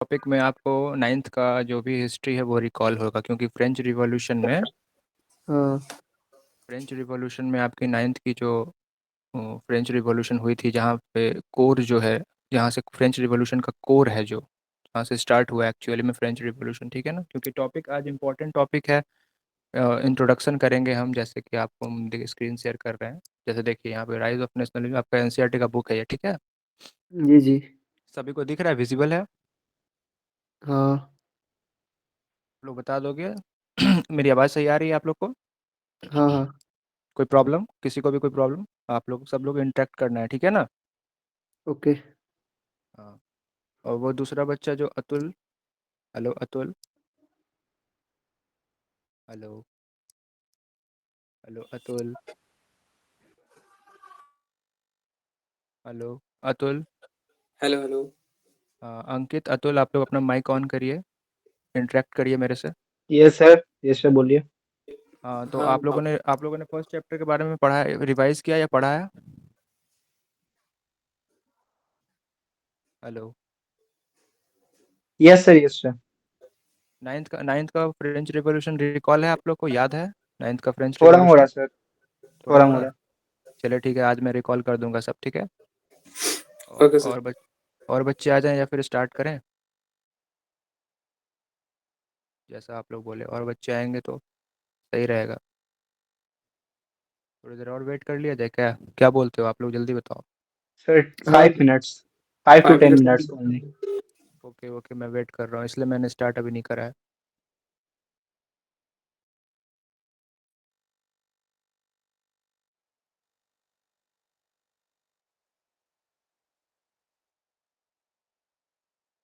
Topic में आपको ninth का जो भी हिस्ट्री है वो रिकॉल होगा, क्योंकि हाँ। फ्रेंच रिवॉल्यूशन में आपकी नाइन्थ की जो फ्रेंच रिवॉल्यूशन हुई थी, जहाँ पे कोर जो है, जहाँ से फ्रेंच रिवॉल्यूशन का कोर है, जो जहाँ से स्टार्ट हुआ एक्चुअली में फ्रेंच रिवॉल्यूशन, ठीक है ना। क्योंकि टॉपिक आज इम्पोर्टेंट टॉपिक है। इंट्रोडक्शन करेंगे हम, जैसे कि आपको हम देखिए स्क्रीन शेयर कर रहे हैं। जैसे देखिए यहाँ पे राइज ऑफ नेशनलिज्म, आपका एनसीईआरटी का बुक है ये, ठीक है। जी जी। सभी को दिख रहा है, विजिबल है? हाँ लोग बता दोगे? मेरी आवाज़ सही आ रही है आप लोग को? हाँ। हाँ कोई प्रॉब्लम, किसी को भी कोई प्रॉब्लम? आप लोग सब लोग इंटरेक्ट करना है, ठीक है ना। ओके। हाँ। और वो दूसरा बच्चा जो Atul, hello Atul, hello, hello Atul, hello Atul. Hello hello. Ankit, Atul, आप लोग अपना माइक ऑन करिए, इंटरेक्ट करिए मेरे से। यस सर बोलिए। हाँ, तो हाँ। आप लोगों ने फर्स्ट चैप्टर के बारे में पढ़ा है, रिवाइज किया या पढ़ा है? हेलो। Yes sir. नाइन्थ का फ्रेंच रिवॉल्यूशन रिकॉल है, आप लोग को याद है? नाइन्थ का फ्रेंच थोड़ा मोड़ा रिवॉल्यूशन सर। थोड़ा थोड़ा मोड़ा? मोड़ा। चलिए ठीक है, आज मैं रिकॉल कर दूंगा सब, ठीक है। और ओके सर। और बच और बच्चे आ जाएं या फिर स्टार्ट करें, जैसा आप लोग बोले। और बच्चे आएंगे तो सही रहेगा। थोड़ी देर और वेट कर लिया जाए क्या? क्या बोलते हो आप लोग, जल्दी बताओ। सर हाँ। 5 मिनट्स, 5 to 10 मिनट्स5 मिनट। ओनली। ओके ओके, मैं वेट कर रहा हूँ, इसलिए मैंने स्टार्ट अभी नहीं करा है।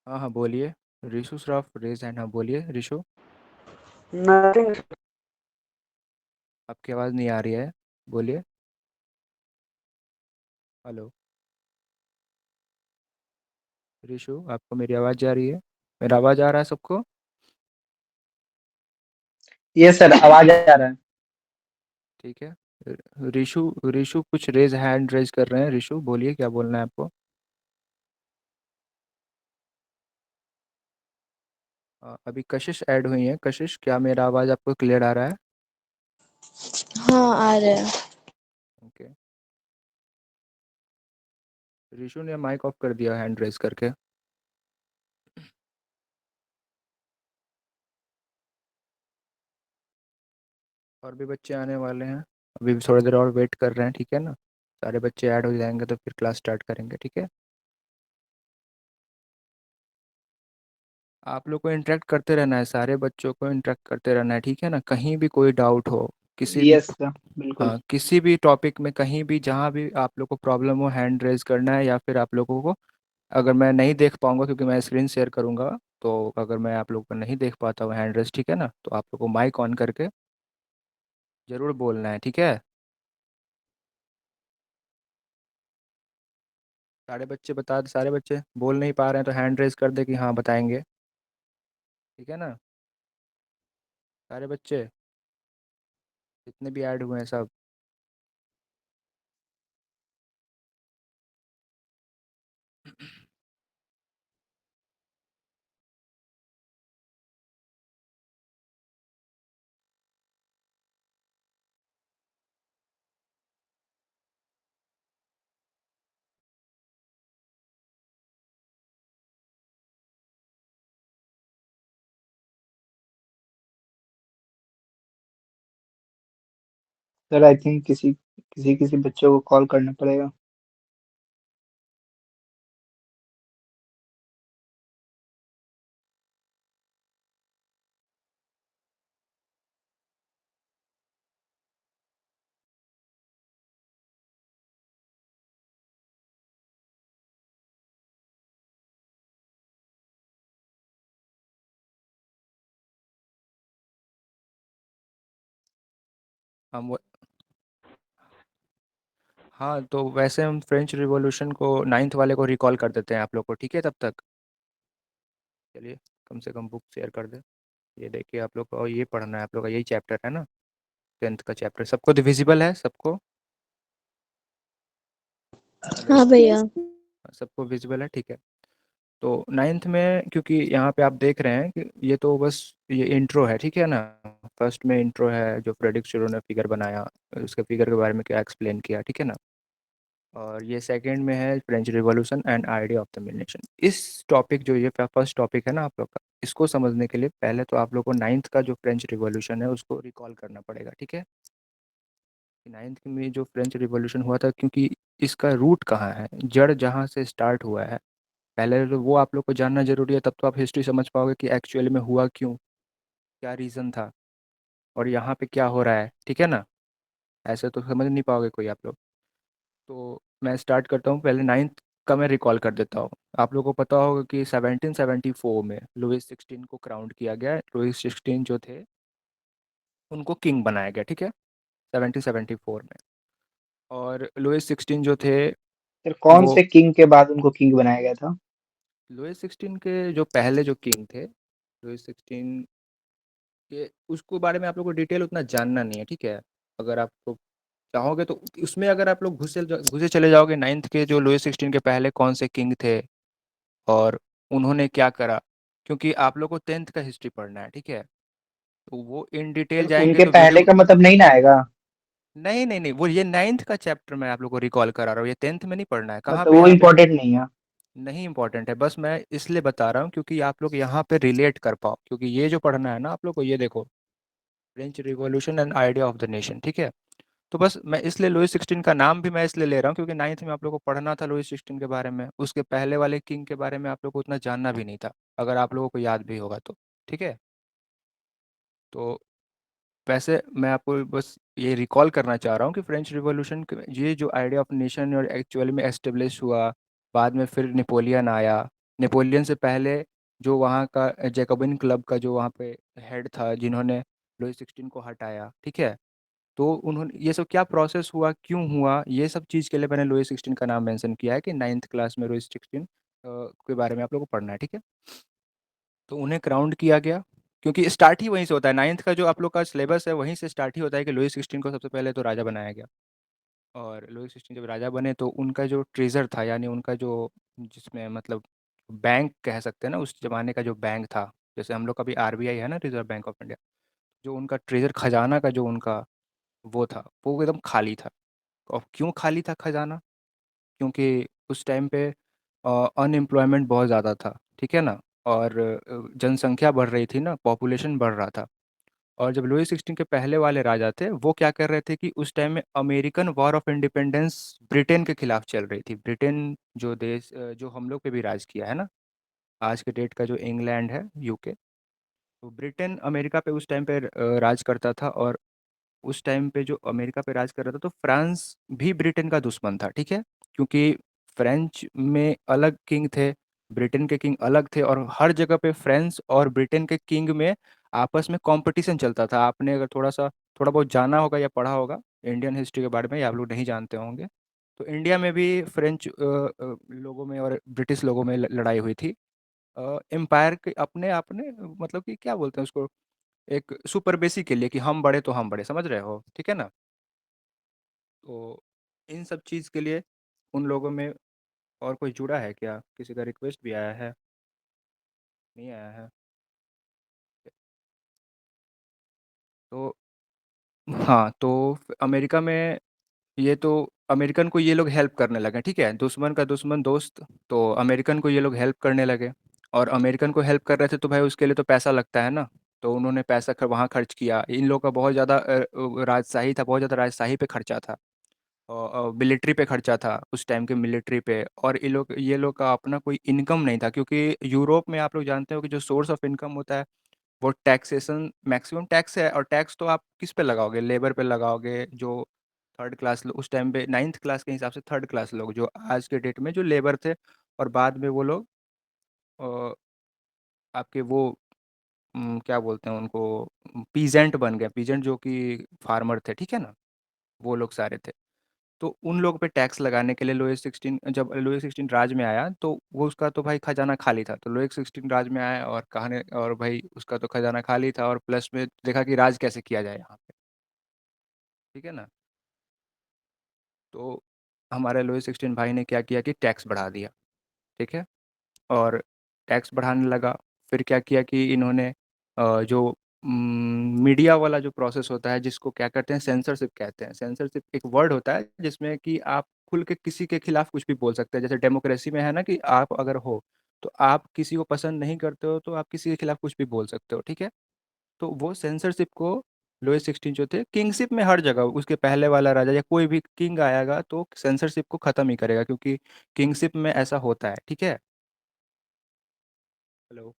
हाँ हाँ बोलिए। रिशु श्रॉफ रेज हैंड, हाँ बोलिए रिशु। नथिंग। आपकी आवाज़ नहीं आ रही है, बोलिए। हेलो रिशु, आपको मेरी आवाज़ जा रही है? मेरा आवाज़ आ रहा है सबको? यस सर, आवाज आ रहा है। ठीक है। रिशु, रिशु कुछ रेज हैंड रेज कर रहे हैं, रिशु बोलिए क्या बोलना है आपको। अभी कशिश ऐड हुई है, कशिश क्या मेरा आवाज़ आपको क्लियर आ रहा है? हाँ आ रहा है। ओके। रिशु ने माइक ऑफ कर दिया हैंड रेज करके। और भी बच्चे आने वाले हैं, अभी भी थोड़ी देर और वेट कर रहे हैं, ठीक है ना। सारे बच्चे ऐड हो जाएंगे तो फिर क्लास स्टार्ट करेंगे, ठीक है। आप लोग को इंटरेक्ट करते रहना है, सारे बच्चों को इंटरेक्ट करते रहना है, ठीक है ना। कहीं भी कोई डाउट हो, किसी भी, यस सर, बिल्कुल। हाँ किसी भी टॉपिक में, कहीं भी जहाँ भी आप लोग को प्रॉब्लम हो, हैंड रेज करना है। या फिर आप लोगों को, अगर मैं नहीं देख पाऊंगा क्योंकि मैं स्क्रीन शेयर करूंगा, तो अगर मैं आप लोग को नहीं देख पाता हूँ हैंड रेज, ठीक है ना, तो आप लोग को माइक ऑन करके ज़रूर बोलना है, ठीक है। सारे बच्चे बोल नहीं पा रहे हैं तो हैंड रेज कर दे कि हाँ बताएंगे, ठीक है ना। सारे बच्चे जितने भी ऐड हुए हैं सब। सर आई थिंक किसी किसी किसी बच्चे को कॉल करना पड़ेगा। हम वो हाँ, तो वैसे हम फ्रेंच रिवॉल्यूशन को नाइन्थ वाले को रिकॉल कर देते हैं आप लोग को, ठीक है तब तक। चलिए, कम से कम बुक शेयर कर दे। ये देखिए आप लोग को, और ये पढ़ना है आप लोग का, यही चैप्टर है ना, टेंथ का चैप्टर। सबको विजिबल है सबको? हेलो, हाँ भैया। सबको विजिबल है, ठीक है। तो नाइन्थ में क्योंकि यहाँ पे आप देख रहे हैं कि ये तो बस ये इंट्रो है, ठीक है ना। फर्स्ट में इंट्रो है जो फ्रेडरिक शुरो ने फिगर बनाया, उसके फिगर के बारे में क्या एक्सप्लेन किया, ठीक है ना। और ये सेकंड में है French revolution and idea of the nation. इस टॉपिक जो ये फर्स्ट टॉपिक है ना आप लोग का, इसको समझने के लिए पहले तो आप लोग को नाइन्थ का जो फ्रेंच रिवॉल्यूशन है उसको रिकॉल करना पड़ेगा, ठीक है। नाइन्थ में जो फ्रेंच रिवॉल्यूशन हुआ था, क्योंकि इसका रूट कहाँ है, जड़ जहाँ से स्टार्ट हुआ है, पहले तो वो आप लोग को जानना जरूरी है, तब तो आप हिस्ट्री समझ पाओगे कि एक्चुअली में हुआ क्यों, क्या रीज़न था, और यहाँ पे क्या हो रहा है, ठीक है ना। ऐसे तो समझ नहीं पाओगे कोई आप लोग। तो मैं स्टार्ट करता हूँ, पहले नाइन्थ का मैं रिकॉल कर देता हूँ। आप लोगों को पता होगा कि 1774 में लुइस 16 को क्राउन किया गया। लुइस 16 जो थे उनको किंग बनाया गया, ठीक है, 1774 में। और लुइस 16 जो थे फिर कौन वो से किंग के बाद उनको किंग बनाया गया था? लुइस 16 के जो पहले जो किंग थे, लुइस 16 के उसको बारे में आप लोग को डिटेल उतना जानना नहीं है, ठीक है। अगर आपको चाहोगे तो उसमें अगर आप लोग घुसे चले जाओगे नाइन्थ के जो लुइस 16 के पहले कौन से किंग थे और उन्होंने क्या करा, क्योंकि आप लोग को टेंथ का हिस्ट्री पढ़ना है, ठीक है। तो वो इन डिटेल फिर जाएंगे उनके तो पहले वीडियो। का मतलब नहीं ना आएगा? नहीं नहीं नहीं, वो ये नाइन्थ का चैप्टर मैं आप लोग को रिकॉल करा रहा हूँ, ये टेंथ में नहीं पढ़ना है, कहाँ मतलब पे वो यहाँ पे। इम्पोर्टेंट नहीं है? नहीं इंपॉर्टेंट है, बस मैं इसलिए बता रहा हूँ क्योंकि आप लोग यहाँ पे रिलेट कर पाओ, क्योंकि ये जो पढ़ना है ना आप लोग को, ये देखो, French revolution and idea of the nation, ठीक है। तो बस मैं इसलिए लुइस 16 का नाम भी मैं इसलिए ले रहा हूँ क्योंकि नाइन्थ में आप लोग को पढ़ना था लुइस 16 के बारे में, उसके पहले वाले किंग के बारे में आप लोग को उतना जानना भी नहीं था, अगर आप लोगों को याद भी होगा तो, ठीक है। तो वैसे मैं आपको बस ये रिकॉल करना चाह रहा हूँ कि फ्रेंच रिवॉल्यूशन ये जो आइडिया ऑफ नेशन और एक्चुअली में एस्टेब्लिश हुआ। बाद में फिर नेपोलियन आया। नेपोलियन से पहले जो वहाँ का जैकोबिन क्लब का जो वहाँ पे हेड था, जिन्होंने लुइस 16 को हटाया, ठीक है। तो उन्होंने ये सब क्या प्रोसेस हुआ, क्यों हुआ, ये सब चीज़ के लिए मैंने लुइस 16 का नाम मेंशन किया है कि नाइन्थ क्लास में लुइस 16 के बारे में आप लोगों को पढ़ना है, ठीक है। तो उन्हें क्राउंड किया गया, क्योंकि स्टार्ट ही वहीं से होता है, नाइन्थ का जो आप लोग का सिलेबस है वहीं से स्टार्ट ही होता है कि लुइस 16 को सबसे पहले तो राजा बनाया गया। और लुइस 16 जब राजा बने तो उनका जो ट्रेजर था, यानी उनका जो, जिसमें मतलब बैंक कह सकते हैं ना, उस जमाने का जो बैंक था, जैसे हम लोग का भी आरबीआई है ना, रिजर्व बैंक ऑफ इंडिया, जो उनका ट्रेजर खजाना का जो उनका वो था, वो एकदम खाली था। और क्यों खाली था खजाना, क्योंकि उस टाइम पे अनएम्प्लॉयमेंट बहुत ज़्यादा था, ठीक है ना। और जनसंख्या बढ़ रही थी ना, पॉपुलेशन बढ़ रहा था। और जब लुई 16 के पहले वाले राजा थे वो क्या कर रहे थे कि उस टाइम में American war of independence Britain के खिलाफ चल रही थी। ब्रिटेन जो देश जो हम लोग पे भी राज किया है ना, आज के डेट का जो इंग्लैंड है, यूके, तो ब्रिटेन अमेरिका पे उस टाइम पे राज करता था। और उस टाइम पे जो अमेरिका पे राज कर रहा था तो फ्रांस भी ब्रिटेन का दुश्मन था, ठीक है। क्योंकि फ्रेंच में अलग किंग थे, ब्रिटेन के किंग अलग थे, और हर जगह पे फ्रांस और ब्रिटेन के किंग में आपस में कंपटीशन चलता था। आपने अगर थोड़ा बहुत जाना होगा या पढ़ा होगा इंडियन हिस्ट्री के बारे में, या आप लोग नहीं जानते होंगे, तो इंडिया में भी फ्रेंच लोगों में और ब्रिटिश लोगों में लड़ाई हुई थी। एम्पायर के अपने अपने मतलब कि क्या बोलते हैं उसको, एक सुपरबेसी के लिए कि हम बड़े तो हम बड़े, समझ रहे हो, ठीक है ना। तो इन सब चीज़ के लिए उन लोगों में। और कोई जुड़ा है क्या, किसी का रिक्वेस्ट भी आया है, नहीं आया है। तो हाँ, तो अमेरिका में ये तो अमेरिकन को ये लोग हेल्प करने लगे, ठीक है, दुश्मन का दुश्मन दोस्त। तो अमेरिकन को ये लोग हेल्प करने लगे, और अमेरिकन को हेल्प कर रहे थे तो भाई उसके लिए तो पैसा लगता है ना। तो उन्होंने पैसा वहाँ खर्च किया, इन लोग का बहुत ज़्यादा राजशाही था, बहुत ज़्यादा राजशाही पे खर्चा था, और मिलिट्री पे खर्चा था, उस टाइम के मिलिट्री पे। और ये लोग का अपना कोई इनकम नहीं था, क्योंकि यूरोप में आप लोग जानते हो कि जो सोर्स ऑफ इनकम होता है वो टैक्सेशन, मैक्सिमम टैक्स है। और टैक्स तो आप किस पे लगाओगे, लेबर पे लगाओगे, जो थर्ड क्लास उस टाइम पे नाइन्थ क्लास के हिसाब से थर्ड क्लास लोग जो आज के डेट में जो लेबर थे, और बाद में वो लोग अ, आपके वो क्या बोलते हैं उनको, पीजेंट बन गए, पीजेंट जो कि फार्मर थे, ठीक है ना, वो लोग सारे थे। तो उन लोग पे टैक्स लगाने के लिए लुईस 16, जब लुईस 16 राज में आया तो वो उसका तो भाई खजाना खाली था, तो लुईस 16 राज में आया और कहानी, और भाई उसका तो खजाना खाली था, और प्लस में देखा कि राज कैसे किया जाए यहाँ पे, ठीक है ना। तो हमारे लुईस 16 भाई ने क्या किया कि टैक्स बढ़ा दिया, ठीक है। और टैक्स बढ़ाने लगा। फिर क्या किया कि इन्होंने जो मीडिया वाला जो प्रोसेस होता है, जिसको क्या कहते हैं, सेंसरशिप कहते हैं। सेंसरशिप एक वर्ड होता है जिसमें कि आप खुल के किसी के खिलाफ कुछ भी बोल सकते हैं। जैसे डेमोक्रेसी में है ना कि आप अगर हो तो आप किसी को पसंद नहीं करते हो तो आप किसी के खिलाफ कुछ भी बोल सकते हो, ठीक है। तो वो सेंसरशिप को लुईस 16 जो थे, किंगशिप में हर जगह उसके पहले वाला राजा या कोई भी किंग आएगा तो सेंसरशिप को खत्म ही करेगा, क्योंकि किंगशिप में ऐसा होता है, ठीक है। हेलो।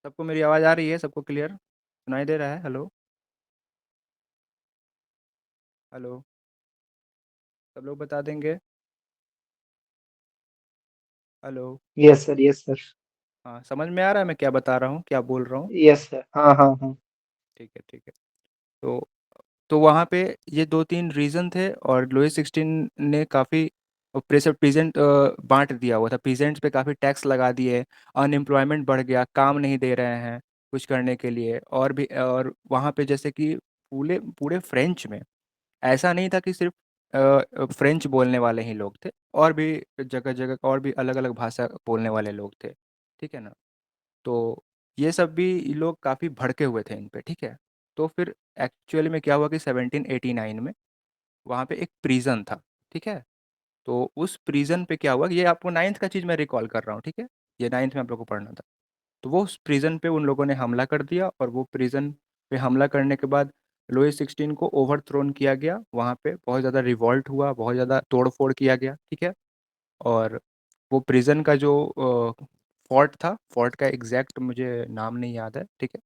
सबको मेरी आवाज़ आ रही है? सबको क्लियर सुनाई दे रहा है? हेलो। हेलो। सब लोग बता देंगे? Hello. Yes sir, yes sir. हाँ, समझ में आ रहा है मैं क्या बता रहा हूँ, क्या बोल रहा हूँ? यस सर, हाँ हाँ हाँ। ठीक है, ठीक है। तो वहाँ पे ये 2-3 रीज़न थे, और लुईस 16 ने काफ़ी प्रेशर पीजेंट बाँट दिया हुआ था। पीजेंट्स पे काफ़ी टैक्स लगा दिए, अनएम्प्लॉयमेंट बढ़ गया, काम नहीं दे रहे हैं कुछ करने के लिए। और भी, और वहाँ पे जैसे कि पूरे पूरे फ्रेंच में ऐसा नहीं था कि सिर्फ फ्रेंच बोलने वाले ही लोग थे, और भी जगह-जगह और भी अलग-अलग भाषा बोलने वाले लोग थे, ठीक है ना? तो ये सब भी ये लोग काफ़ी भड़के हुए थे इन पे, ठीक है। तो फिर एक्चुअली में क्या हुआ कि 1789 में वहाँ पे एक प्रिजन था, ठीक है। तो उस प्रिजन पे क्या हुआ, ये आपको नाइन्थ का चीज़ मैं रिकॉल कर रहा हूँ, ठीक है। ये नाइन्थ में आप लोग को पढ़ना था। तो वो उस प्रिजन पे उन लोगों ने हमला कर दिया, और वो प्रिजन पे हमला करने के बाद लुईस 16 को ओवरथ्रोन किया गया। वहाँ पे बहुत ज़्यादा रिवॉल्ट हुआ, बहुत ज़्यादा तोड़-फोड़ किया गया, ठीक है। और वो प्रिजन का जो फोर्ट था, फोर्ट का एग्जैक्ट मुझे नाम नहीं याद है, ठीक है।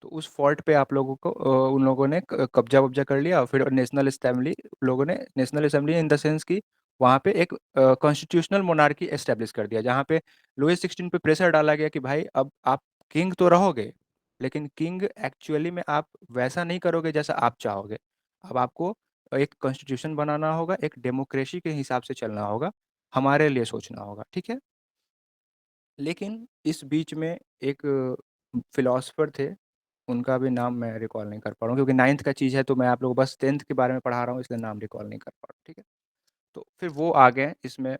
तो उस फोर्ट पे आप लोगों को उन लोगों ने कब्जा वब्जा कर लिया। फिर नेशनल असेंबली, लोगों ने national assembly in the sense कि वहाँ पे एक कॉन्स्टिट्यूशनल मोनार्की एस्टेब्लिश कर दिया, जहाँ पे लुईस 16 पे प्रेशर डाला गया कि भाई अब आप किंग तो रहोगे, लेकिन किंग एक्चुअली में आप वैसा नहीं करोगे जैसा आप चाहोगे। अब आपको एक कॉन्स्टिट्यूशन बनाना होगा, एक डेमोक्रेसी के हिसाब से चलना होगा, हमारे लिए सोचना होगा, ठीक है। लेकिन इस बीच में एक फिलोसफर थे, उनका भी नाम मैं रिकॉल नहीं कर पा रहा हूँ, क्योंकि नाइन्थ का चीज़ है तो मैं आप लोगों को बस 10th के बारे में पढ़ा रहा हूँ, इसलिए नाम रिकॉल नहीं कर पा रहा हूँ, ठीक है। तो फिर वो आ गए इसमें,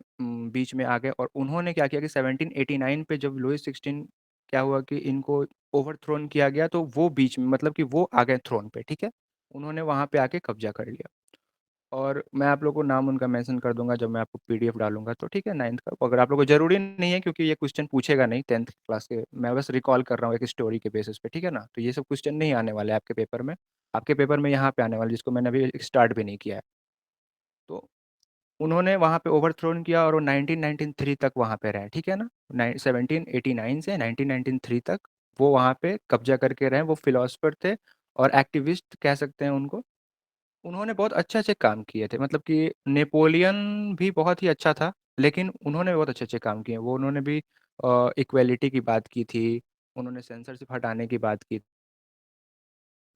बीच में आ गए, और उन्होंने क्या किया कि 1789 पे जब लुईस 16 क्या हुआ कि इनको ओवरथ्रोन किया गया, तो वो बीच में मतलब कि वो आ गए थ्रोन पे, ठीक है। उन्होंने वहाँ पे आके कब्जा कर लिया। और मैं आप लोगों को नाम उनका मेंशन कर दूंगा जब मैं आपको पीडीएफ डालूंगा, तो ठीक है, नाइन्थ का। अगर आप लोगों को जरूरी नहीं है, क्योंकि ये क्वेश्चन पूछेगा नहीं 10th क्लास के, मैं बस रिकॉल कर रहा हूँ एक स्टोरी के बेसिस पे, ठीक है ना। तो ये सब क्वेश्चन नहीं आने वाले आपके पेपर में। आपके पेपर में यहाँ पे आने वाले, जिसको मैंने अभी स्टार्ट भी नहीं किया है। तो उन्होंने वहाँ पे ओवरथ्रोन किया, और वो 1993 तक वहाँ पे रहे, ठीक है ना। 1789 से 1993 तक वो वहाँ पे कब्जा करके रहे। वो फिलोसफर थे और एक्टिविस्ट कह सकते हैं उनको। उन्होंने बहुत अच्छे-अच्छे काम किए थे, मतलब कि नेपोलियन भी बहुत ही अच्छा था, लेकिन उन्होंने बहुत अच्छे-अच्छे काम किए। वो उन्होंने भी इक्वालिटी की बात की थी, उन्होंने सेंसरशिप हटाने की बात की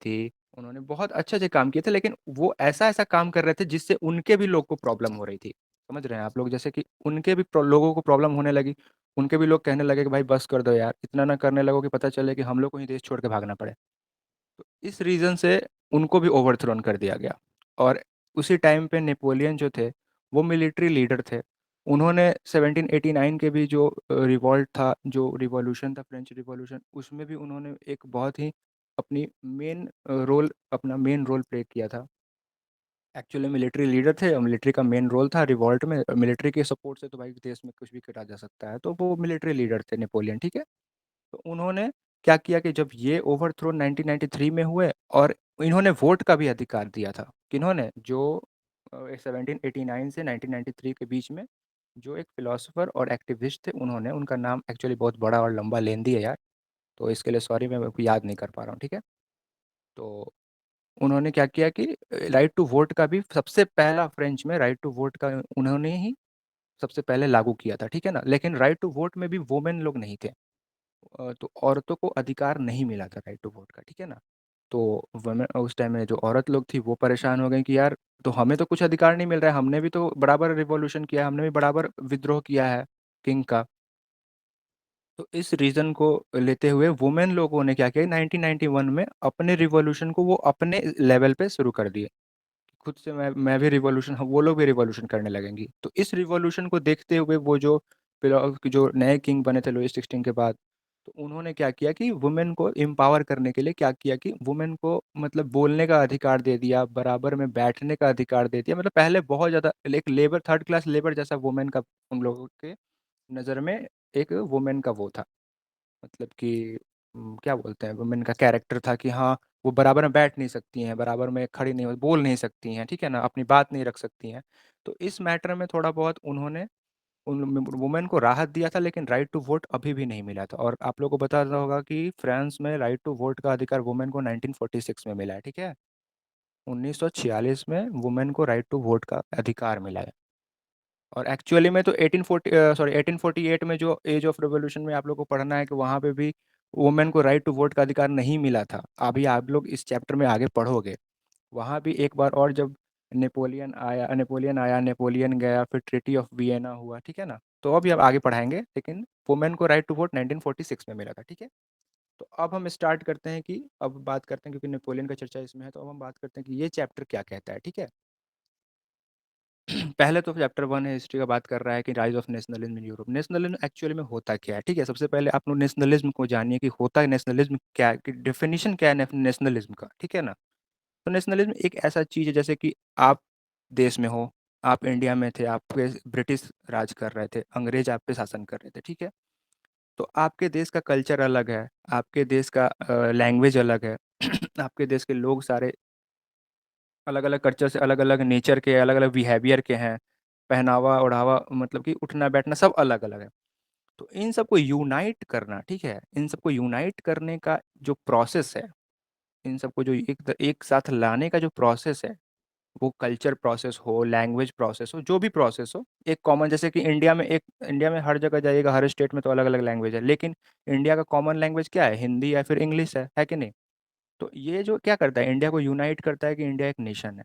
थी, उन्होंने बहुत अच्छे-अच्छे काम किए थे, लेकिन वो ऐसा-ऐसा काम कर रहे थे जिससे उनके भी लोग को प्रॉब्लम हो रही थी। समझ रहे हैं आप लोग? जैसे कि उनके भी लोगों को प्रॉब्लम होने लगी, उनके भी लोग कहने लगे कि भाई बस कर दो यार, इतना ना करने लगो कि पता चले कि हम लोग को ही देश छोड़ के भागना पड़े। तो इस रीज़न से उनको भी ओवरथ्रोन कर दिया गया। और उसी टाइम पे नेपोलियन जो थे, वो मिलिट्री लीडर थे। उन्होंने 1789 के भी जो रिवॉल्ट था, जो रिवॉल्यूशन था, फ्रेंच रिवॉल्यूशन, उसमें भी उन्होंने एक बहुत ही अपनी अपना मेन रोल प्ले किया था। एक्चुअली मिलिट्री लीडर थे, और मिलिट्री का मेन रोल था रिवॉल्ट में। मिलिट्री के सपोर्ट से तो भाई देश में कुछ भी करा जा सकता है, तो वो मिलिट्री लीडर थे नेपोलियन, ठीक है। तो उन्होंने क्या किया कि जब ये ओवरथ्रो 1993 में हुए, और इन्होंने वोट का भी अधिकार दिया था, किन्होंने, जो 1789 से 1993 के बीच में जो एक फिलोसोफर और एक्टिविस्ट थे, उन्होंने, उनका नाम एक्चुअली बहुत बड़ा और लंबा लेंदी है यार, तो इसके लिए सॉरी, मैं याद नहीं कर पा रहा हूँ, ठीक है। तो उन्होंने क्या किया कि राइट टू वोट का भी सबसे पहला, फ्रेंच में राइट टू वोट का उन्होंने ही सबसे पहले लागू किया था, ठीक है ना। लेकिन राइट टू वोट में भी वोमेन लोग नहीं थे। तो औरतों को अधिकार नहीं मिला था राइट टू वोट का, ठीक है ना। तो वुमेन, उस टाइम में जो औरत लोग थी वो परेशान हो गई कि यार, तो हमें तो कुछ अधिकार नहीं मिल रहा है, हमने भी तो बराबर रिवॉल्यूशन किया है, हमने भी बराबर विद्रोह किया है किंग का। तो इस रीज़न को लेते हुए वुमेन लोगों ने क्या किया, 1991 में अपने रिवॉल्यूशन को वो अपने लेवल पे शुरू कर दिए। खुद से मैं भी रिवॉल्यूशन, वो लोग भी रिवॉल्यूशन करने लगेंगी। तो इस रिवॉल्यूशन को देखते हुए वो जो जो नए किंग बने थे लुईस 16 के बाद, तो उन्होंने क्या किया कि वुमेन को एम्पावर करने के लिए क्या किया कि वुमेन को मतलब बोलने का अधिकार दे दिया, बराबर में बैठने का अधिकार दे दिया। मतलब पहले बहुत ज़्यादा एक लेबर, थर्ड क्लास लेबर जैसा वुमेन का उन लोगों के नज़र में एक वुमेन का वो था, मतलब कि क्या बोलते हैं, वुमेन का कैरेक्टर था कि हाँ, वो बराबर में बैठ नहीं सकती हैं, बराबर में खड़ी नहीं बोल नहीं सकती हैं, ठीक है ना, अपनी बात नहीं रख सकती हैं। तो इस मैटर में थोड़ा बहुत उन्होंने उन वुमेन को राहत दिया था, लेकिन राइट टू वोट अभी भी नहीं मिला था। और आप लोगों को पता होगा कि फ्रांस में राइट टू वोट का अधिकार वुमेन को 1946 में मिला है, ठीक है। 1946 में वुमेन को राइट टू वोट का अधिकार मिला है। और एक्चुअली में तो 1848 में जो एज ऑफ रिवॉल्यूशन में आप लोग को पढ़ना है कि वहाँ पे भी वुमेन को राइट टू वोट का अधिकार नहीं मिला था। अभी आप लोग इस चैप्टर में आगे पढ़ोगे, वहाँ भी एक बार और जब नेपोलियन गया, फिर ट्रीटी ऑफ वियना हुआ, ठीक है ना। तो अभी अब आगे पढ़ाएंगे, लेकिन वुमेन को राइट टू वोट 1946 में मिला था, ठीक है। तो अब हम स्टार्ट करते हैं कि अब बात करते हैं, क्योंकि नेपोलियन का चर्चा इसमें है, तो अब हम बात करते हैं कि ये चैप्टर क्या कहता है, ठीक है। पहले तो चैप्टर 1 है, हिस्ट्री का बात कर रहा है कि rise of nationalism in Europe. Nationalism actually में होता क्या है, ठीक है। सबसे पहले आप लोग नेशनलिज्म को जानिए कि होता है नेशनलिज्म क्या है, कि डेफिनेशन क्या है नेशनलिज्म का, ठीक है ना। तो नेशनलिज्म एक ऐसा चीज़ है जैसे कि आप देश में हो, आप इंडिया में थे, आप पे ब्रिटिश राज कर रहे थे, अंग्रेज आप पे शासन कर रहे थे, ठीक है। तो आपके देश का कल्चर अलग है, आपके देश का लैंग्वेज अलग है आपके देश के लोग सारे अलग अलग कल्चर से, अलग अलग नेचर के, अलग अलग बिहेवियर के हैं, पहनावा ओढ़ावा, मतलब कि उठना बैठना सब अलग अलग है। तो इन सबको यूनाइट करना, ठीक है, इन सबको यूनाइट करने का जो प्रोसेस है, इन सबको जो एक साथ लाने का जो प्रोसेस है, वो कल्चर प्रोसेस हो, लैंग्वेज प्रोसेस हो, जो भी प्रोसेस हो, एक कॉमन, जैसे कि इंडिया में हर जगह जाइएगा, हर स्टेट में तो अलग अलग लैंग्वेज है, लेकिन इंडिया का कॉमन लैंग्वेज क्या है, हिंदी या फिर इंग्लिश है कि नहीं। तो ये जो क्या करता है, इंडिया को यूनाइट करता है कि इंडिया एक नेशन है।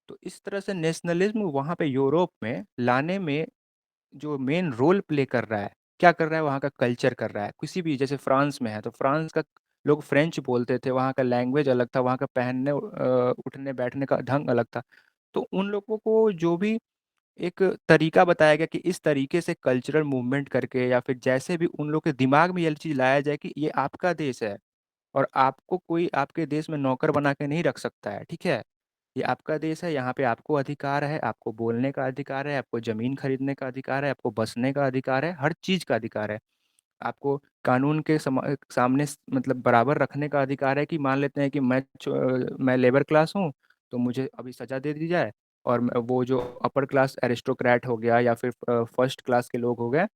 तो इस तरह से नेशनलिज्म वहाँ पे यूरोप में लाने में जो मेन रोल प्ले कर रहा है, क्या कर रहा है, वहाँ का कल्चर कर रहा है। किसी भी, जैसे फ्रांस में है तो फ्रांस का लोग फ्रेंच बोलते थे, वहाँ का लैंग्वेज अलग था, वहाँ का पहनने उठने बैठने का ढंग अलग था। तो उन लोगों को जो भी एक तरीका बताया गया कि इस तरीके से कल्चरल मूवमेंट करके, या फिर जैसे भी उन लोग के दिमाग में ये चीज़ लाया जाए कि ये आपका देश है और आपको कोई आपके देश में नौकर बना के नहीं रख सकता है, ठीक है। ये आपका देश है, यहाँ पे आपको अधिकार है, आपको बोलने का अधिकार है, आपको ज़मीन खरीदने का अधिकार है, आपको बसने का अधिकार है, हर चीज़ का अधिकार है। आपको कानून के सामने मतलब बराबर रखने का अधिकार है कि मान लेते हैं कि मैं लेबर क्लास हूँ, तो मुझे अभी सज़ा दे दी जाए, और वो जो अपर क्लास एरिस्टोक्रेट हो गया या फिर फर्स्ट क्लास के लोग हो गए,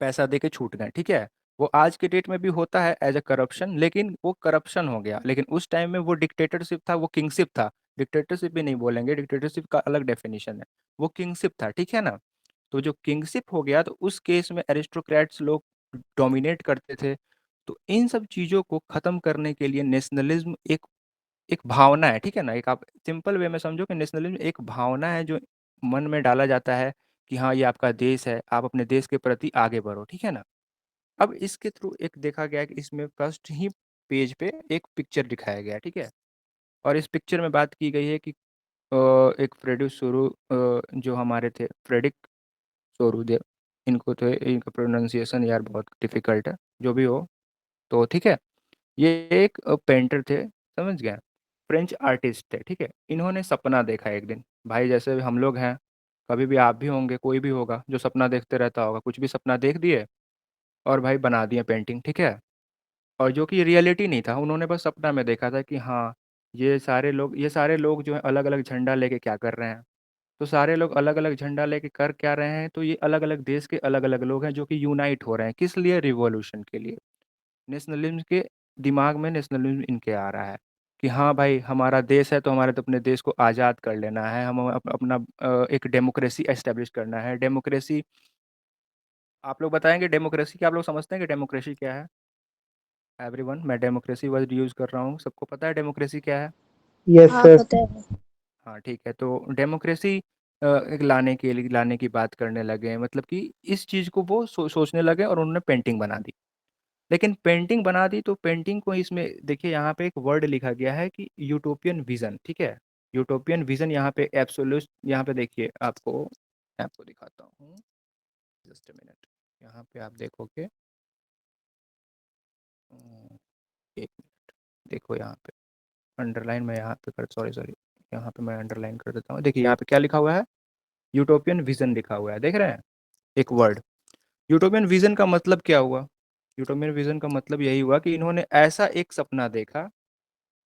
पैसा दे के छूट गए, ठीक है। वो आज के डेट में भी होता है एज अ करप्शन, लेकिन वो करप्शन हो गया। लेकिन उस टाइम में वो डिक्टेटरशिप था, वो किंगशिप था। डिक्टेटरशिप भी नहीं बोलेंगे, डिक्टेटरशिप का अलग डेफिनेशन है। वो किंगशिप था, ठीक है ना। तो जो किंगशिप हो गया, तो उस केस में एरिस्टोक्रेट्स लोग डोमिनेट करते थे। तो इन सब चीज़ों को ख़त्म करने के लिए नेशनलिज्म एक एक भावना है, ठीक है ना। एक आप सिंपल वे में समझो कि नेशनलिज्म एक भावना है जो मन में डाला जाता है कि हाँ, ये आपका देश है, आप अपने देश के प्रति आगे बढ़ो, ठीक है ना। अब इसके थ्रू एक देखा गया कि इसमें फर्स्ट ही पेज पे एक पिक्चर दिखाया गया, ठीक है। और इस पिक्चर में बात की गई है कि एक फ्रेडिक सोरू, जो हमारे थे फ्रेडिक सोरूदेव, इनको तो इनका प्रोनाउंसिएशन यार बहुत डिफिकल्ट है, जो भी हो, तो ठीक है। ये एक पेंटर थे, समझ गए, फ्रेंच आर्टिस्ट थे, ठीक है। इन्होंने सपना देखा एक दिन, भाई जैसे हम लोग हैं, कभी भी आप भी होंगे, कोई भी होगा जो सपना देखते रहता होगा, कुछ भी सपना देख दिए और भाई बना दिए पेंटिंग, ठीक है। और जो कि रियलिटी नहीं था, उन्होंने बस सपना में देखा था कि हाँ, ये सारे लोग जो है अलग अलग झंडा लेके क्या कर रहे हैं। तो सारे लोग अलग अलग झंडा लेके कर क्या रहे हैं, तो ये अलग अलग देश के अलग अलग लोग हैं जो कि यूनाइट हो रहे हैं, किस लिए, रिवॉल्यूशन के लिए। नेशनलिज्म के दिमाग में नेशनलिज्म इनके आ रहा है कि हाँ भाई, हमारा देश है तो हमारे तो अपने देश को आज़ाद कर लेना है, हम अपना एक डेमोक्रेसी एस्टेब्लिश करना है। डेमोक्रेसी, आप लोग बताएंगे डेमोक्रेसी क्या, आप लोग समझते हैं कि डेमोक्रेसी क्या है। एवरीवन, मैं डेमोक्रेसी वर्ड यूज़ कर रहा हूँ, सबको पता है डेमोक्रेसी क्या है। यस हाँ सर। पता है। हाँ ठीक है, तो डेमोक्रेसी एक लाने की बात करने लगे, मतलब कि इस चीज़ को वो सोचने लगे और उन्होंने पेंटिंग बना दी। लेकिन पेंटिंग बना दी, तो पेंटिंग को इसमें देखिए, यहाँ पे एक वर्ड लिखा गया है कि यूटोपियन विजन, ठीक है। यूटोपियन विजन यहाँ पे एब्सोल्यूट, यहाँ पे देखिए, आपको मैं आपको दिखाता हूँ। जस्ट मिनट, यहाँ पे आप देखोगे, एक मिनट, देखो यहाँ पे अंडरलाइन, मैं यहाँ पे कर, सॉरी सॉरी, यहाँ पे मैं अंडरलाइन कर देता हूँ। देखिए यहाँ पे क्या लिखा हुआ है, यूटोपियन विजन लिखा हुआ है, देख रहे हैं एक वर्ड। यूटोपियन विजन का मतलब क्या हुआ? यूटोपियन विजन का मतलब यही हुआ कि इन्होंने ऐसा एक सपना देखा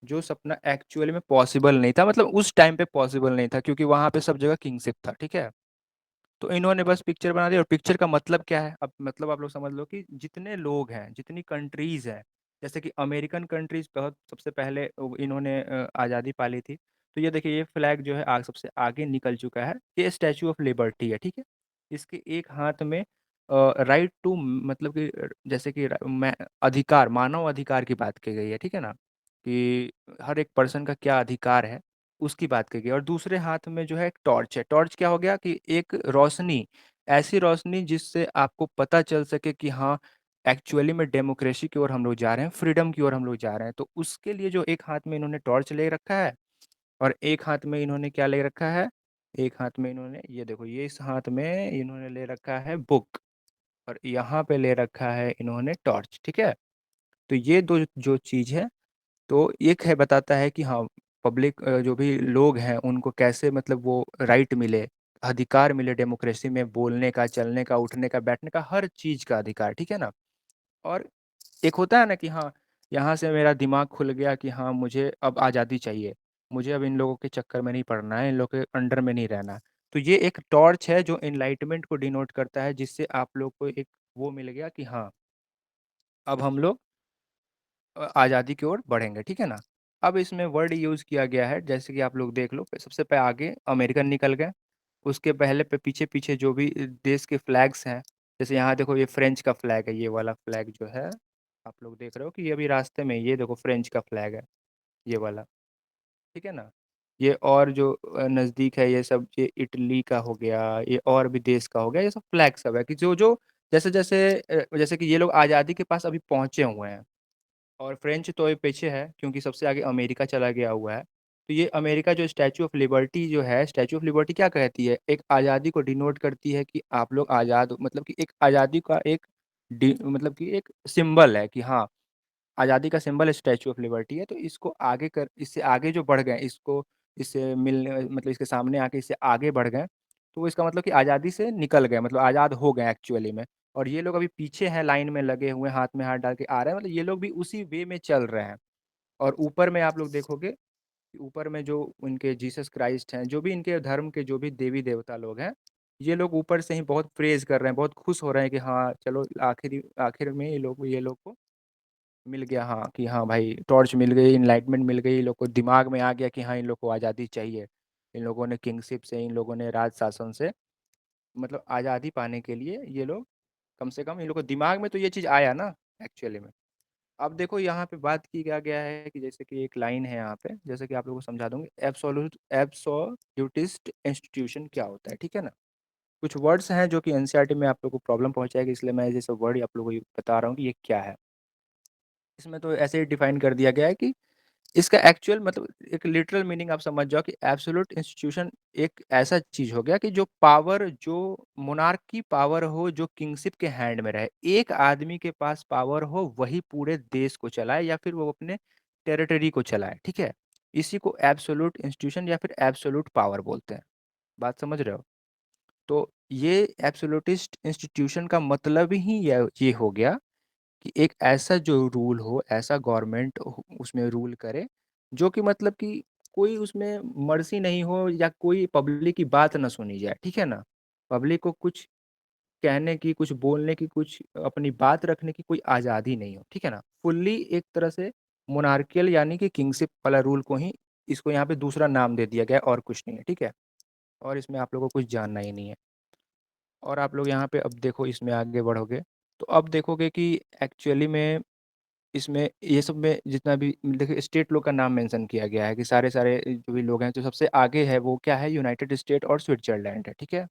जो सपना एक्चुअली में पॉसिबल नहीं था, मतलब उस टाइम पे पॉसिबल नहीं था, क्योंकि वहां पे सब जगह किंगशिप था, ठीक है। तो इन्होंने बस पिक्चर बना दी, और पिक्चर का मतलब क्या है, अब मतलब आप लोग समझ लो कि जितने लोग हैं, जितनी कंट्रीज हैं, जैसे कि अमेरिकन कंट्रीज बहुत सबसे पहले इन्होंने आज़ादी पाली थी। तो ये देखिए, ये फ्लैग जो है सबसे आगे निकल चुका है, ये स्टैचू ऑफ लिबर्टी है, ठीक है। इसके एक हाथ में राइट टू, मतलब कि जैसे कि मैं अधिकार, मानव अधिकार की बात की गई है, ठीक है ना, कि हर एक पर्सन का क्या अधिकार है, उसकी बात की गई है। और दूसरे हाथ में जो है एक टॉर्च है। टॉर्च क्या हो गया कि एक रोशनी, ऐसी रोशनी जिससे आपको पता चल सके कि हाँ, एक्चुअली में डेमोक्रेसी की ओर हम लोग जा रहे हैं, फ्रीडम की ओर हम लोग जा रहे हैं। तो उसके लिए जो एक हाथ में इन्होंने टॉर्च ले रखा है, और एक हाथ में इन्होंने क्या ले रखा है, एक हाथ में इन्होंने, ये देखो, ये इस हाथ में इन्होंने ले रखा है बुक, और यहाँ पे ले रखा है इन्होंने टॉर्च, ठीक है। तो ये दो जो चीज़ है, तो एक है बताता है कि हाँ, पब्लिक जो भी लोग हैं उनको कैसे, मतलब वो राइट मिले, अधिकार मिले डेमोक्रेसी में, बोलने का, चलने का, उठने का, बैठने का, हर चीज़ का अधिकार, ठीक है ना। और एक होता है ना कि हाँ, यहाँ से मेरा दिमाग खुल गया कि हाँ, मुझे अब आज़ादी चाहिए, मुझे अब इन लोगों के चक्कर में नहीं पड़ना है, इन लोगों के अंडर में नहीं रहना है। तो ये एक टॉर्च है जो एनलाइटमेंट को डिनोट करता है, जिससे आप लोग को एक वो मिल गया कि हाँ, अब हम लोग आज़ादी की ओर बढ़ेंगे, ठीक है ना। अब इसमें वर्ड यूज़ किया गया है, जैसे कि आप लोग देख लो, सबसे पहले आगे अमेरिकन निकल गए, उसके पहले पे पीछे पीछे जो भी देश के फ्लैग्स हैं, जैसे यहाँ देखो, ये फ्रेंच का फ्लैग है, ये वाला फ्लैग जो है, आप लोग देख रहे हो कि ये अभी रास्ते में, ये देखो फ्रेंच का फ्लैग है, ये वाला, ठीक है ना। ये और जो नज़दीक है, ये सब, ये इटली का हो गया, ये और भी देश का हो गया, ये सब फ्लैग सब है कि जो जो जैसे जैसे जैसे कि ये लोग आज़ादी के पास अभी पहुँचे हुए हैं। और फ्रेंच तो ये पीछे है, क्योंकि सबसे आगे अमेरिका चला गया हुआ है। तो ये अमेरिका जो स्टैचू ऑफ लिबर्टी जो है, स्टैचू ऑफ लिबर्टी क्या कहती है, एक आज़ादी को डिनोट करती है कि आप लोग आज़ाद हो, मतलब कि एक आज़ादी का एक मतलब कि एक सिंबल है कि हाँ, आज़ादी का सिंबल स्टैचू ऑफ लिबर्टी है। तो इसको आगे कर, इससे आगे जो बढ़ गए, इसको, इससे मिलने, मतलब इसके सामने आके इससे आगे बढ़ गए, तो इसका मतलब कि आज़ादी से निकल गए, मतलब आज़ाद हो गए एक्चुअली में। और ये लोग अभी पीछे हैं, लाइन में लगे हुए, हाथ में हाथ डाल के आ रहे हैं, मतलब ये लोग भी उसी वे में चल रहे हैं। और ऊपर में आप लोग देखोगे कि ऊपर में जो उनके जीसस क्राइस्ट हैं, जो भी इनके धर्म के जो भी देवी देवता लोग हैं, ये लोग ऊपर से ही बहुत प्रेज कर रहे हैं, बहुत खुश हो रहे हैं कि हाँ चलो, आखिर आखिर में ये लोग को मिल गया, हाँ, कि हाँ भाई, टॉर्च मिल गई, इनलाइटमेंट मिल गई, इन लोग को दिमाग में आ गया कि हाँ, इन लोग को आज़ादी चाहिए। इन लोगों ने किंगशिप से, इन लोगों ने राज शासन से, मतलब आज़ादी पाने के लिए ये लोग, कम से कम इन लोग को दिमाग में तो ये चीज़ आया ना एक्चुअली में। अब देखो यहाँ पे बात की क्या गया है कि जैसे कि एक लाइन है यहाँ पे, जैसे कि आप लोगों को समझा दूंगी, एब्सोल्यूटिस्ट इंस्टीट्यूशन क्या होता है, ठीक है ना। कुछ वर्ड्स हैं जो कि एनसीईआरटी में आप लोगों को प्रॉब्लम पहुंचाएगी, इसलिए मैं जैसे वर्ड आप लोगों को बता रहा हूँ कि ये क्या है। इसमें तो ऐसे ही डिफाइन कर दिया गया है कि इसका एक्चुअल मतलब, एक लिटरल मीनिंग आप समझ जाओ कि एब्सोल्यूट इंस्टीट्यूशन एक ऐसा चीज हो गया कि जो पावर, जो मोनार्क की पावर हो, जो किंगशिप के हैंड में रहे, एक आदमी के पास पावर हो, वही पूरे देश को चलाए या फिर वो अपने टेरिटरी को चलाए, ठीक है। इसी को एब्सोल्यूट इंस्टीट्यूशन या फिर एब्सोल्यूट पावर बोलते हैं। बात समझ रहे हो? तो ये एब्सोल्यूटिस्ट इंस्टीट्यूशन का मतलब ही ये हो गया कि एक ऐसा जो रूल हो, ऐसा गवर्नमेंट उसमें रूल करे, जो कि मतलब कि कोई उसमें मर्जी नहीं हो, या कोई पब्लिक की बात ना सुनी जाए, ठीक है ना। पब्लिक को कुछ कहने की, कुछ बोलने की, कुछ अपनी बात रखने की कोई आज़ादी नहीं हो, ठीक है ना। फुल्ली एक तरह से मोनार्कियल, यानी कि किंगशिप वाला रूल को ही इसको यहाँ पे दूसरा नाम दे दिया गया, और कुछ नहीं है, ठीक है। और इसमें आप लोगों को कुछ जानना ही नहीं है। और आप लोग यहाँ पे अब देखो, इसमें आगे बढ़ोगे तो अब देखोगे कि एक्चुअली में इसमें ये सब में जितना भी देखिए, स्टेट लोग का नाम मेंशन किया गया है कि सारे सारे जो भी लोग हैं, तो सबसे आगे है वो क्या है, यूनाइटेड स्टेट और स्विट्जरलैंड है, ठीक है।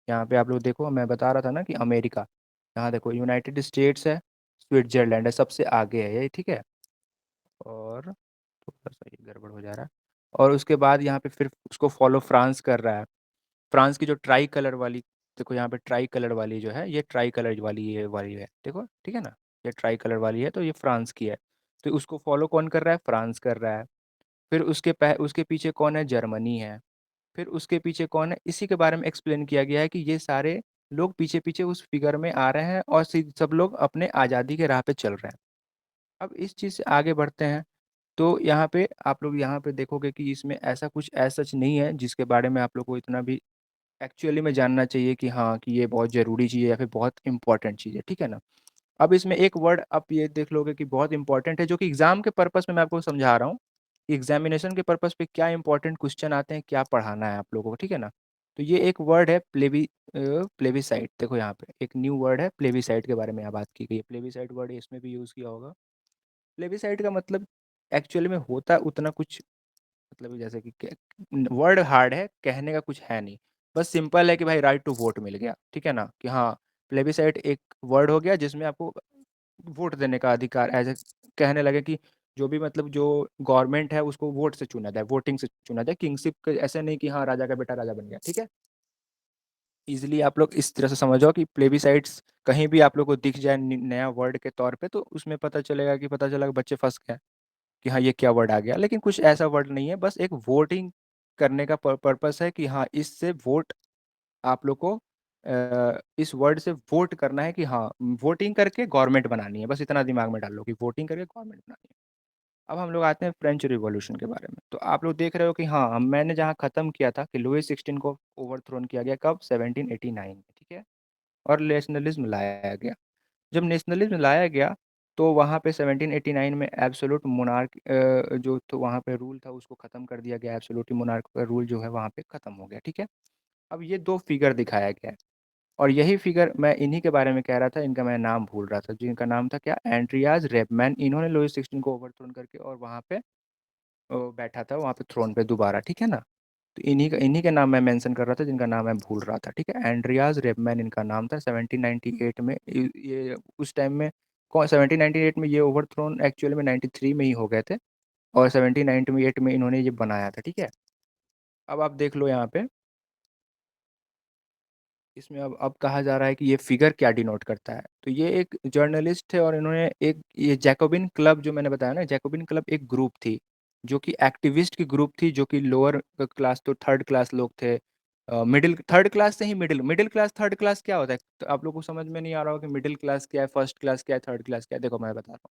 यहाँ पे आप लोग देखो, मैं बता रहा था ना कि अमेरिका, यहाँ देखो यूनाइटेड स्टेट्स है, स्विट्जरलैंड है, सबसे आगे है ये, ठीक है। और थोड़ा सा ये गड़बड़ हो जा रहा है। और उसके बाद यहाँ पे फिर उसको फॉलो फ्रांस कर रहा है। फ्रांस की जो ट्राई कलर वाली देखो यहाँ पे ट्राई कलर वाली जो है, ये ट्राई कलर वाली ये वाली है, देखो ठीक है ना, ये ट्राई कलर वाली है, तो ये फ्रांस की है। तो उसको फॉलो कौन कर रहा है? फ्रांस कर रहा है। फिर उसके पीछे कौन है? जर्मनी है। फिर उसके पीछे कौन है? इसी के बारे में एक्सप्लेन किया गया है कि ये सारे लोग पीछे पीछे उस फिगर में आ रहे हैं और सब लोग अपने आज़ादी के राह पे चल रहे हैं। अब इस चीज़ से आगे बढ़ते हैं, तो यहाँ पे आप लोग यहाँ पे देखोगे कि इसमें ऐसा कुछ ऐसा सच नहीं है जिसके बारे में आप लोग को इतना भी एक्चुअली में जानना चाहिए कि हाँ, कि ये बहुत ज़रूरी चीज़ है या फिर बहुत इंपॉर्टेंट चीज़ है, ठीक है ना? अब इसमें एक वर्ड आप ये देख लोगे कि बहुत इंपॉर्टेंट है, जो कि एग्जाम के पर्पस में मैं आपको समझा रहा हूँ। एग्जामिनेशन के पर्पस पे क्या इंपॉर्टेंट क्वेश्चन आते हैं, क्या पढ़ाना है आप लोगों को, ठीक है ना? तो ये एक वर्ड है प्लेबिसाइड। देखो यहाँ पे एक न्यू वर्ड है, प्लेबिसाइड के बारे में यहाँ बात की गई है। प्लेबिसाइड वर्ड इसमें भी यूज़ किया होगा। प्लेबिसाइड का मतलब एक्चुअली में होता उतना कुछ, मतलब जैसे कि वर्ड हार्ड है, कहने का कुछ है नहीं। बस सिंपल है कि भाई राइट टू वोट मिल गया, ठीक है ना? कि हाँ, प्लेबिसाइड एक वर्ड हो गया जिसमें आपको वोट देने का अधिकार, एज ए कहने लगे कि जो भी मतलब जो गवर्नमेंट है उसको वोट से चुना जाए, वोटिंग से चुना जाए, किंगशिप ऐसे नहीं कि हाँ राजा का बेटा राजा बन गया, ठीक है? इजिली आप लोग इस तरह से समझो कि प्लेबिसाइड्स कहीं भी आप लोग को दिख जाए नया वर्ड के तौर पे, तो उसमें पता चलेगा कि पता चला कि बच्चे फंस गए कि हाँ ये क्या वर्ड आ गया। लेकिन कुछ ऐसा वर्ड नहीं है, बस एक वोटिंग करने का पर्पस है कि हाँ इससे वोट आप लोग को इस वर्ड से वोट करना है कि हाँ वोटिंग करके गवर्नमेंट बनानी है, बस इतना दिमाग में डाल लो कि वोटिंग करके गवर्नमेंट बनानी है। अब हम लोग आते हैं फ्रेंच रिवॉल्यूशन के बारे में। तो आप लोग देख रहे हो कि हाँ मैंने जहाँ ख़त्म किया था कि लुइस 16 को ओवरथ्रोन किया गया, कब? 1789 में, ठीक है? और नेशनलिज्म लाया गया। जब नेशनलिज्म लाया गया तो वहाँ पे 1789 में एब्सोल्यूट मोनार्क जो तो वहाँ पे रूल था उसको ख़त्म कर दिया गया। एब्सोल्यूट मोनार्क का रूल जो है वहाँ पे ख़त्म हो गया, ठीक है? अब ये दो फिगर दिखाया गया है, और यही फिगर मैं इन्हीं के बारे में कह रहा था, इनका मैं नाम भूल रहा था, जिनका नाम था क्या? एंड्रियाज रेपमैन। इन्होंने लुईस 16 को ओवरथ्रोन करके और वहाँ पे बैठा था वहाँ पे थ्रोन पे दोबारा, ठीक है ना? तो इन्हीं के नाम मैं मेंशन कर रहा था जिनका नाम मैं भूल रहा था, ठीक है? एंड्रियाज रेपमैन इनका नाम था। 1798 में ये उस टाइम में कौन 1798 में ये ओवरथ्रोन एक्चुअली में 93 में ही हो गए थे, और 1798 में इन्होंने ये बनाया था, ठीक है? अब आप देख लो यहाँ पे, इसमें अब कहा जा रहा है कि ये फिगर क्या डिनोट करता है। तो ये एक जर्नलिस्ट थे और इन्होंने एक ये जैकोबिन क्लब जो मैंने बताया ना, जैकोबिन क्लब एक ग्रुप थी जो कि एक्टिविस्ट की ग्रुप थी, जो कि लोअर क्लास तो थर्ड क्लास लोग थे, मिडिल थर्ड क्लास से ही middle middle class third class क्या होता है? तो आप लोग को समझ में नहीं आ रहा होगा कि मिडिल क्लास क्या है, फर्स्ट क्लास क्या है, थर्ड क्लास क्या है। देखो मैं बता रहा हूँ,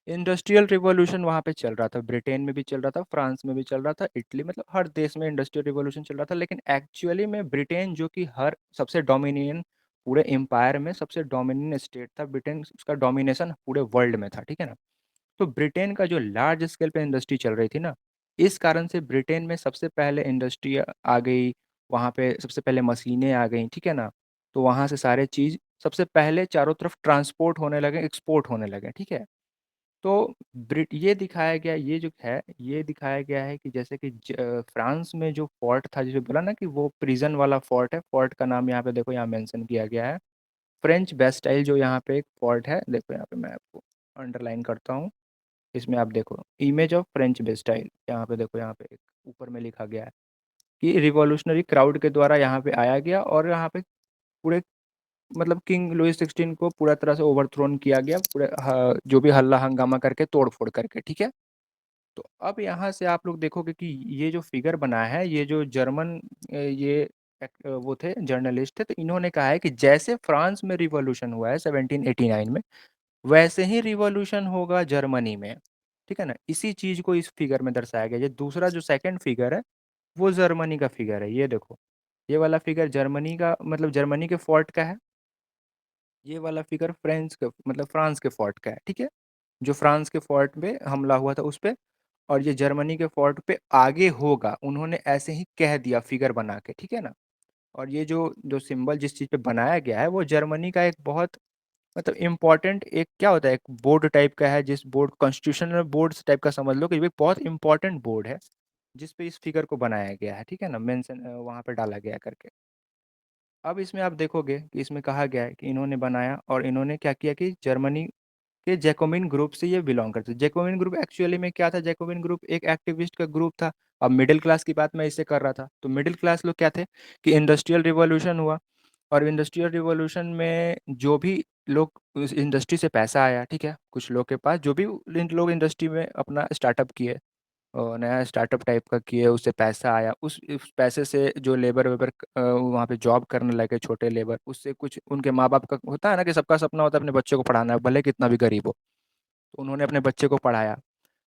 इंडस्ट्रियल रिवॉल्यूशन वहाँ पे चल रहा था, ब्रिटेन में भी चल रहा था, फ्रांस में भी चल रहा था, इटली, मतलब हर देश में इंडस्ट्रियल रिवॉल्यूशन चल रहा था। लेकिन एक्चुअली में ब्रिटेन जो कि हर सबसे डोमिनियन पूरे एम्पायर में सबसे डोमिनियन स्टेट था, ब्रिटेन उसका डोमिनेशन पूरे वर्ल्ड में था, ठीक है ना? तो ब्रिटेन का जो लार्ज स्केल पे इंडस्ट्री चल रही थी ना, इस कारण से ब्रिटेन में सबसे पहले इंडस्ट्री आ गई, वहाँ पे सबसे पहले मशीनें आ गई, ठीक है ना? तो वहाँ से सारे चीज़ सबसे पहले चारों तरफ ट्रांसपोर्ट होने लगे, एक्सपोर्ट होने लगे, ठीक है? तो ब्रिट ये दिखाया गया, ये जो है ये दिखाया गया है कि जैसे कि फ्रांस में जो फोर्ट था, जिसे बोला ना कि वो प्रिजन वाला फोर्ट है, फोर्ट का नाम यहाँ पे देखो, यहाँ मेंशन किया गया है फ्रेंच बेस्टाइल। जो यहाँ पे एक फोर्ट है, देखो यहाँ पे मैं आपको अंडरलाइन करता हूँ, इसमें आप देखो इमेज ऑफ फ्रेंच बेस्टाइल, यहाँ पे देखो, यहाँ पे एक ऊपर में लिखा गया है कि रिवॉल्यूशनरी क्राउड के द्वारा यहाँ पे आया गया, और यहाँ पे पूरे मतलब किंग लुइस 16 को पूरा तरह से ओवरथ्रोन किया गया, पूरे जो भी हल्ला हंगामा करके, तोड़ फोड़ करके, ठीक है? तो अब यहाँ से आप लोग देखोगे कि ये जो फिगर बना है, ये जो जर्मन वो थे, जर्नलिस्ट थे, तो इन्होंने कहा है कि जैसे फ्रांस में रिवॉल्यूशन हुआ है 1789 में, वैसे ही रिवॉल्यूशन होगा जर्मनी में, ठीक है ना? इसी चीज़ को इस फिगर में दर्शाया गया। ये दूसरा जो सेकंड फिगर है वो जर्मनी का फिगर है, ये देखो, ये वाला फिगर जर्मनी का मतलब जर्मनी के फोर्ट का है, ये वाला फिगर फ्रेंच का मतलब फ्रांस के फोर्ट का है, ठीक है? जो फ्रांस के फोर्ट पे हमला हुआ था उस पे, और ये जर्मनी के फोर्ट पे आगे होगा, उन्होंने ऐसे ही कह दिया फिगर बना के, ठीक है ना? और ये जो जो सिंबल जिस चीज़ पे बनाया गया है वो जर्मनी का एक बहुत मतलब इम्पोर्टेंट एक क्या होता है, एक बोर्ड टाइप का है, जिस बोर्ड कॉन्स्टिट्यूशनल बोर्ड्स टाइप का समझ लो कि ये बहुत इंपॉर्टेंट बोर्ड है, जिस पे इस फिगर को बनाया गया है, ठीक है ना? मेंशन वहाँ पे डाला गया है करके। अब इसमें आप देखोगे कि इसमें कहा गया है कि इन्होंने बनाया, और इन्होंने क्या किया कि जर्मनी के जैकोबिन ग्रुप से ये बिलोंग करते थे। जैकोबिन ग्रुप एक्चुअली में क्या था? जैकोबिन ग्रुप एक एक्टिविस्ट का ग्रुप था। अब मिडिल क्लास की बात मैं इससे कर रहा था, तो मिडिल क्लास लोग क्या थे कि इंडस्ट्रियल रिवॉल्यूशन हुआ, और इंडस्ट्रियल रिवॉल्यूशन में जो भी लोग उस इंडस्ट्री से पैसा आया, ठीक है, कुछ लोग के पास जो भी लोग इंडस्ट्री में अपना स्टार्टअप किए और नया स्टार्टअप टाइप का किए, उससे पैसा आया, उस पैसे से जो लेबर वेबर वहाँ पे जॉब करने लगे, छोटे लेबर, उससे कुछ उनके माँ बाप का होता है ना कि सबका सपना होता है अपने बच्चे को पढ़ाना है, भले कितना भी गरीब हो। तो उन्होंने अपने बच्चे को पढ़ाया,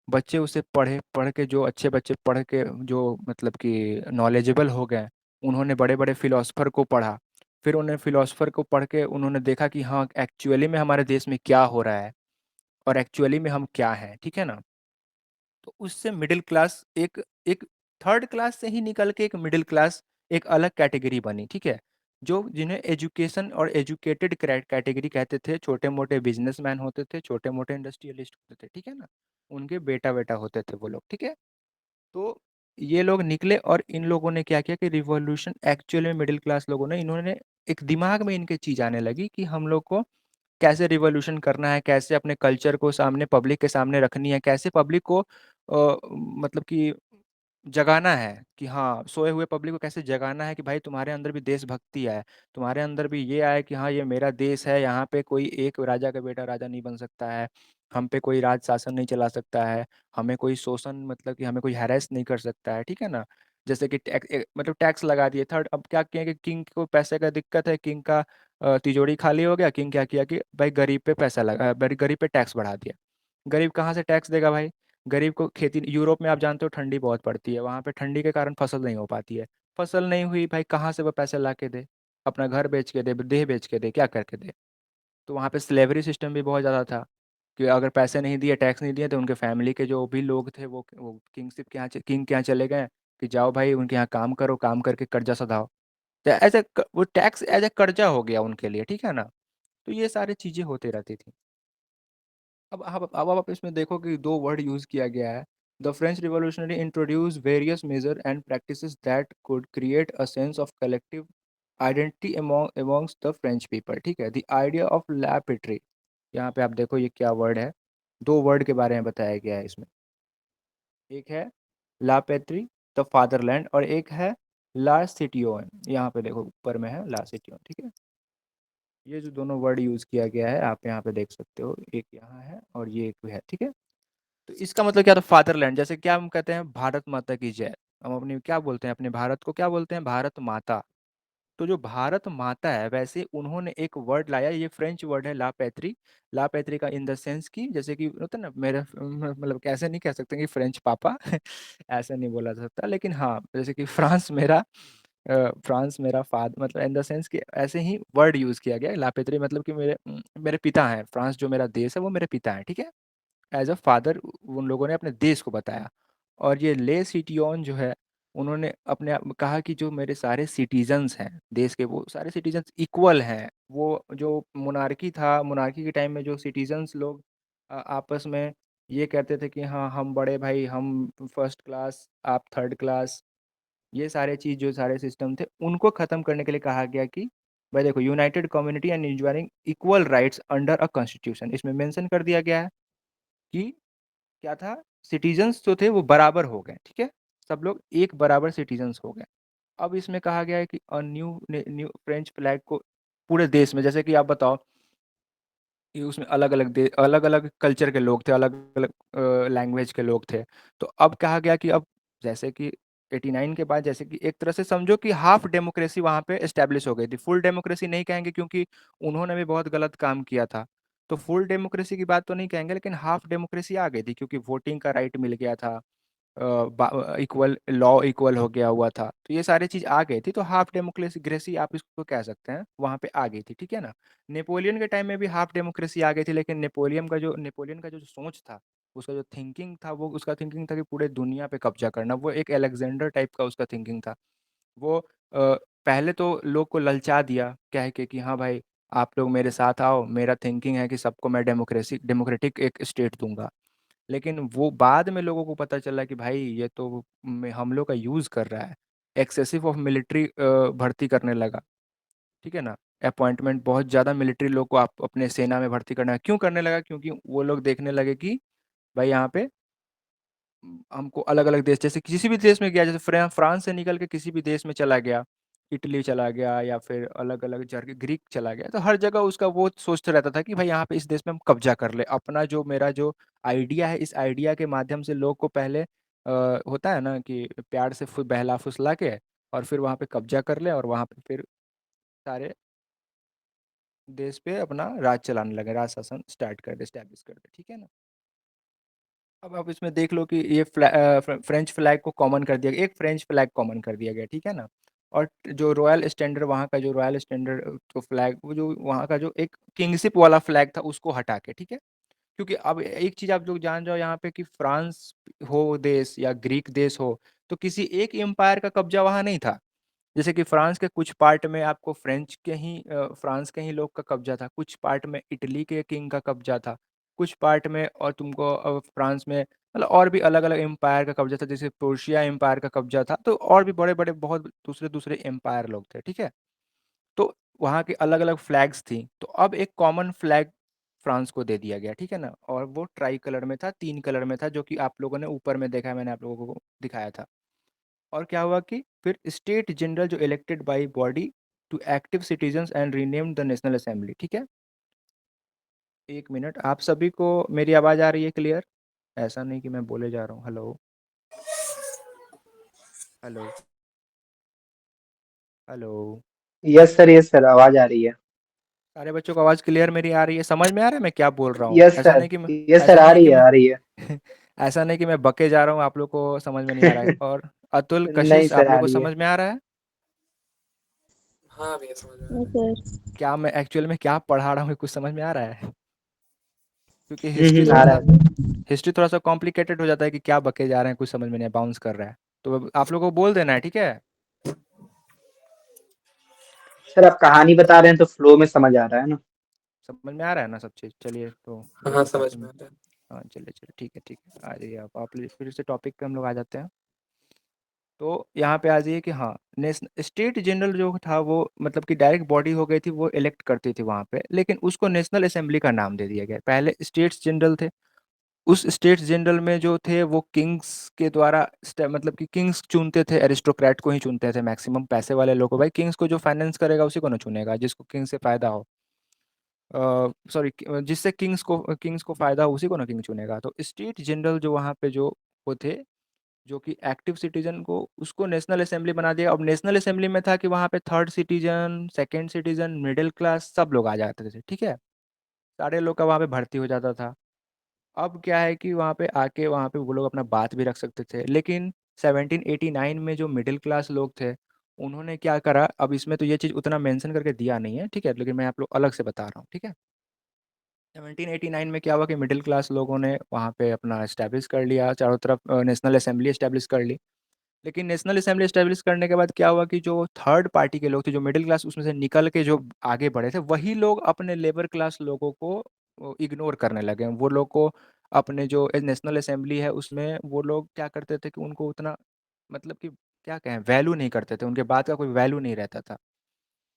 बच्चे उससे पढ़े, पढ़ के जो अच्छे बच्चे पढ़ के जो मतलब कि नॉलेजेबल हो गए, उन्होंने बड़े बड़े फिलोसफर को पढ़ा। फिर उन्हें फिलोसफर को पढ़ के उन्होंने देखा कि हाँ एक्चुअली में हमारे देश में क्या हो रहा है और एक्चुअली में हम क्या हैं, ठीक है ना। तो उससे मिडिल क्लास एक एक थर्ड क्लास से ही निकल के एक मिडिल क्लास एक अलग कैटेगरी बनी, ठीक है। जो जिन्हें एजुकेशन और एजुकेटेड कैटेगरी कहते थे, छोटे मोटे बिजनेसमैन होते थे, छोटे मोटे इंडस्ट्रियलिस्ट होते थे, ठीक है ना, उनके बेटा बेटा होते थे वो लोग, ठीक है। तो ये लोग निकले और इन लोगों ने क्या किया कि रिवॉल्यूशन एक्चुअल में मिडिल क्लास लोगों ने, इन्होंने एक दिमाग में इनके चीज़ आने लगी कि हम लोग को कैसे रिवॉल्यूशन करना है, कैसे अपने कल्चर को सामने पब्लिक के सामने रखनी है, कैसे पब्लिक को मतलब कि जगाना है कि हाँ, सोए हुए पब्लिक को कैसे जगाना है कि भाई तुम्हारे अंदर भी देशभक्ति है, तुम्हारे अंदर भी ये आए कि हाँ ये मेरा देश है, यहाँ पे कोई एक राजा का बेटा राजा नहीं बन सकता है, हम पे कोई राज शासन नहीं चला सकता है, हमें कोई शोषण मतलब कि हमें कोई हैरेस नहीं कर सकता है, ठीक है ना। जैसे कि मतलब टैक्स लगा दिए थर्ड, अब क्या किया कि किंग को पैसे का दिक्कत है, किंग का तिजोरी खाली हो गया, किंग क्या किया कि भाई गरीब पे पैसा लगा, गरीब पे टैक्स बढ़ा दिया। गरीब कहाँ से टैक्स देगा भाई, गरीब को खेती, यूरोप में आप जानते हो ठंडी बहुत पड़ती है, वहाँ पे ठंडी के कारण फसल नहीं हो पाती है, फसल नहीं हुई भाई कहाँ से वो पैसे ला के दे, अपना घर बेच के दे, देह बेच के दे, क्या करके दे। तो वहाँ पे स्लेवरी सिस्टम भी बहुत ज़्यादा था कि अगर पैसे नहीं दिए, टैक्स नहीं दिए, तो उनके फैमिली के जो भी लोग थे वो किंगशिप के यहाँ किंग के यहाँ चले गए कि जाओ भाई उनके यहाँ काम करो, काम करके कर्जा सधाओ। तो वो टैक्स एज ए कर्जा हो गया उनके लिए, ठीक है ना। तो ये सारी चीज़ें होती रहती थी। अब आप इसमें देखो कि दो वर्ड यूज़ किया गया है। The French revolutionary introduce various measure and practices that could create a sense of collective identity amongst the French people, ठीक है। The idea of la patrie, यहाँ पे आप देखो ये क्या वर्ड है, दो वर्ड के बारे में बताया गया है इसमें। एक है ला पेट्री, द फादरलैंड, और एक है ला सिटियोन, यहाँ पे देखो ऊपर में है ला सिटियोन, ठीक है। ये जो दोनों वर्ड यूज़ किया गया है आप यहाँ पे देख सकते हो, एक यहाँ है और ये एक है, ठीक है। तो इसका मतलब क्या था, फादरलैंड, जैसे क्या हम कहते हैं भारत माता की जय, हम अपनी क्या बोलते हैं, अपने भारत को क्या बोलते हैं, भारत माता। तो जो भारत माता है वैसे उन्होंने एक वर्ड लाया, ये फ्रेंच वर्ड है ला पैत्री। ला पैत्री का इन द सेंस की जैसे कि होता है ना मेरे मतलब कैसे नहीं कह सकते कि फ्रेंच पापा ऐसे नहीं बोला जा सकता, लेकिन हाँ जैसे कि फ्रांस मेरा फ्रांस मेरा फादर, मतलब इन द सेंस कि ऐसे ही वर्ड यूज़ किया गया है। ला पैत्री मतलब कि मेरे पिता हैं, फ्रांस जो मेरा देश है वो मेरे पिता हैं, ठीक है। एज अ फादर उन लोगों ने अपने देश को बताया। और ये ले सिटियोन जो है, उन्होंने अपने आप में कहा कि जो मेरे सारे सिटीजन्स हैं देश के, वो सारे सिटीजन्स इक्वल हैं। वो जो मोनार्की था, मोनार्की के टाइम में जो सिटीजन्स लोग आपस में ये कहते थे कि हाँ हम बड़े भाई, हम फर्स्ट क्लास, आप थर्ड क्लास, ये सारे चीज़ जो सारे सिस्टम थे उनको ख़त्म करने के लिए कहा गया कि भाई देखो United community and enjoying equal rights under a constitution, इसमें मेंशन कर दिया गया है कि क्या था, सिटीजन्स जो थे वो बराबर हो गए, ठीक है, सब लोग एक बराबर सिटीजन्स हो गए। अब इसमें कहा गया है कि न्यू न्यू फ्रेंच फ्लैग को पूरे देश में, जैसे कि आप बताओ कि उसमें अलग अलग अलग अलग कल्चर के लोग थे, अलग अलग लैंग्वेज के लोग थे। तो अब कहा गया कि अब जैसे कि 89 के बाद जैसे कि एक तरह से समझो कि हाफ डेमोक्रेसी वहाँ पे एस्टेब्लिश हो गई थी, फुल डेमोक्रेसी नहीं कहेंगे क्योंकि उन्होंने भी बहुत गलत काम किया था। तो फुल डेमोक्रेसी की बात तो नहीं कहेंगे, लेकिन हाफ डेमोक्रेसी आ गई थी क्योंकि वोटिंग का राइट मिल गया था, इक्वल लॉ इक्वल हो गया हुआ था, तो ये सारी चीज़ आ गई थी, तो हाफ डेमोक्रेसी ग्रेसी आप इसको कह सकते हैं वहाँ पे आ गई थी, ठीक है ना। नेपोलियन के टाइम में भी हाफ डेमोक्रेसी आ गई थी, लेकिन नेपोलियन का जो सोच था, उसका जो थिंकिंग था, वो उसका थिंकिंग था कि पूरे दुनिया पे कब्जा करना, वो एक अलेक्जेंडर टाइप का उसका थिंकिंग था। वो पहले तो लोग को ललचा दिया कह के कि हाँ भाई आप लोग मेरे साथ आओ, मेरा थिंकिंग है कि सबको मैं डेमोक्रेटिक एक स्टेट दूंगा। लेकिन वो बाद में लोगों को पता चला कि भाई ये तो हम लोग का यूज़ कर रहा है, एक्सेसिव ऑफ मिलिट्री भर्ती करने लगा, ठीक है ना। अपॉइंटमेंट बहुत ज़्यादा मिलिट्री लोग को आप अपने सेना में भर्ती करना क्यों करने लगा, क्योंकि वो लोग देखने लगे कि भाई यहाँ पे हमको अलग अलग देश, जैसे किसी भी देश में गया, जैसे फ्रांस से निकल के किसी भी देश में चला गया, इटली चला गया या फिर अलग-अलग जगह ग्रीक चला गया, तो हर जगह उसका वो सोचता रहता था कि भाई यहाँ पे इस देश में हम कब्ज़ा कर लें। अपना जो मेरा जो आइडिया है, इस आइडिया के माध्यम से लोग को पहले होता है ना कि प्यार से बहला-फुसला के और फिर वहाँ पे कब्ज़ा कर लें और वहाँ पे फिर सारे देश पे अपना राज चलाने लगे, राज शासन स्टार्ट कर दे, एस्टैब्लिश कर दे, ठीक है ना? अब आप इसमें देख लो कि ये फ्रेंच फ्लैग को कॉमन कर दिया गया, एक फ्रेंच फ्लैग कॉमन कर दिया गया, ठीक है ना? और जो रॉयल स्टैंडर्ड वहाँ का जो रॉयल स्टैंडर्ड जो फ्लैग, वो जो वहाँ का जो एक किंगशिप वाला फ्लैग था उसको हटा के, ठीक है? क्योंकि अब एक चीज़ आप लोग जान जाओ यहाँ पे कि फ्रांस हो देश या ग्रीक देश हो, तो किसी एक एम्पायर का कब्जा वहाँ नहीं था। जैसे कि फ्रांस के कुछ पार्ट में आपको फ्रांस के ही लोग का कब्जा था, कुछ पार्ट में इटली के किंग का कब्जा था, कुछ पार्ट में और तुमको फ्रांस में मतलब और भी अलग अलग एम्पायर का कब्जा था, जैसे पोर्शिया एम्पायर का कब्जा था, तो और भी बड़े बड़े बहुत दूसरे दूसरे एम्पायर लोग थे, ठीक है? तो वहाँ की अलग अलग फ्लैग्स थी, तो अब एक कॉमन फ्लैग फ्रांस को दे दिया गया, ठीक है ना? और वो ट्राई कलर में था, 3 कलर में था, जो कि आप लोगों ने ऊपर में देखा है, मैंने आप लोगों को दिखाया था। और क्या हुआ कि फिर स्टेट जनरल जो elected by body to active citizens and renamed the national assembly, ठीक है? 1 मिनट, आप सभी को मेरी आवाज़ आ रही है क्लियर? ऐसा नहीं कि मैं बोले जा रहा हूँ। Hello, hello, hello. Yes sir, आवाज आ रही है। सारे बच्चों को आवाज़ क्लियर मेरी आ रही है? समझ में आ रहा है मैं क्या बोल रहा हूँ? यस सर, यस सर, ऐसा आ नहीं रही कि है, मैं आ रही है। ऐसा नहीं कि मैं बके जा रहा हूँ, आप लोग को समझ में नहीं आ रहा है। और अतुल, नहीं कशिश, सर, आप आ लोग को रही है। समझ में आ रहा है? हाँ भैया समझ में आ हाँ रहा है। सर। क्या मैं एक्चुअल में क्या पढ़ा रहा हूँ, कुछ समझ में आ रहा है? क्योंकि हिस्ट्री आ थोड़ा रहा सा है। हिस्ट्री थोड़ा सा कॉम्प्लिकेटेड हो जाता है कि क्या बके जा रहे हैं, कुछ समझ में नहीं, बाउंस कर रहा है। तो अब आप लोगों को बोल देना है, ठीक है? सर आप कहानी बता रहे हैं तो फ्लो में समझ आ रहा है ना। समझ में आ रहा है ना सब चीज़? चलिए तो फिर हाँ से समझ टॉपिक में में। आ रहा है। हाँ, चलिए चलिए, ठीक है ठीक है, आ जाइए आप फिर से टॉपिक पे हम लोग आ जाते हैं। तो यहाँ पे आ जाइए कि हाँ, नेशन स्टेट जनरल जो था वो मतलब कि डायरेक्ट बॉडी हो गई थी, वो इलेक्ट करती थी वहाँ पे, लेकिन उसको नेशनल असेंबली का नाम दे दिया गया। पहले स्टेट्स जनरल थे, उस स्टेट्स जनरल में जो थे वो किंग्स के द्वारा मतलब कि किंग्स चुनते थे, एरिस्टोक्रेट को ही चुनते थे, मैक्सिमम पैसे वाले लोग को। भाई किंग्स को जो फाइनेंस करेगा उसी को ना चुनेगा, जिसको किंग से फायदा हो, सॉरी, जिससे किंग्स को फायदा हो उसी को ना किंग चुनेगा। तो स्टेट जनरल जो वहाँ पे जो वो थे, जो कि एक्टिव सिटीजन को, उसको नेशनल असेंबली बना दिया। अब नेशनल असेंबली में था कि वहाँ पे third citizen, second citizen, middle class सब लोग आ जाते थे, ठीक है? सारे लोग का वहाँ पे भर्ती हो जाता था। अब क्या है कि वहाँ पे आके वहाँ पे वो लोग अपना बात भी रख सकते थे, लेकिन 1789 में जो मिडिल क्लास लोग थे, उन्होंने क्या करा, अब इसमें तो ये चीज़ उतना मेंशन करके दिया नहीं है, ठीक है? लेकिन मैं आप लोग अलग से बता रहा हूँ, ठीक है? 1789 में क्या हुआ कि मिडिल क्लास लोगों ने वहाँ पे अपना एस्टैब्लिश कर लिया, चारों तरफ नेशनल असेंबली एस्टैब्लिश कर ली। लेकिन नेशनल असेंबली एस्टैब्लिश करने के बाद क्या हुआ कि जो थर्ड पार्टी के लोग थे, जो मिडिल क्लास, उसमें से निकल के जो आगे बढ़े थे, वही लोग अपने लेबर क्लास लोगों को इग्नोर करने लगे। वो लोग को अपने जो नेशनल असेंबली है उसमें वो लोग क्या करते थे कि उनको उतना मतलब कि क्या कहें, वैल्यू नहीं करते थे, उनके बात का कोई वैल्यू नहीं रहता था।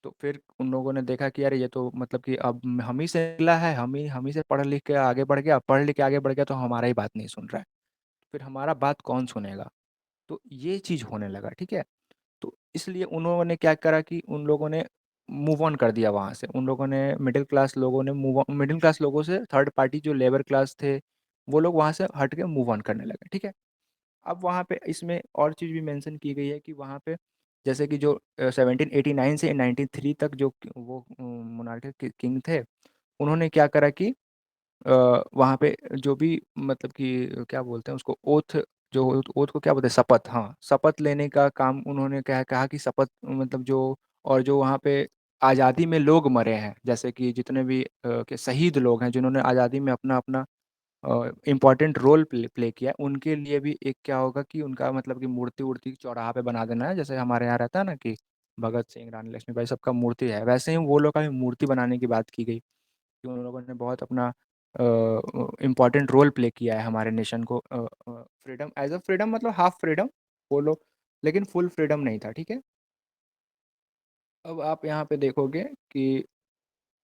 तो फिर उन लोगों ने देखा कि यार ये तो मतलब कि अब हम ही से निकला है, हम ही से पढ़ लिख के आगे बढ़ गया, पढ़ लिख के आगे बढ़ गया, तो हमारा ही बात नहीं सुन रहा है, फिर हमारा बात कौन सुनेगा? तो ये चीज़ होने लगा, ठीक है? तो इसलिए उन्होंने क्या करा कि उन लोगों ने मूव ऑन कर दिया वहाँ से। उन लोगों ने मिडिल क्लास लोगों से थर्ड पार्टी जो लेबर क्लास थे, वो लोग वहाँ से हट के मूव ऑन करने लगे, ठीक है? अब वहाँ पे इसमें और चीज़ भी मेंशन की गई है कि वहाँ पे जैसे कि जो 1789 से 93 तक जो वो मोनार्क किंग थे, उन्होंने क्या करा कि वहाँ पे जो भी मतलब कि क्या बोलते हैं उसको, ओथ को क्या बोलते हैं, शपथ, हाँ, शपथ लेने का काम उन्होंने कहा कि शपथ मतलब जो, और जो वहाँ पे आज़ादी में लोग मरे हैं, जैसे कि जितने भी के शहीद लोग हैं जिन्होंने आज़ादी में अपना अपना इम्पोर्टेंट रोल प्ले किया है, उनके लिए भी एक क्या होगा कि उनका मतलब कि मूर्ति वूर्ति चौराहा पे बना देना है, जैसे हमारे यहाँ रहता है ना कि भगत सिंह, रानी लक्ष्मीबाई सबका मूर्ति है, वैसे ही वो लोग का भी मूर्ति बनाने की बात की गई कि उन लोगों ने बहुत अपना इम्पोर्टेंट रोल प्ले किया है हमारे नेशन को, फ्रीडम, एज अ फ्रीडम मतलब हाफ फ्रीडम वो लोग, लेकिन फुल फ्रीडम नहीं था, ठीक है? अब आप यहाँ पे देखोगे कि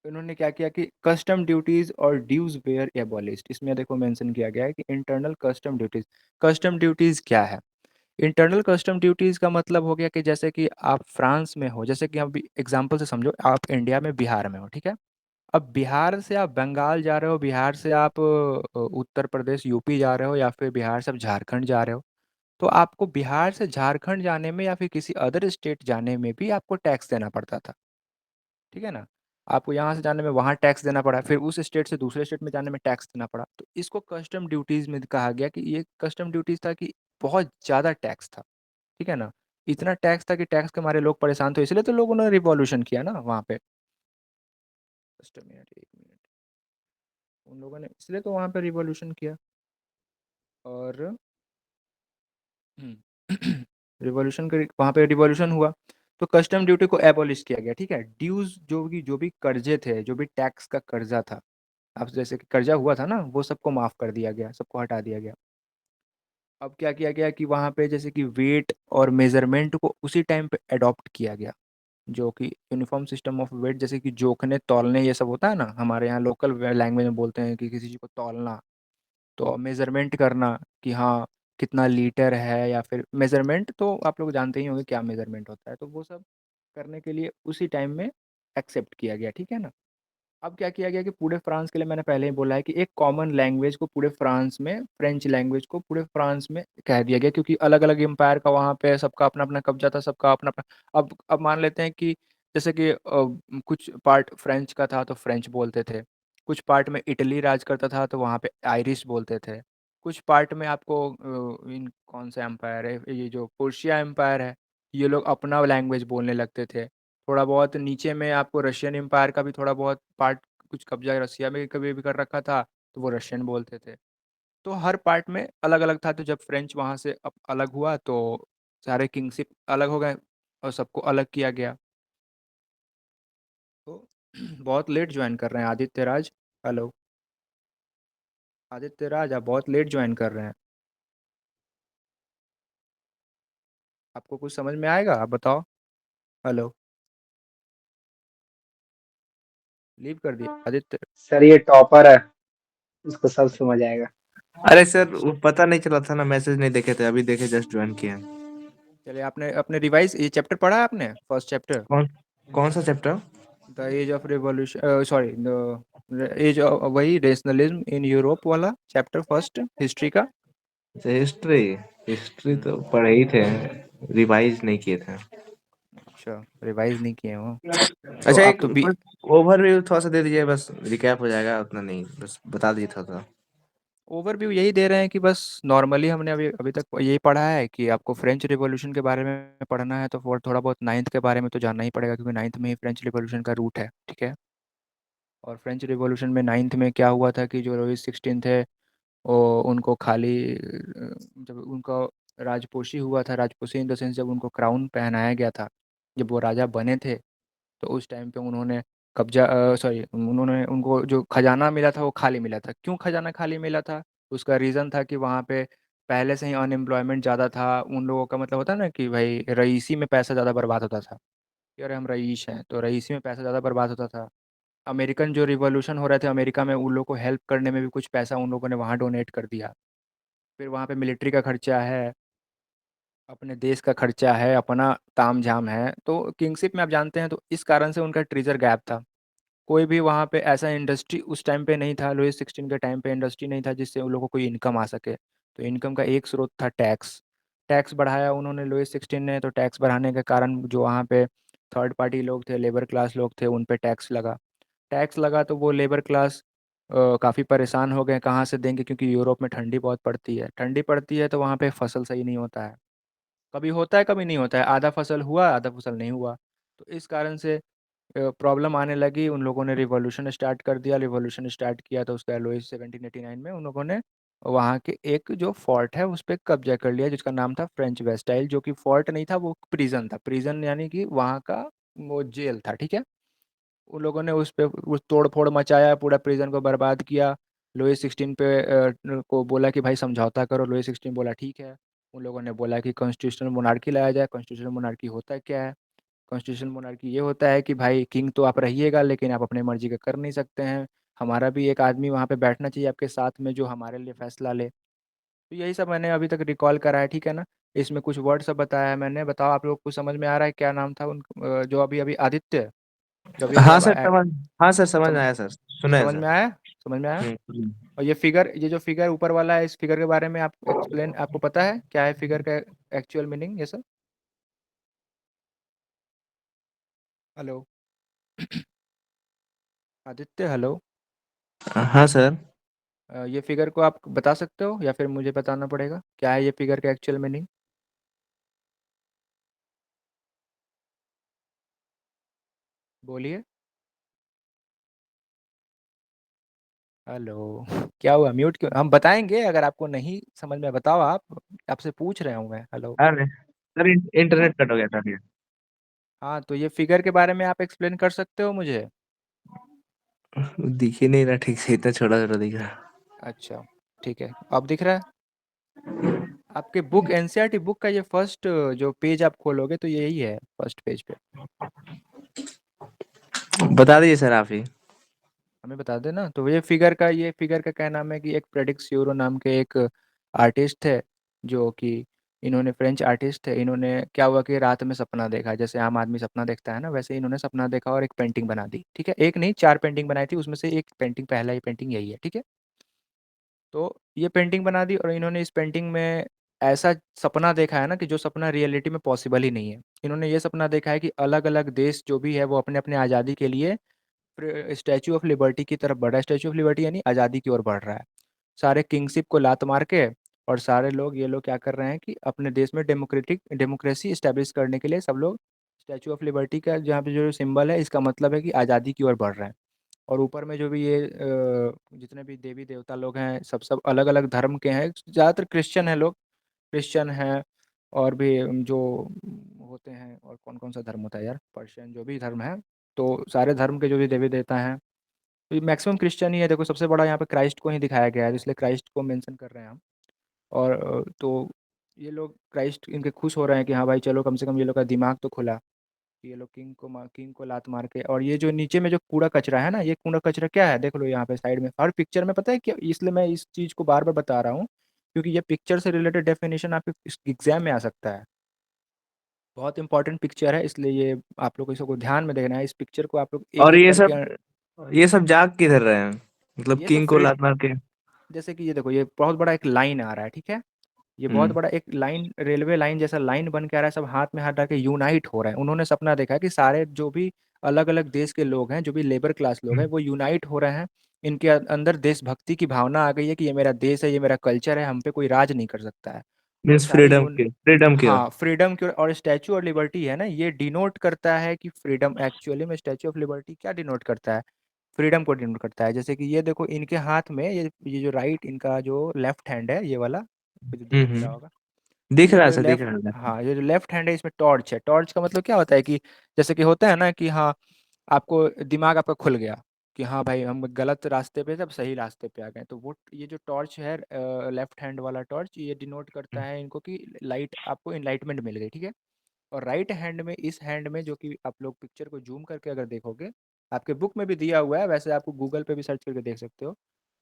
इन्होंने क्या किया कि कस्टम ड्यूटीज और ड्यूज वेयर एबॉलिश्ड। इसमें देखो मेंशन किया गया है कि इंटरनल कस्टम ड्यूटीज क्या है? इंटरनल कस्टम ड्यूटीज़ का मतलब हो गया कि जैसे कि आप फ्रांस में हो, जैसे कि अभी एग्जांपल से समझो, आप इंडिया में बिहार में हो, ठीक है। अब बिहार से आप बंगाल जा रहे हो, बिहार से आप उत्तर प्रदेश यूपी जा रहे हो, या फिर बिहार से आप झारखंड जा रहे हो, तो आपको बिहार से झारखंड जाने में या फिर किसी अदर स्टेट जाने में भी आपको टैक्स देना पड़ता था, ठीक है ना। आपको यहाँ से जाने में वहाँ टैक्स देना पड़ा, फिर उस स्टेट से दूसरे स्टेट में जाने में टैक्स देना पड़ा, तो इसको कस्टम ड्यूटीज़ में कहा गया कि ये कस्टम ड्यूटीज़ था कि बहुत ज़्यादा टैक्स था, ठीक है ना। इतना टैक्स था कि टैक्स के मारे लोग परेशान थे, इसलिए तो लोगों ने रिवॉल्यूशन किया ना वहाँ पे। जस्ट अ मिनट, एक मिनट। उन लोगों ने इसलिए तो वहाँ पे रिवॉल्यूशन किया। और रिवॉल्यूशन कर वहाँ पे रिवॉल्यूशन हुआ, तो कस्टम ड्यूटी को एबॉलिश किया गया, ठीक है। ड्यूज जो भी कर्जे थे, जो भी टैक्स का कर्जा था, अब जैसे कि कर्जा हुआ था ना, वो सबको माफ़ कर दिया गया, सबको हटा दिया गया। अब क्या किया गया कि वहाँ पे जैसे कि वेट और मेजरमेंट को उसी टाइम पे अडॉप्ट किया गया, जो कि यूनिफॉर्म सिस्टम ऑफ वेट, जैसे कि जोखने तौलने ये सब होता है ना, हमारे यहाँ लोकल लैंग्वेज में बोलते हैं कि किसी चीज़ को तौलना, तो मेजरमेंट करना कि हाँ कितना लीटर है, या फिर मेजरमेंट तो आप लोग जानते ही होंगे क्या मेजरमेंट होता है, तो वो सब करने के लिए उसी टाइम में एक्सेप्ट किया गया, ठीक है ना। अब क्या किया गया कि पूरे फ्रांस के लिए, मैंने पहले ही बोला है कि एक कॉमन लैंग्वेज को पूरे फ्रांस में, फ्रेंच लैंग्वेज को पूरे फ्रांस में कह दिया गया, क्योंकि अलग अलग एम्पायर का वहाँ पे सबका अपना अपना कब्जा था, सबका अपना अपना। अब मान लेते हैं कि जैसे कि कुछ पार्ट फ्रेंच का था तो फ्रेंच बोलते थे, कुछ पार्ट में इटली राज करता था तो वहाँ पे आयरिश बोलते थे, कुछ पार्ट में आपको इन कौन सा एम्पायर है, ये जो पोर्शिया एम्पायर है, ये लोग अपना लैंग्वेज बोलने लगते थे। थोड़ा बहुत नीचे में आपको रशियन एम्पायर का भी थोड़ा बहुत पार्ट, कुछ कब्जा रसिया में कभी भी कर रखा था, तो वो रशियन बोलते थे। तो हर पार्ट में अलग अलग था, तो जब फ्रेंच वहाँ से अलग हुआ तो सारे किंगशिप अलग हो गए और सबको अलग किया गया। तो बहुत लेट ज्वाइन कर रहे हैं आदित्य राज। हेलो आदित्य राज, आप बहुत लेट ज्वाइन कर रहे हैं। आपको कुछ समझ में आएगा, आप बताओ। हेलो, लीव कर दिया आदित्य। सर ये टॉपर है, उसको सब समझ आएगा। अरे सर वो पता नहीं चला था ना, मैसेज नहीं देखे थे, अभी देखे, जस्ट ज्वाइन किया। चलिए, आपने अपने रिवाइज ये चैप्टर पढ़ा है आपने, फर्स्ट चैप्टर, कौन कौन सा chapter? The age of revolution, sorry the age, वही रेशनलिज्म इन यूरोप वाला चैप्टर, फर्स्ट हिस्ट्री का। हिस्ट्री। हिस्ट्री हम्म, तो पढ़े ही थे, रिवाइज नहीं किए थे। अच्छा, रिवाइज नहीं किए हो। तो अच्छा, आप एक तो बी ओवरव्यू थोड़ा सा दे दीजिए, बस रिकैप हो जाएगा, उतना नहीं, बस बता दीजिए थोड़ा सा। ओवरव्यू यही दे रहे हैं कि बस नॉर्मली हमने अभी अभी तक यही पढ़ा है कि आपको फ्रेंच रिवॉल्यूशन के बारे में पढ़ना है, तो वो थोड़ा बहुत नाइन्थ के बारे में तो जानना ही पड़ेगा, क्योंकि नाइन्थ में ही फ्रेंच रिवॉल्यूशन का रूट है, ठीक है। और फ्रेंच रिवॉल्यूशन में नाइन्थ में क्या हुआ था कि जो लुईस 16 थे, वो उनको खाली जब उनका राजपोशी हुआ था, राजपोशी इन द सेंस जब उनको क्राउन पहनाया गया था, जब वो राजा बने थे, तो उस टाइम पे उन्होंने कब्जा, सॉरी, उन्होंने उनको जो खजाना मिला था वो खाली मिला था। क्यों खजाना खाली मिला था? उसका रीज़न था कि वहाँ पे पहले से ही अनएम्प्लॉयमेंट ज़्यादा था उन लोगों का, मतलब होता है ना कि भाई रईसी में पैसा ज़्यादा बर्बाद होता था, कि अरे हम रईस हैं तो रईसी में पैसा ज़्यादा बर्बाद होता था। अमेरिकन जो रिवॉल्यूशन हो रहे थे अमेरिका में, उन लोगों को हेल्प करने में भी कुछ पैसा उन लोगों ने वहाँ डोनेट कर दिया। फिर वहाँ पे मिलिट्री का खर्चा है, अपने देश का खर्चा है, अपना तामझाम है, तो किंगशिप में आप जानते हैं, तो इस कारण से उनका ट्रेजर गैप था। कोई भी वहाँ पे ऐसा इंडस्ट्री उस टाइम पे नहीं था, लुईस 16 के टाइम पे इंडस्ट्री नहीं था जिससे उन लोगों को कोई इनकम आ सके। तो इनकम का एक स्रोत था टैक्स। टैक्स बढ़ाया उन्होंने लुईस 16 ने, तो टैक्स बढ़ाने के कारण जो वहाँ पे थर्ड पार्टी लोग थे, लेबर क्लास लोग थे, उन पे टैक्स लगा। टैक्स लगा तो वो लेबर क्लास काफ़ी परेशान हो गए, कहाँ से देंगे, क्योंकि यूरोप में ठंडी बहुत पड़ती है, ठंडी पड़ती है तो वहाँ पे फसल सही नहीं होता है, कभी होता है कभी नहीं होता है, आधा फसल हुआ आधा फसल नहीं हुआ। तो इस कारण से प्रॉब्लम आने लगी, उन लोगों ने रिवॉल्यूशन स्टार्ट कर दिया। रिवॉल्यूशन स्टार्ट किया तो उसका लोई 1789 में उन लोगों ने वहाँ के एक जो फोर्ट है उस पर कब्जा कर लिया, जिसका नाम था फ्रेंच वेस्टाइल, जो कि फोर्ट नहीं था, वो प्रिजन था। प्रिजन यानी कि वहाँ का वो जेल था, ठीक है। उन लोगों ने उस पे उस तोड़ फोड़ मचाया, पूरा प्रिजन को बर्बाद किया। लुईस 16 पे को बोला कि भाई समझौता करो, लुईस 16 बोला ठीक है। उन लोगों ने बोला कि कॉन्स्टिट्यूशनल मोनार्की लाया जाए। कॉन्स्टिट्यूशनल मोनार्की होता क्या है? कॉन्स्टिट्यूशनल मोनार्की ये होता है कि भाई किंग तो आप रहिएगा, लेकिन आप अपने मर्जी का कर नहीं सकते हैं। हमारा भी एक आदमी वहाँ पे बैठना चाहिए आपके साथ में, जो हमारे लिए फैसला ले। तो यही सब मैंने अभी तक रिकॉल करा है, ठीक है ना। इसमें कुछ वर्ड सब बताया है मैंने। बताओ आप लोग को समझ में आ रहा है क्या नाम था उन जो अभी अभी आदित्य, जो अभी अभी हाँ अब सर समझ, हाँ सर समझ में समझ आया सर, सुना है समझ सर। में आया? समझ में आया? हम्म। और ये जो फिगर ऊपर वाला है, इस फिगर के बारे में आप एक्सप्लेन, आपको पता है क्या है फिगर का एक्चुअल मीनिंग ये सब? Hello Aditya, hello. हाँ सर। ये फिगर को आप बता सकते हो या फिर मुझे बताना पड़ेगा क्या है ये फिगर का एक्चुअल मीनिंग? बोलिए। हेलो क्या हुआ, म्यूट क्यों? हम बताएंगे, अगर आपको नहीं समझ में, बताओ आप, आपसे पूछ रहा हूँ मैं। हेलो। अरे सर, इंटरनेट कट हो गया था। हाँ, तो ये फिगर के बारे में आप एक्सप्लेन कर सकते हो मुझे? दिख ही नहीं रहा ठीक से, इतना छोटा छोटा दिख रहा। अच्छा, ठीक है, अब दिख रहा है? आपके बुक, एनसीईआरटी बुक का ये फर्स्ट जो पेज आप खोलोगे तो यही है फर्स्ट पेज पे। बता दीजिए सर आप ही। हमें बता देना। तो ये फिगर का क्या नाम है कि एक प्रेडिक्स यूरो नाम के एक आर्टिस्ट थे, जो कि इन्होंने, फ्रेंच आर्टिस्ट थे। इन्होंने, क्या हुआ कि रात में सपना देखा, जैसे आम आदमी सपना देखता है ना, वैसे इन्होंने सपना देखा और एक पेंटिंग बना दी। ठीक है, एक नहीं, 4 पेंटिंग बनाई थी, उसमें से एक पेंटिंग, पहला ही पेंटिंग यही है। ठीक है, तो ये पेंटिंग बना दी और इन्होंने इस पेंटिंग में ऐसा सपना देखा है ना कि जो सपना रियलिटी में पॉसिबल ही नहीं है। इन्होंने ये सपना देखा है कि अलग अलग देश जो भी है वो अपने अपने आज़ादी के लिए स्टैचू ऑफ लिबर्टी की तरफ बढ़ रहा है। स्टैचू ऑफ लिबर्टी यानी आज़ादी की ओर बढ़ रहा है। सारे किंगशिप को लात मार के, और सारे लोग, ये लोग क्या कर रहे हैं कि अपने देश में डेमोक्रेसी इस्टेब्लिश करने के लिए सब लोग स्टैचू ऑफ लिबर्टी का जहाँ पे जो सिंबल है, इसका मतलब है कि आज़ादी की ओर बढ़ रहे हैं। और ऊपर में जो भी ये जितने भी देवी देवता लोग हैं, सब सब अलग अलग धर्म के हैं। ज़्यादातर क्रिश्चियन हैं लोग, क्रिश्चियन हैं, और भी जो होते हैं, और कौन कौन सा धर्म होता है यार, पर्शियन, जो भी धर्म है। तो सारे धर्म के जो भी देवी देवता हैं, तो मैक्सिमम क्रिश्चियन ही है। देखो, सबसे बड़ा यहाँ पे क्राइस्ट को ही दिखाया गया है, तो इसलिए क्राइस्ट को मेंशन कर रहे हैं हम। और तो ये लोग क्राइस्ट, इनके खुश हो रहे हैं कि हाँ भाई चलो, कम से कम ये लोग का दिमाग तो खुला। ये लोग किंग को लात मार के, और ये जो नीचे में जो कूड़ा कचरा है ना, ये कूड़ा कचरा क्या है देख लो यहाँ पे साइड में, हर पिक्चर में, पता है क्या? इसलिए मैं इस चीज़ को बार बार बता रहा हूँ, क्योंकि ये पिक्चर से रिलेटेड डेफिनेशन आपके एग्जाम में आ सकता है। बहुत इंपॉर्टेंट पिक्चर है, इसलिए ये आप लोग को इसको ध्यान में देखना है। इस पिक्चर को आप लोग एक और एक ये करके। सब, ये सब जाग किधर रहे हैं, मतलब ये सब किंग को फ्री, लात मार के? जैसे कि ये देखो, ये बहुत बड़ा एक लाइन आ रहा है, ठीक है? ये बहुत हम्म। बड़ा एक लाइन, रेलवे लाइन जैसा लाइन बन के आ रहा है, सब हाथ में हाथ डाल के यूनाइट हो रहे हैं। उन्होंने सपना देखा है कि सारे जो भी अलग अलग देश के लोग हैं, जो भी लेबर क्लास लोग हैं, वो यूनाइट हो रहे हैं। इनके अंदर देशभक्ति की भावना आ गई है कि ये मेरा देश है, ये मेरा कल्चर है, हम पे कोई राज नहीं कर सकता है। और मीन्स सारे फ्रीडम यून के, फ्रीडम की ओर। हाँ, फ्रीडम की। और स्टैचू और लिबर्टी है ना, ये डिनोट करता है कि फ्रीडम, एक्चुअली में स्टैचू ऑफ लिबर्टी क्या डिनोट करता है? फ्रीडम को डिनोट करता है। जैसे कि ये देखो, इनके हाथ में ये जो राइट, इनका जो लेफ्ट हैंड है, ये वाला, ये जो दिख नहीं रहा होगा, दिख ये रहा है जो सर, दिख लेफ्ट, रहा है। हाँ, ये जो लेफ्ट हैंड है, इसमें टॉर्च है। टॉर्च का मतलब क्या होता है कि जैसे कि होता है ना कि हाँ, आपको दिमाग आपका खुल गया कि हाँ भाई, हम गलत रास्ते पे थे, अब सही रास्ते पे आ गए। तो वो ये जो टॉर्च है, लेफ्ट हैंड वाला टॉर्च, ये डिनोट करता है इनको कि लाइट, आपको इनलाइटमेंट मिल गई। ठीक है, और राइट हैंड में, इस हैंड में, जो कि आप लोग पिक्चर को जूम करके अगर देखोगे, आपके बुक में भी दिया हुआ है, वैसे आपको गूगल पे भी सर्च करके देख सकते हो।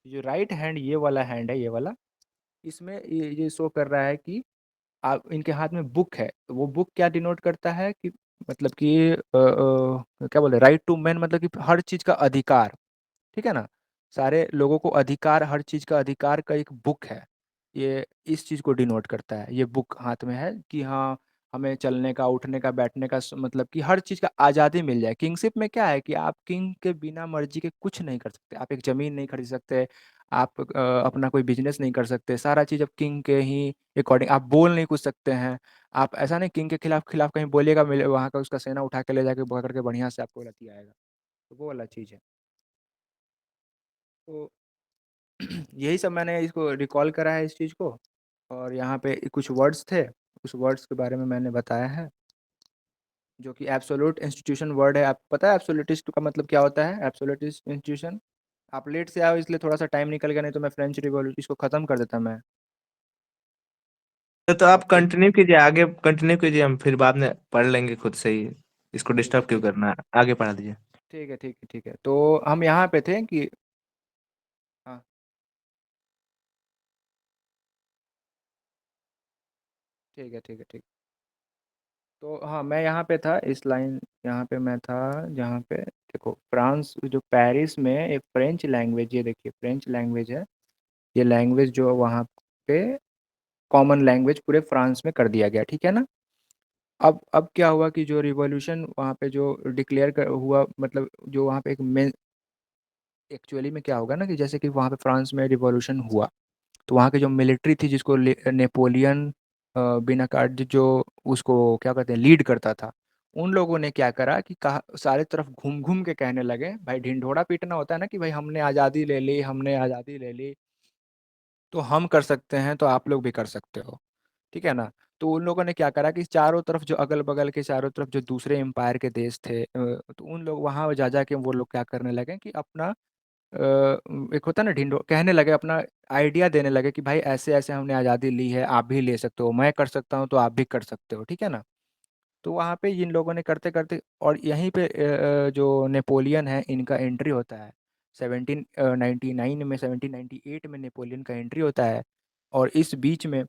जो राइट हैंड, ये वाला हैंड है, ये वाला, इसमें ये शो कर रहा है कि आप, इनके हाथ में बुक है। तो वो बुक क्या डिनोट करता है कि, मतलब कि क्या बोले, राइट टू मैन, मतलब कि हर चीज़ का अधिकार। ठीक है ना? सारे लोगों को अधिकार, हर चीज़ का अधिकार का एक बुक है। ये इस चीज़ को डिनोट करता है, ये बुक हाथ में है कि हाँ, हमें चलने का, उठने का, बैठने का, मतलब कि हर चीज़ का आज़ादी मिल जाए। किंगशिप में क्या है कि आप किंग के बिना मर्जी के कुछ नहीं कर सकते। आप एक ज़मीन नहीं खरीद सकते, आप अपना कोई बिजनेस नहीं कर सकते। सारा चीज़ अब किंग के ही अकॉर्डिंग, आप बोल नहीं कुछ सकते हैं। आप ऐसा नहीं, किंग के खिलाफ खिलाफ कहीं बोलिएगा, मिले वहाँ का उसका सेना उठा के ले जाके पकड़ के बढ़िया से आपको लती आएगा। तो वो वाला चीज़ है। तो यही सब मैंने इसको रिकॉल करा है, इस चीज़ को। और यहाँ पे कुछ वर्ड्स थे, उस वर्ड्स के बारे में मैंने बताया है, जो कि एब्सोल्यूट इंस्टीट्यूशन वर्ड है। आपको पता है एब्सोल्यूटिस्ट का मतलब क्या होता है? Absolutist institution. आप लेट से आओ, इसलिए थोड़ा सा टाइम निकल गया, नहीं तो मैं फ्रेंच रिवॉल्यूशन इसको ख़त्म कर देता मैं। तो आप तो कंटिन्यू कीजिए, आगे कंटिन्यू कीजिए, हम फिर बाद में पढ़ लेंगे खुद से ही। इसको ठीक है, डिस्टर्ब क्यों ठीक है, करना है, आगे पढ़ा दीजिए। ठीक है, ठीक है, ठीक है। तो हम यहाँ पे थे कि, हाँ, ठीक है, ठीक है, ठीक। तो हाँ, मैं यहाँ पे था, इस लाइन यहाँ पे मैं था जहाँ पे देखो फ्रांस जो पेरिस में एक फ्रेंच लैंग्वेज, ये देखिए फ्रेंच लैंग्वेज है। ये लैंग्वेज जो वहाँ पे कॉमन लैंग्वेज पूरे फ्रांस में कर दिया गया, ठीक है ना। अब क्या हुआ कि जो रिवॉल्यूशन वहाँ पे जो डिक्लेयर कर हुआ, मतलब जो वहाँ पे एक मेन एक्चुअली में क्या होगा ना कि जैसे कि वहाँ पे फ्रांस में रिवॉल्यूशन हुआ, तो वहाँ की जो मिलिट्री थी जिसको नेपोलियन बोनापार्ट जो उसको क्या कहते हैं लीड करता था, उन लोगों ने क्या करा कि कहा सारे तरफ घूम घूम के कहने लगे, भाई ढिंढोरा पीटना होता है ना कि भाई हमने आज़ादी ले ली, हमने आज़ादी ले ली, तो हम कर सकते हैं तो आप लोग भी कर सकते हो, ठीक है ना। तो उन लोगों ने क्या करा कि चारों तरफ जो अगल बगल के चारों तरफ जो दूसरे एम्पायर के देश थे, तो उन लोग वहाँ जा जा के वो लोग क्या करने लगे कि अपना एक होता है ना ढिंडो, कहने लगे अपना आइडिया देने लगे कि भाई ऐसे ऐसे हमने आज़ादी ली है, आप भी ले सकते हो, मैं कर सकता हूँ तो आप भी कर सकते हो, ठीक है ना। तो वहाँ पे इन लोगों ने करते करते, और यहीं पे जो नेपोलियन है इनका एंट्री होता है 1799 में, 1798 में नेपोलियन का एंट्री होता है। और इस बीच में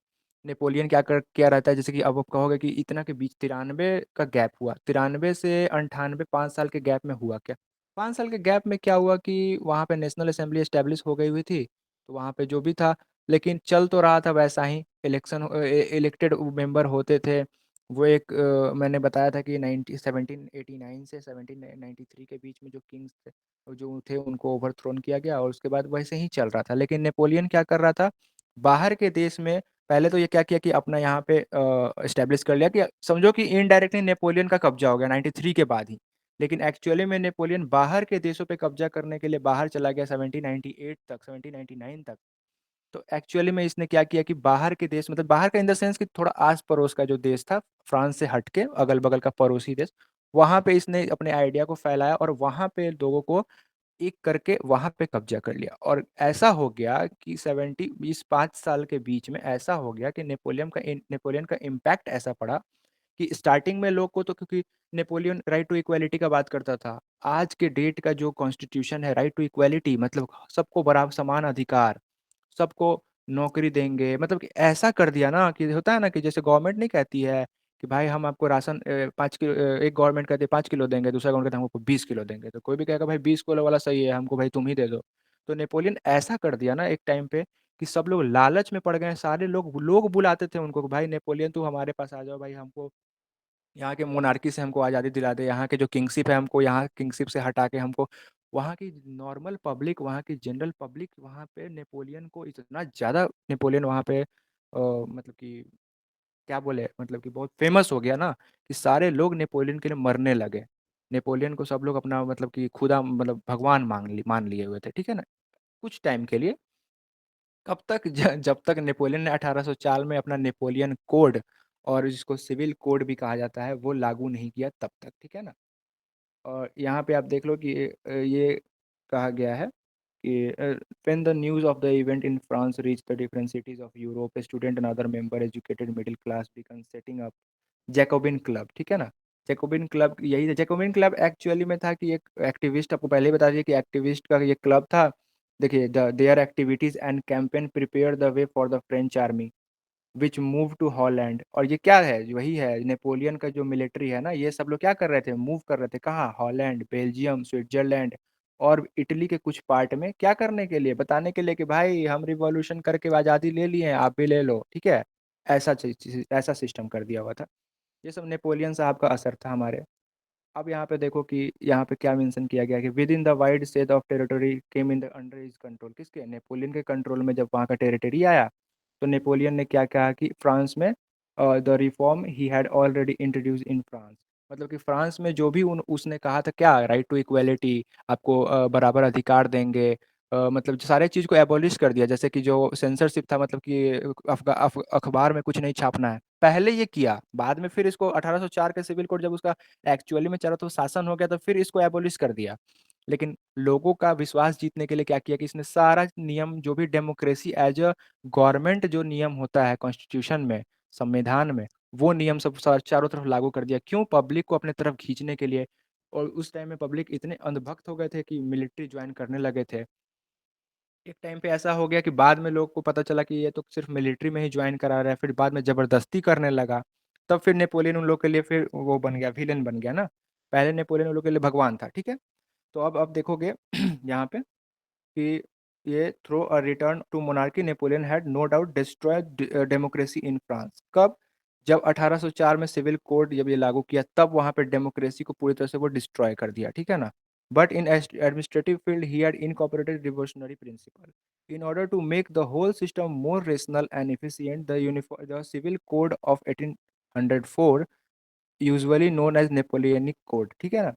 नेपोलियन क्या रहता है, जैसे कि अब आप कहोगे कि इतना के बीच 93 का गैप हुआ, 93 से 98, 5 साल के गैप में हुआ क्या। 5 साल के गैप में क्या हुआ कि वहाँ पे नेशनल असेंबली एस्टेब्लिश हो गई हुई थी, तो वहाँ पे जो भी था, लेकिन चल तो रहा था वैसा ही, इलेक्शन इलेक्टेड मेंबर होते थे। वो एक मैंने बताया था कि 1789 से 1793 के बीच में जो किंग्स थे, वो जो थे उनको ओवरथ्रोन किया गया, और उसके बाद वैसे ही चल रहा था। लेकिन नेपोलियन क्या कर रहा था, बाहर के देश में पहले तो ये क्या किया कि अपना यहाँ पे एस्टेब्लिश कर लिया, कि समझो कि इनडायरेक्टली नेपोलियन का कब्जा हो गया 93 के बाद ही। लेकिन एक्चुअली में नेपोलियन बाहर के देशों पे कब्जा करने के लिए बाहर चला गया 1798 तक, 1799 तक। तो एक्चुअली में इसने क्या किया कि बाहर के देश, मतलब बाहर का इन द सेंस कि थोड़ा आस पड़ोस का जो देश था, फ्रांस से हट के अगल बगल का पड़ोसी देश, वहाँ पे इसने अपने आइडिया को फैलाया और वहाँ पे लोगों को एक करके वहाँ पे कब्जा कर लिया। और ऐसा हो गया कि 5 साल के बीच में ऐसा हो गया कि नेपोलियन का इम्पैक्ट ऐसा पड़ा कि स्टार्टिंग में लोग को तो, क्योंकि नेपोलियन राइट टू इक्वालिटी का बात करता था, आज के डेट का जो कॉन्स्टिट्यूशन है राइट टू इक्वालिटी, मतलब सबको बराबर समान अधिकार, सबको नौकरी देंगे, मतलब कि ऐसा कर दिया ना कि होता है ना कि जैसे गवर्नमेंट नहीं कहती है कि भाई हम आपको राशन 5 किलो, एक गवर्नमेंट कहती है 5 किलो देंगे, दूसरा गवर्नमेंट कहता है हमको 20 किलो देंगे, तो कोई भी कहेगा भाई 20 किलो वाला सही है, हमको भाई तुम ही दे दो। तो नेपोलियन ऐसा कर दिया ना एक टाइम पे कि सब लोग लालच में पड़ गए, सारे लोग लोग बुलाते थे उनको कि भाई नेपोलियन तू हमारे पास आ जाओ, भाई हमको यहाँ के मोनार्की से हमको आज़ादी दिला दे, यहाँ के जो किंगशिप है हमको यहाँ किंगशिप से हटा के हमको। वहाँ की नॉर्मल पब्लिक, वहाँ की जनरल पब्लिक वहाँ पे नेपोलियन को इतना ज़्यादा, नेपोलियन वहाँ पे मतलब कि क्या बोले, मतलब कि बहुत फेमस हो गया ना कि सारे लोग नेपोलियन के लिए मरने लगे। नेपोलियन को सब लोग अपना मतलब कि खुदा, मतलब भगवान मान लिए हुए थे, ठीक है ना, कुछ टाइम के लिए। कब तक, जब तक नेपोलियन ने 1804 में अपना नेपोलियन कोड, और जिसको सिविल कोड भी कहा जाता है, वो लागू नहीं किया तब तक, ठीक है ना। और यहाँ पे आप देख लो कि ये कहा गया है कि when the news of the event in France reached the different cities of Europe, a student and other member educated middle class began setting up Jacobin club, ठीक है ना। जैकोबिन क्लब यही था, जैकोबिन क्लब एक्चुअली में था कि एक activist, आपको पहले ही बता दिया कि एक्टिविस्ट का ये क्लब था। देखिए their activities and campaign prepare the way for the French army which move to Holland. और ये क्या है, वही है नेपोलियन का जो मिलिट्री है ना, ये सब लोग क्या कर रहे थे, मूव कर रहे थे कहाँ, हॉलैंड, बेल्जियम, स्विट्जरलैंड और इटली के कुछ पार्ट में, क्या करने के लिए, बताने के लिए कि भाई हम रिवॉल्यूशन करके आज़ादी ले लिए हैं, आप भी ले लो, ठीक है। ऐसा सिस्टम कर दिया हुआ था। ये सब नेपोलियन साहब का असर था हमारे। अब यहाँ पे देखो कि यहाँ पे क्या मेंशन किया गया है कि with in the wide swathe of territory came in the under his control, किसके, नेपोलियन के कंट्रोल में जब वहाँ का टेरिटरी आया, तो नेपोलियन ने क्या कहा कि फ्रांस में the reform he had already introduce in France, मतलब कि फ्रांस में जो भी उसने कहा था क्या, राइट टू इक्वेलिटी, आपको बराबर अधिकार देंगे, मतलब जो सारे चीज़ को एबॉलिश कर दिया, जैसे कि जो सेंसरशिप था, मतलब कि अखबार में कुछ नहीं छापना है, पहले ये किया, बाद में फिर इसको 1804 के सिविल कोड जब उसका एक्चुअली में चारों तरफ शासन हो गया तो फिर इसको एबॉलिश कर दिया। लेकिन लोगों का विश्वास जीतने के लिए क्या किया कि इसने सारा नियम, जो भी डेमोक्रेसी एज अ गवर्नमेंट जो नियम होता है कॉन्स्टिट्यूशन में, संविधान में, वो नियम सब चारों तरफ लागू कर दिया, क्यों, पब्लिक को अपने तरफ खींचने के लिए। और उस टाइम में पब्लिक इतने अंधभक्त हो गए थे कि मिलिट्री ज्वाइन करने लगे थे। एक टाइम पे ऐसा हो गया कि बाद में लोग को पता चला कि ये तो सिर्फ मिलिट्री में ही ज्वाइन करा रहा है, फिर बाद में ज़बरदस्ती करने लगा। तब फिर नेपोलियन उन लोग के लिए फिर वो बन गया, विलेन बन गया ना। पहले नेपोलियन उन लोग के लिए भगवान था, ठीक है। तो अब देखोगे यहाँ पे कि ये through a return to monarchy Napoleon had no doubt destroyed democracy in France. कब? जब 1804 में सिविल कोड जब ये लागू किया, तब वहाँ पे डेमोक्रेसी को पूरी तरह से वो डिस्ट्रॉय कर दिया, ठीक है ना। But in administrative field he had incorporated revolutionary principle in order to make the whole system more rational and efficient. The civil code of 1804 usually known as Napoleonic code, ठीक है ना।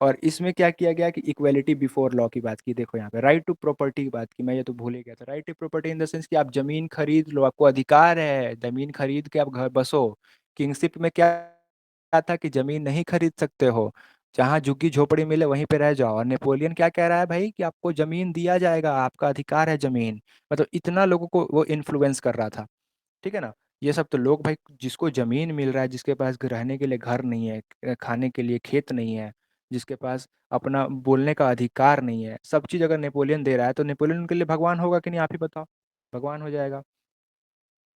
और इसमें क्या किया गया कि इक्वेलिटी बिफोर लॉ की बात की। देखो यहाँ पे राइट टू प्रॉपर्टी की बात की, मैं ये तो भूल ही गया था। Right to property in the sense कि आप जमीन खरीद लो, आपको अधिकार है जमीन खरीद के आप घर बसो। किंगशिप में क्या था कि जमीन नहीं खरीद सकते हो, जहाँ झुग्गी झोपड़ी मिले वहीं पे रह जाओ। और नेपोलियन क्या कह रहा है भाई कि आपको जमीन दिया जाएगा, आपका अधिकार है जमीन। मतलब इतना लोगों को वो इन्फ्लुएंस कर रहा था, ठीक है ना। ये सब तो लोग भाई, जिसको जमीन मिल रहा है, जिसके पास रहने के लिए घर नहीं है, खाने के लिए खेत नहीं है, जिसके पास अपना बोलने का अधिकार नहीं है, सब चीज़ अगर नेपोलियन दे रहा है तो नेपोलियन उनके लिए भगवान होगा कि नहीं, आप ही बताओ। भगवान हो जाएगा।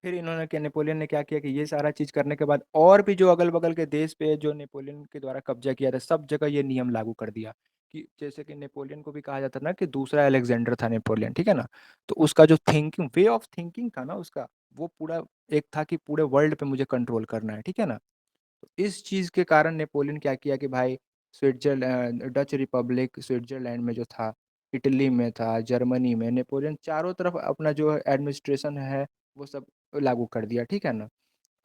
फिर इन्होंने क्या, नेपोलियन ने क्या किया कि ये सारा चीज़ करने के बाद और भी जो अगल बगल के देश पे जो नेपोलियन के द्वारा कब्जा किया था, सब जगह ये नियम लागू कर दिया कि जैसे कि नेपोलियन को भी कहा जाता ना कि दूसरा अलेक्जेंडर था नेपोलियन, ठीक है ना। तो उसका जो थिंकिंग, वे ऑफ थिंकिंग था ना उसका, वो पूरा एक था कि पूरे वर्ल्ड पे मुझे कंट्रोल करना है, ठीक है ना। इस चीज़ के कारण नेपोलियन क्या किया कि भाई स्विट्जरलैंड, डच रिपब्लिक स्विट्जरलैंड में जो था, इटली में था, जर्मनी में, नेपोलियन चारों तरफ अपना जो एडमिनिस्ट्रेशन है वो सब लागू कर दिया, ठीक है ना।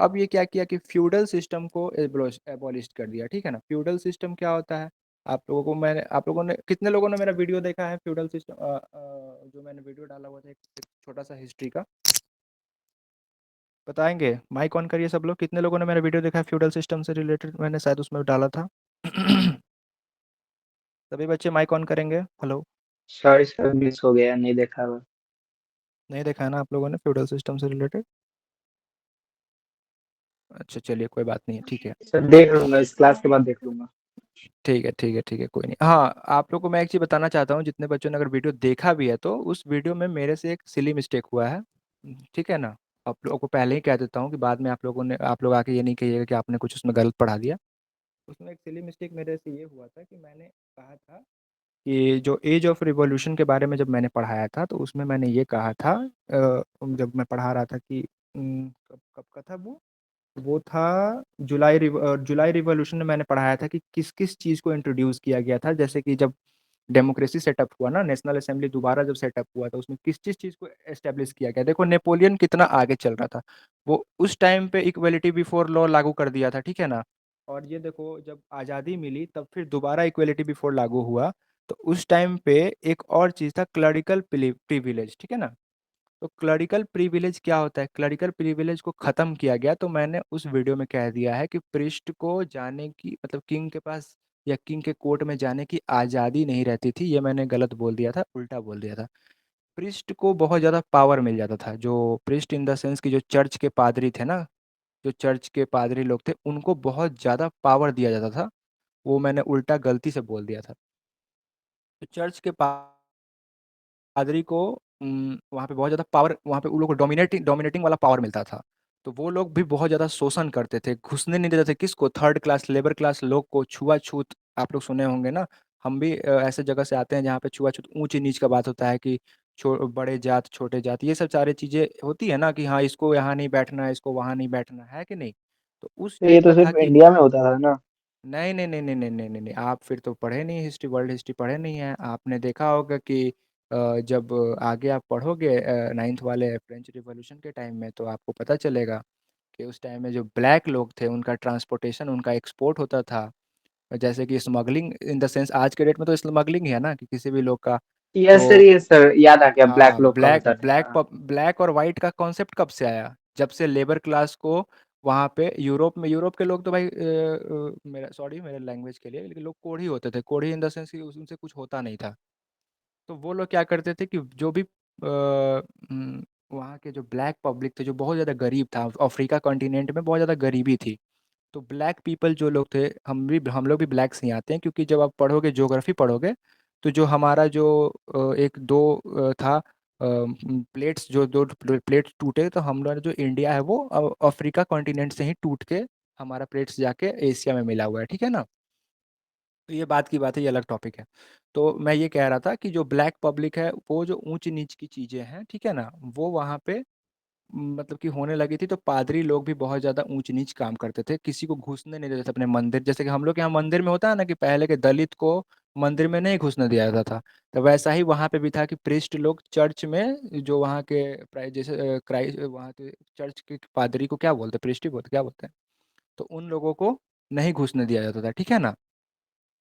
अब ये क्या किया कि फ्यूडल सिस्टम को एबॉलिश कर दिया, ठीक है ना। फ्यूडल सिस्टम क्या होता है? आप लोगों ने कितने लोगों ने मेरा वीडियो देखा है फ्यूडल सिस्टम, जो मैंने वीडियो डाला हुआ था एक छोटा सा हिस्ट्री का, बताएंगे? माइक ऑन करिए सब लोग, कितने लोगों ने मेरा वीडियो देखा है फ्यूडल सिस्टम से रिलेटेड, मैंने शायद उसमें डाला था। सभी बच्चे माइक ऑन करेंगे। हेलो। सॉरी सर, मिस हो गया, नहीं देखा हुआ। नहीं देखा है ना आप लोगों ने फ्यूडल सिस्टम से रिलेटेड? अच्छा चलिए, कोई बात नहीं है, ठीक है। सर देख लूंगा, इस क्लास के बाद देख लूंगा। ठीक है ठीक है ठीक है, कोई नहीं। हाँ, आप लोग को मैं एक चीज़ बताना चाहता हूँ, जितने बच्चों ने अगर वीडियो देखा भी है तो उस वीडियो में मेरे से एक सिली मिस्टेक हुआ है, ठीक है ना। आप लोगों को पहले ही कह देता हूँ कि बाद में आप लोग आके ये नहीं कहिएगा कि आपने कुछ उसमें गलत पढ़ा दिया। उसमें एक सिली मिस्टेक मेरे से ये हुआ था कि मैंने कहा था कि जो एज ऑफ रिवॉल्यूशन के बारे में जब मैंने पढ़ाया था तो उसमें मैंने ये कहा था, जब मैं पढ़ा रहा था कि कब कब का था वो था जुलाई रिवॉल्यूशन में मैंने पढ़ाया था कि किस किस चीज़ को इंट्रोड्यूस किया गया था। जैसे कि जब डेमोक्रेसी सेटअप हुआ ना, नेशनल असेंबली दोबारा जब सेटअप हुआ था, उसमें किस किस चीज़ को एस्टेब्लिश किया गया। देखो नेपोलियन कितना आगे चल रहा था, वो उस टाइम पे इक्वलिटी बिफोर लॉ लागू कर दिया था, ठीक है ना। और ये देखो जब आज़ादी मिली तब फिर दोबारा इक्वलिटी बिफोर लागू हुआ, तो उस टाइम पे एक और चीज़ था, क्लरिकल प्रिविलेज, ठीक है ना। तो क्लरिकल प्रिविलेज क्या होता है? क्लरिकल प्रिविलेज को ख़त्म किया गया। तो मैंने उस वीडियो में कह दिया है कि प्रिस्ट को जाने की, मतलब किंग के पास या किंग के कोर्ट में जाने की आज़ादी नहीं रहती थी। ये मैंने गलत बोल दिया था, उल्टा बोल दिया था। प्रिस्ट को बहुत ज़्यादा पावर मिल जाता था। जो प्रिस्ट इन द सेंस कि जो चर्च के पादरी थे ना, जो चर्च के पादरी लोग थे, उनको बहुत ज़्यादा पावर दिया जाता था। वो मैंने उल्टा गलती से बोल दिया था। तो चर्च के पादरी को वहाँ पे बहुत ज़्यादा पावर, वहाँ पे उन लोग को डोमिनेटिंग डोमिनेटिंग वाला पावर मिलता था। तो वो लोग भी बहुत ज़्यादा शोषण करते थे, घुसने नहीं देते थे किसको, थर्ड क्लास लेबर क्लास लोग को। छुआछूत आप लोग सुने होंगे ना। हम भी ऐसे जगह से आते हैं जहाँ पे छुआछूत ऊंच नीच का बात होता है कि बड़े जात छोटे जात, ये सब सारी चीज़ें होती है ना कि हाँ इसको यहाँ नहीं बैठना है, इसको वहाँ नहीं बैठना है कि नहीं। तो उस तो ये टाइप तो का था सिर्फ कि इंडिया में होता था ना। नहीं नहीं नहीं नहीं नहीं नहीं नहीं नहीं, आप फिर तो पढ़े नहीं हिस्ट्री, वर्ल्ड हिस्ट्री पढ़े नहीं है। आपने देखा होगा कि जब आगे आप पढ़ोगे नाइन्थ वाले फ्रेंच रिवॉल्यूशन के टाइम में, तो आपको पता चलेगा कि उस टाइम में जो ब्लैक लोग थे उनका ट्रांसपोर्टेशन, उनका एक्सपोर्ट होता था। जैसे कि स्मगलिंग इन द सेंस, आज के डेट में तो स्मगलिंग ही है ना कि किसी भी लोग का। तो यस सर, याद आ गया, ब्लैक हाँ, लोग का ब्लैक होता ब्लैक था। ब्लैक और वाइट का कॉन्सेप्ट कब से आया? जब से लेबर क्लास को वहाँ पे यूरोप में, यूरोप के लोग तो भाई मेरा सॉरी मेरे लैंग्वेज के लिए, लेकिन लोग कोढ़ी होते थे। कोढ़ी इन द सेंस कि उनसे कुछ होता नहीं था। तो वो लोग क्या करते थे कि जो भी वहाँ के जो ब्लैक पब्लिक थे, जो बहुत ज़्यादा गरीब था, अफ्रीका कॉन्टिनेंट में बहुत ज़्यादा गरीबी थी। तो ब्लैक पीपल जो लोग थे, हम लोग भी ब्लैक से ही आते हैं, क्योंकि जब आप पढ़ोगे ज्योग्राफी पढ़ोगे तो जो हमारा जो एक दो था प्लेट्स, जो दो प्लेट्स टूटे, तो हम लोग जो इंडिया है वो अफ्रीका कॉन्टिनेंट से ही टूट के हमारा प्लेट्स जाके एशिया में मिला हुआ है, ठीक है ना। तो ये बात की बात है, ये अलग टॉपिक है। तो मैं ये कह रहा था कि जो ब्लैक पब्लिक है, वो जो ऊंच नीच की चीज़ें हैं, ठीक है ना, वो वहाँ पे मतलब कि होने लगी थी। तो पादरी लोग भी बहुत ज़्यादा ऊंच नीच काम करते थे, किसी को घुसने नहीं देते थे अपने मंदिर। जैसे कि हम लोग के यहाँ मंदिर में होता है ना कि पहले के दलित को मंदिर में नहीं घुसने दिया जाता था, तो वैसा ही वहाँ पे भी था कि प्रिस्ट लोग चर्च में, जो वहाँ के जैसे क्राइस्ट, वहाँ के चर्च के पादरी को क्या बोलते हैं, प्रिस्ट ही बोलते, क्या बोलते हैं, तो उन लोगों को नहीं घुसने दिया जाता था, ठीक है ना।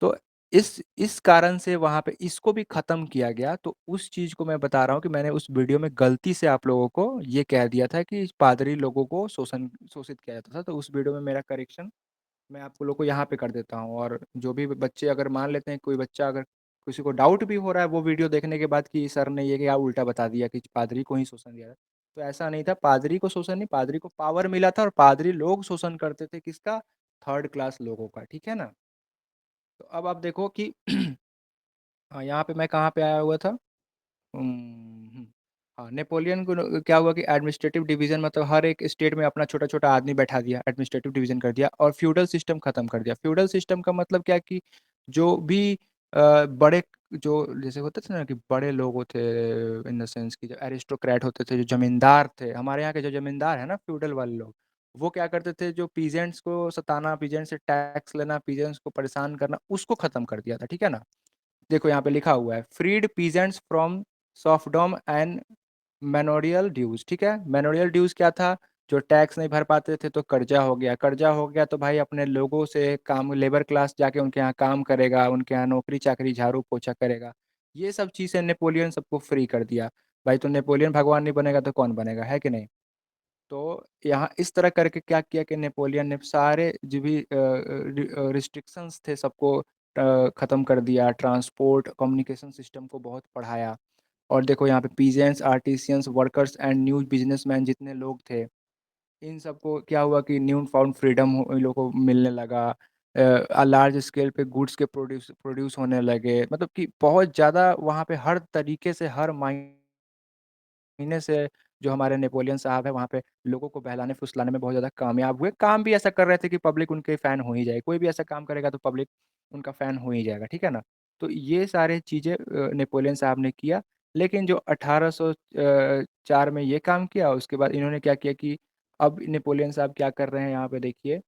तो इस कारण से वहाँ पे इसको भी ख़त्म किया गया। तो उस चीज़ को मैं बता रहा हूँ कि मैंने उस वीडियो में गलती से आप लोगों को ये कह दिया था कि पादरी लोगों को शोषित किया जाता था। तो उस वीडियो में मेरा करेक्शन मैं आप लोगों को यहाँ पे कर देता हूँ। और जो भी बच्चे अगर मान लेते हैं, कोई बच्चा अगर किसी को डाउट भी हो रहा है वो वीडियो देखने के बाद कि सर ने ये क्या उल्टा बता दिया कि पादरी को ही शोषण दिया था, तो ऐसा नहीं था। पादरी को शोषण नहीं, पादरी को पावर मिला था, और पादरी लोग शोषण करते थे किसका, थर्ड क्लास लोगों का, ठीक है ना। तो अब आप देखो कि हाँ, यहाँ पे मैं कहाँ पे आया हुआ था। हम्म, हाँ, नेपोलियन को क्या हुआ कि एडमिनिस्ट्रेटिव डिवीजन, मतलब हर एक स्टेट में अपना छोटा छोटा आदमी बैठा दिया, एडमिनिस्ट्रेटिव डिवीजन कर दिया, और फ्यूडल सिस्टम खत्म कर दिया। फ्यूडल सिस्टम का मतलब क्या कि जो भी बड़े, जो जैसे होते थे ना कि बड़े लोग होते, इन द सेंस कि जो एरिस्टोक्रेट होते थे, जो जमींदार थे, हमारे यहाँ के जो जमींदार है ना, फ्यूडल वाले लोग, वो क्या करते थे, जो पीजेंट्स को सताना, पीजेंट्स से टैक्स लेना, पीजेंट्स को परेशान करना, उसको खत्म कर दिया था, ठीक है ना। देखो यहाँ पे लिखा हुआ है, freed peasants from serfdom and manorial dues, ठीक है। मैनोरियल ड्यूज क्या था, जो टैक्स नहीं भर पाते थे तो कर्जा हो गया, कर्जा हो गया तो भाई अपने लोगों से काम, लेबर क्लास जाके उनके यहाँ काम करेगा, उनके यहाँ नौकरी चाकरी झाड़ू पोछा करेगा। ये सब चीज़ें नेपोलियन सबको फ्री कर दिया। भाई तो नेपोलियन भगवान नहीं बनेगा तो कौन बनेगा, है कि नहीं। तो यहाँ इस तरह करके क्या किया कि नेपोलियन ने सारे जो भी रिस्ट्रिक्शंस थे सबको ख़त्म कर दिया। ट्रांसपोर्ट कम्युनिकेशन सिस्टम को बहुत बढ़ाया। और देखो यहाँ पे peasants, artisans, workers and new businessman जितने लोग थे, इन सबको क्या हुआ कि न्यू फाउंड फ्रीडम इन लोगों को मिलने लगा। लार्ज स्केल पे गुड्स के प्रोड्यूस प्रोड्यूस होने लगे, मतलब कि बहुत ज़्यादा वहाँ पे हर तरीके से, हर महीने से जो हमारे नेपोलियन साहब हैं वहाँ पे लोगों को बहलाने फुसलाने में बहुत ज़्यादा कामयाब हुए। काम भी ऐसा कर रहे थे कि पब्लिक उनके फ़ैन हो ही जाए, कोई भी ऐसा काम करेगा तो पब्लिक उनका फ़ैन हो ही जाएगा, ठीक है ना। तो ये सारे चीज़ें नेपोलियन साहब ने किया। लेकिन जो 1804 में ये काम किया, उसके बाद इन्होंने क्या किया कि अब नेपोलियन साहब क्या कर रहे हैं यहाँ पे देखिए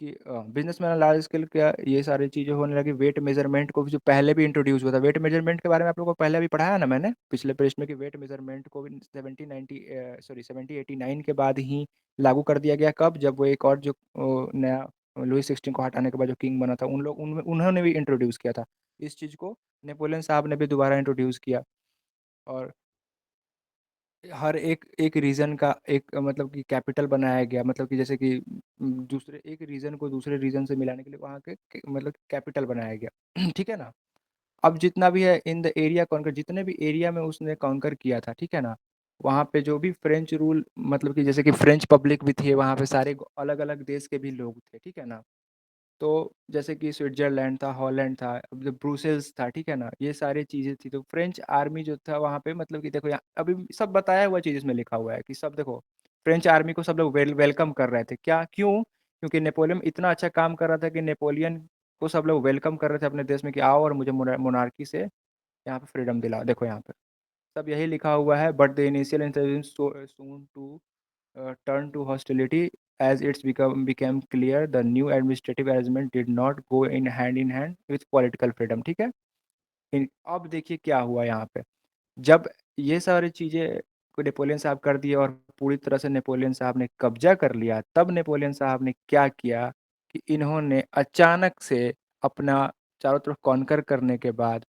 कि बिजनेसमैन लार्ज स्केल क्या ये सारी चीज़ें होने लगी। वेट मेजरमेंट को भी जो पहले भी इंट्रोड्यूस हुआ था, वेट मेजरमेंट के बारे में आप लोगों को पहले भी पढ़ाया ना मैंने पिछले पृष्ठ में, कि वेट मेजरमेंट को भी 1789 के बाद ही लागू कर दिया गया। कब, जब वो एक और जो नया लुई 16 को हटाने के बाद जो किंग बना था, उन लोग उन्होंने भी इंट्रोड्यूस किया था इस चीज़ को। नेपोलियन साहब ने भी दोबारा इंट्रोड्यूस किया। और हर एक एक रीजन का एक मतलब कि कैपिटल बनाया गया, मतलब कि जैसे कि दूसरे एक रीजन को दूसरे रीजन से मिलाने के लिए वहाँ मतलब कैपिटल बनाया गया ठीक है ना। अब जितना भी है इन द एरिया कॉन्कर, जितने भी एरिया में उसने कॉन्कर किया था, ठीक है ना, वहाँ पे जो भी फ्रेंच रूल, मतलब कि जैसे कि फ्रेंच पब्लिक भी थी वहाँ पे, सारे अलग अलग देश के भी लोग थे, ठीक है ना। तो जैसे कि स्विट्जरलैंड था, हॉलैंड था, अब जो ब्रुसेल्स था, ठीक है ना, ये सारी चीज़ें थी। तो फ्रेंच आर्मी जो था वहाँ पे, मतलब कि देखो यहाँ अभी सब बताया हुआ चीज़ इसमें लिखा हुआ है कि सब देखो, फ्रेंच आर्मी को सब लोग वेलकम कर रहे थे। क्या, क्यों, क्योंकि नेपोलियन इतना अच्छा काम कर रहा था कि नेपोलियन को सब लोग वेलकम कर रहे थे अपने देश में कि आओ और मुझे मोनार्की से यहाँ पे फ्रीडम दिलाओ। देखो यहाँ पे सब यही लिखा हुआ है। But the initial intelligence soon to turn to hostility as it's became clear the new administrative arrangement did not go in hand with political freedom, ठीक है। अब देखिए क्या हुआ यहाँ पे, जब ये सारी चीज़ें को नेपोलियन साहब कर दिए और पूरी तरह से नेपोलियन साहब ने कब्जा कर लिया, तब नेपोलियन साहब ने क्या किया कि इन्होंने अचानक से अपना चारों तरफ कॉन्कर करने के बाद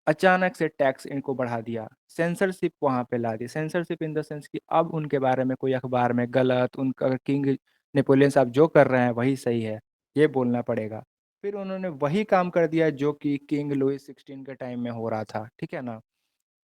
अचानक से टैक्स इनको बढ़ा दिया, सेंसरशिप वहाँ पे ला दी। सेंसरशिप इन द सेंस कि अब उनके बारे में कोई अखबार में गलत, उनका किंग नेपोलियन साहब जो कर रहे हैं वही सही है, ये बोलना पड़ेगा। फिर उन्होंने वही काम कर दिया जो कि किंग लुई 16 के टाइम में हो रहा था, ठीक है ना।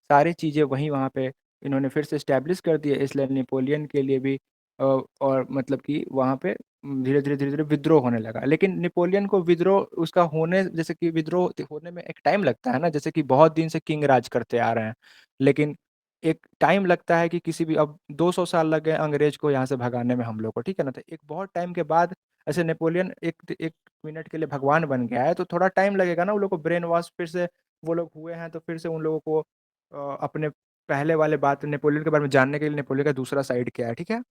सारी चीज़ें वहीं वहाँ पे इन्होंने फिर से एस्टैब्लिश कर दिए, इसलिए नेपोलियन के लिए भी और मतलब कि वहाँ पे धीरे धीरे विद्रोह होने लगा। लेकिन नेपोलियन को विद्रोह उसका होने, जैसे कि विद्रोह होने में एक टाइम लगता है ना, जैसे कि बहुत दिन से किंग राज करते आ रहे हैं, लेकिन एक टाइम लगता है कि किसी भी, अब 200 साल लग गए अंग्रेज को यहाँ से भगाने में हम लोग को, ठीक है ना। तो एक बहुत टाइम के बाद ऐसे नेपोलियन एक एक मिनट के लिए भगवान बन गया है, तो थोड़ा टाइम लगेगा ना, उन लोग को ब्रेन वॉश फिर से वो लोग हुए हैं, तो फिर से उन लोगों को अपने पहले वाले बात नेपोलियन के बारे में जानने के लिए, नेपोलियन का दूसरा साइड क्या है, ठीक है।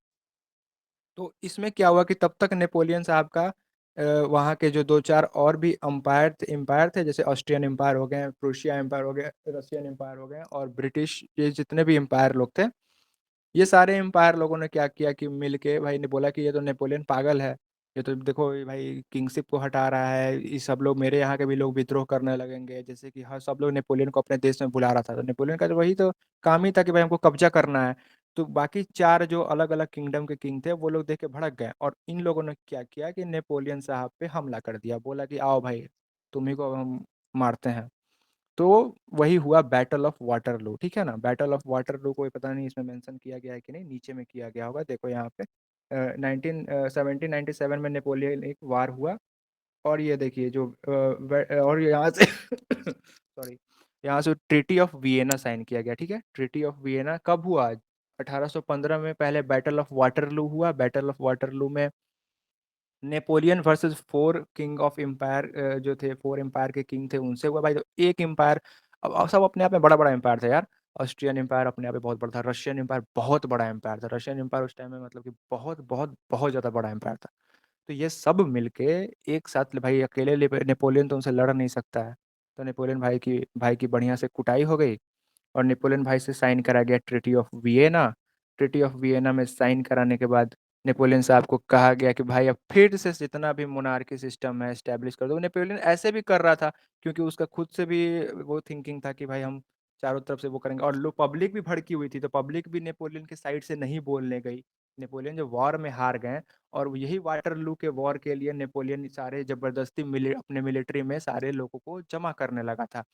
तो इसमें क्या हुआ कि तब तक नेपोलियन साहब का वहाँ के जो दो चार और भी एम्पायर थे, जैसे ऑस्ट्रियन एम्पायर हो गए, प्रूशिया एम्पायर हो गए, रशियन एम्पायर हो गए, और ब्रिटिश, ये जितने भी एम्पायर लोग थे, ये सारे एम्पायर लोगों ने क्या किया कि मिल के भाई ने बोला कि ये तो नेपोलियन पागल है, ये तो देखो ये भाई किंगशिप को हटा रहा है, ये सब लोग मेरे यहाँ के भी लोग विद्रोह करने लगेंगे, जैसे कि हर सब लोग नेपोलियन को अपने देश में बुला रहा था। तो नेपोलियन का तो वही तो काम ही था कि भाई हमको कब्जा करना है। तो बाकी चार जो अलग अलग किंगडम के किंग थे वो लोग देख के भड़क गए, और इन लोगों ने क्या किया कि नेपोलियन साहब पे हमला कर दिया, बोला कि आओ भाई तुम्ही को अब हम मारते हैं। तो वही हुआ बैटल ऑफ वाटरलू, ठीक है ना। बैटल ऑफ वाटरलू कोई पता नहीं इसमें मेंशन किया गया है कि नहीं, नीचे में किया गया होगा, देखो यहाँ पे 1797 में नेपोलियन एक वार हुआ। और ये देखिए जो और यहाँ से सॉरी, यहाँ से ट्रीटी ऑफ वियना साइन किया गया, ठीक है। ट्रीटी ऑफ वियना कब हुआ? 1815 में पहले बैटल ऑफ वाटरलू हुआ। बैटल ऑफ वाटरलू में Napoleon versus 4 king of empire जो थे, 4 एम्पायर के किंग थे, उनसे हुआ भाई। तो एक एम्पायर, अब सब अपने आप में बड़ा बड़ा एम्पायर था यार। ऑस्ट्रियन एम्पायर अपने आप में बहुत बड़ा था, रशियन एम्पायर बहुत बड़ा एम्पायर था, रशियन एम्पायर उस टाइम में मतलब कि बहुत बहुत बहुत ज़्यादा बड़ा एम्पायर था। तो ये सब मिलके एक साथ, भाई अकेले नेपोलियन तो उनसे लड़ नहीं सकता है। तो नेपोलियन भाई की बढ़िया से कुटाई हो गई, और नेपोलियन भाई से साइन करा गया treaty of Vienna. Treaty of Vienna में साइन कराने के बाद नेपोलियन साहब को कहा गया कि भाई अब फिर से जितना भी मोनार्की सिस्टम है एस्टेब्लिश कर दो। नेपोलियन ऐसे भी कर रहा था क्योंकि उसका खुद से भी वो थिंकिंग था कि भाई हम चारों तरफ से वो करेंगे, और लोग पब्लिक भी भड़की हुई थी, तो पब्लिक भी नेपोलियन के साइड से नहीं बोलने गई। नेपोलियन जो वॉर में हार गए, और यही वाटरलू के वॉर के लिए नेपोलियन सारे जबरदस्ती अपने मिलिट्री में सारे लोगों को जमा करने लगा था,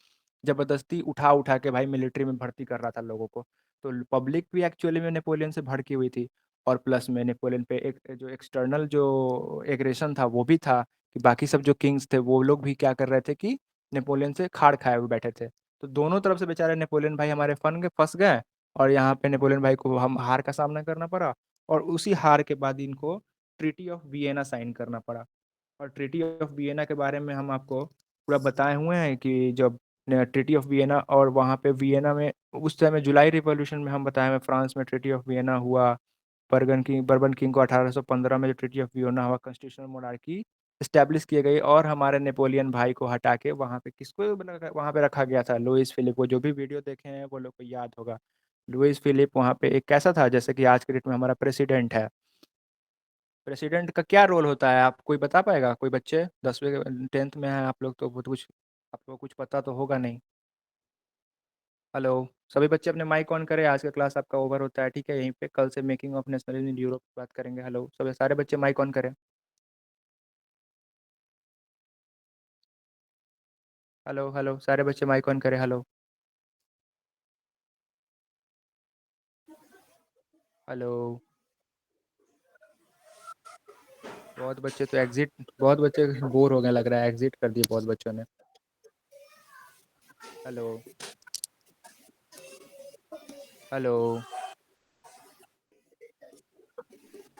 जबरदस्ती उठा उठा के भाई मिलिट्री में भर्ती कर रहा था लोगों को। तो पब्लिक भी एक्चुअली में नेपोलियन से भड़की हुई थी, और प्लस में नेपोलियन पे एक जो एक्सटर्नल जो एग्रेशन था वो भी था, कि बाकी सब जो किंग्स थे वो लोग भी क्या कर रहे थे कि नेपोलियन से खाड़ खाए हुए बैठे थे। तो दोनों तरफ से बेचारे नेपोलियन भाई हमारे फंस गए, और यहाँ पे नेपोलियन भाई को हम हार का सामना करना पड़ा, और उसी हार के बाद इनको ट्रीटी ऑफ वियना साइन करना पड़ा। और ट्रीटी ऑफ वियना के बारे में हम आपको पूरा बताए हुए हैं कि जब ट्रीटी ऑफ वियना, और वहाँ पे वियना में उस समय जुलाई रिवॉल्यूशन में हम बताए हैं फ्रांस में ट्रीटी ऑफ वियना हुआ। बर्बन किंग को 1815 में जो ट्रीटी ऑफ वियना हुआ, कॉन्स्टिट्यूशनल मोनार्की स्टैब्लिश किए गई, और हमारे नेपोलियन भाई को हटा के वहाँ पे किसको वहाँ पे रखा गया था? लुइस फिलिप को। जो भी वीडियो देखे हैं वो लोग को याद होगा, लुइस फिलिप वहाँ पे एक कैसा था, जैसे कि आज के डेट में हमारा प्रेसिडेंट है। प्रेसिडेंट का क्या रोल होता है, आप कोई बता पाएगा? कोई बच्चे 10वीं 10th में हैं आप लोग, तो बहुत कुछ आपको कुछ पता तो होगा नहीं। हेलो, सभी बच्चे अपने माइक ऑन करें, आज का क्लास आपका ओवर होता है, ठीक है। यहीं पे कल से making of nationalism in Europe बात करेंगे। हेलो, सभी सारे बच्चे माइक ऑन करें। हेलो हेलो, सारे बच्चे माइक ऑन करें। Hello hello. बहुत बच्चे बोर हो गए लग रहा है, एग्जिट कर दिए बहुत बच्चों ने। Hello hello.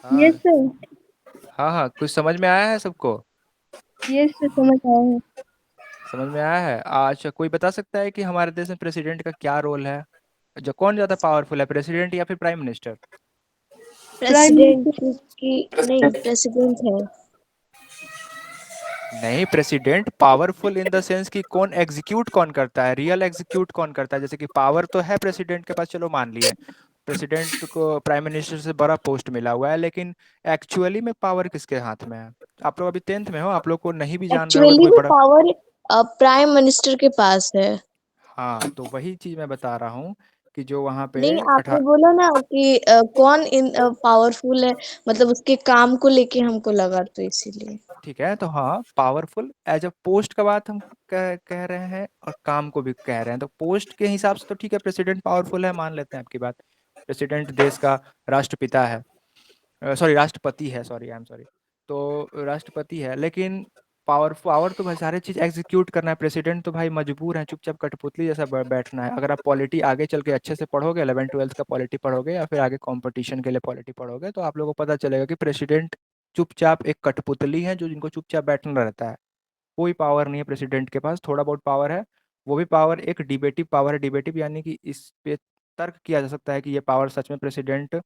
यस हाँ सर। हाँ हाँ, कुछ समझ में आया है सबको? यस सर, समझ आया है। समझ में आया है। अच्छा, कोई बता सकता है कि हमारे देश में प्रेसिडेंट का क्या रोल है? जो कौन ज़्यादा पावरफुल है, प्रेसिडेंट या फिर prime minister? Prime president minister. की नहीं, प्रेसिडेंट है। नहीं, president powerful in the sense कि कौन एग्जीक्यूट कौन करता है, रियल एग्जीक्यूट कौन करता है। जैसे कि पावर तो है प्रेसिडेंट के पास, चलो मान लिए प्रेसिडेंट को प्राइम मिनिस्टर से बड़ा पोस्ट मिला हुआ है, लेकिन एक्चुअली में पावर किसके हाथ में है? आप लोग अभी 10th में हो, आप लोग को नहीं भी जान रहे होगे तो एक्चुअली कोई वो बड़ा। पावर प्राइम मिनिस्टर के पास है। हाँ, तो वही चीज़ मैं बता रहा हूँ कि जो वहाँ पे नहीं, अठा आपने बोला ना कि कौन इन पावरफुल है, मतलब उसके काम को लेके हमको लगा, तो इसीलिए। ठीक है, तो हाँ पावरफुल एज अ पोस्ट का बात हम कह रहे हैं, और काम को भी कह रहे हैं। तो पोस्ट के हिसाब से तो ठीक है, प्रेसिडेंट पावरफुल है, मान लेते हैं आपकी बात। प्रेसिडेंट देश का राष्ट्रपिता है। सॉरी राष्ट्रपति है, सॉरी आई एम सॉरी। तो राष्ट्रपति है, लेकिन पावर पावर तो भाई सारी चीज़ एग्जीक्यूट करना है। प्रेसिडेंट तो भाई मजबूर है चुपचाप कठपुतली जैसा बैठना है। अगर आप पॉलिटी आगे चल के अच्छे से पढ़ोगे, 11th-12th का पॉलिटी पढ़ोगे या फिर आगे कंपटीशन के लिए पॉलिटी पढ़ोगे, तो आप लोगों को पता चलेगा कि प्रेसिडेंट चुपचाप एक कठपुतली है जो जिनको चुपचाप बैठना रहता है। कोई पावर नहीं है प्रेसिडेंट के पास, थोड़ा बहुत पावर है। वो भी पावर एक डिबेटिव पावर है। डिबेटिव यानी कि इस पे तर्क किया जा सकता है कि ये पावर सच में प्रेसिडेंट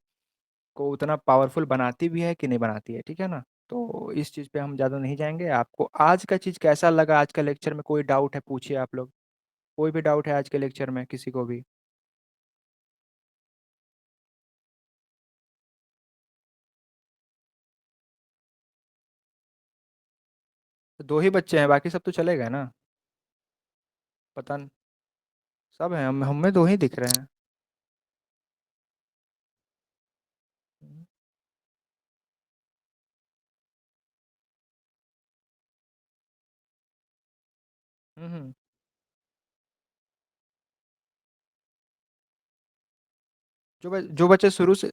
को उतना पावरफुल बनाती भी है कि नहीं बनाती है, ठीक है ना। तो इस चीज़ पे हम ज़्यादा नहीं जाएंगे। आपको आज का चीज़ कैसा लगा, आज का लेक्चर में कोई डाउट है पूछिए आप लोग। कोई भी डाउट है आज के लेक्चर में किसी को भी? तो दो ही बच्चे हैं, बाकी सब तो चले गए ना। पता नहीं, सब हैं, हम में दो ही दिख रहे हैं। हम्म। हम्म। जो बच्चे शुरू से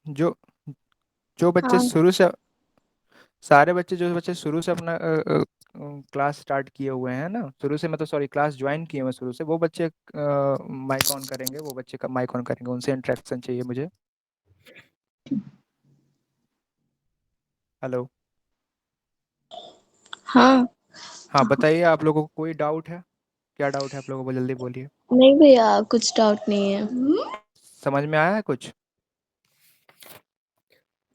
जो जो बच्चे हाँ शुरू से सारे बच्चे जो बच्चे शुरू से अपना क्लास स्टार्ट किए हुए हैं ना, शुरू से मतलब सॉरी क्लास ज्वाइन किए हुए हैं शुरू से, वो बच्चे माइक ऑन करेंगे, वो बच्चे का माइक ऑन करेंगे, उनसे इंटरेक्शन चाहिए मुझे। हेलो। हाँ। हाँ बताइए, आप लोगों को कोई डाउट है? क्या डाउट है आप लोगों को, जल्दी बोलिए। नहीं भैया, कुछ डाउट नहीं है। समझ में आया है कुछ?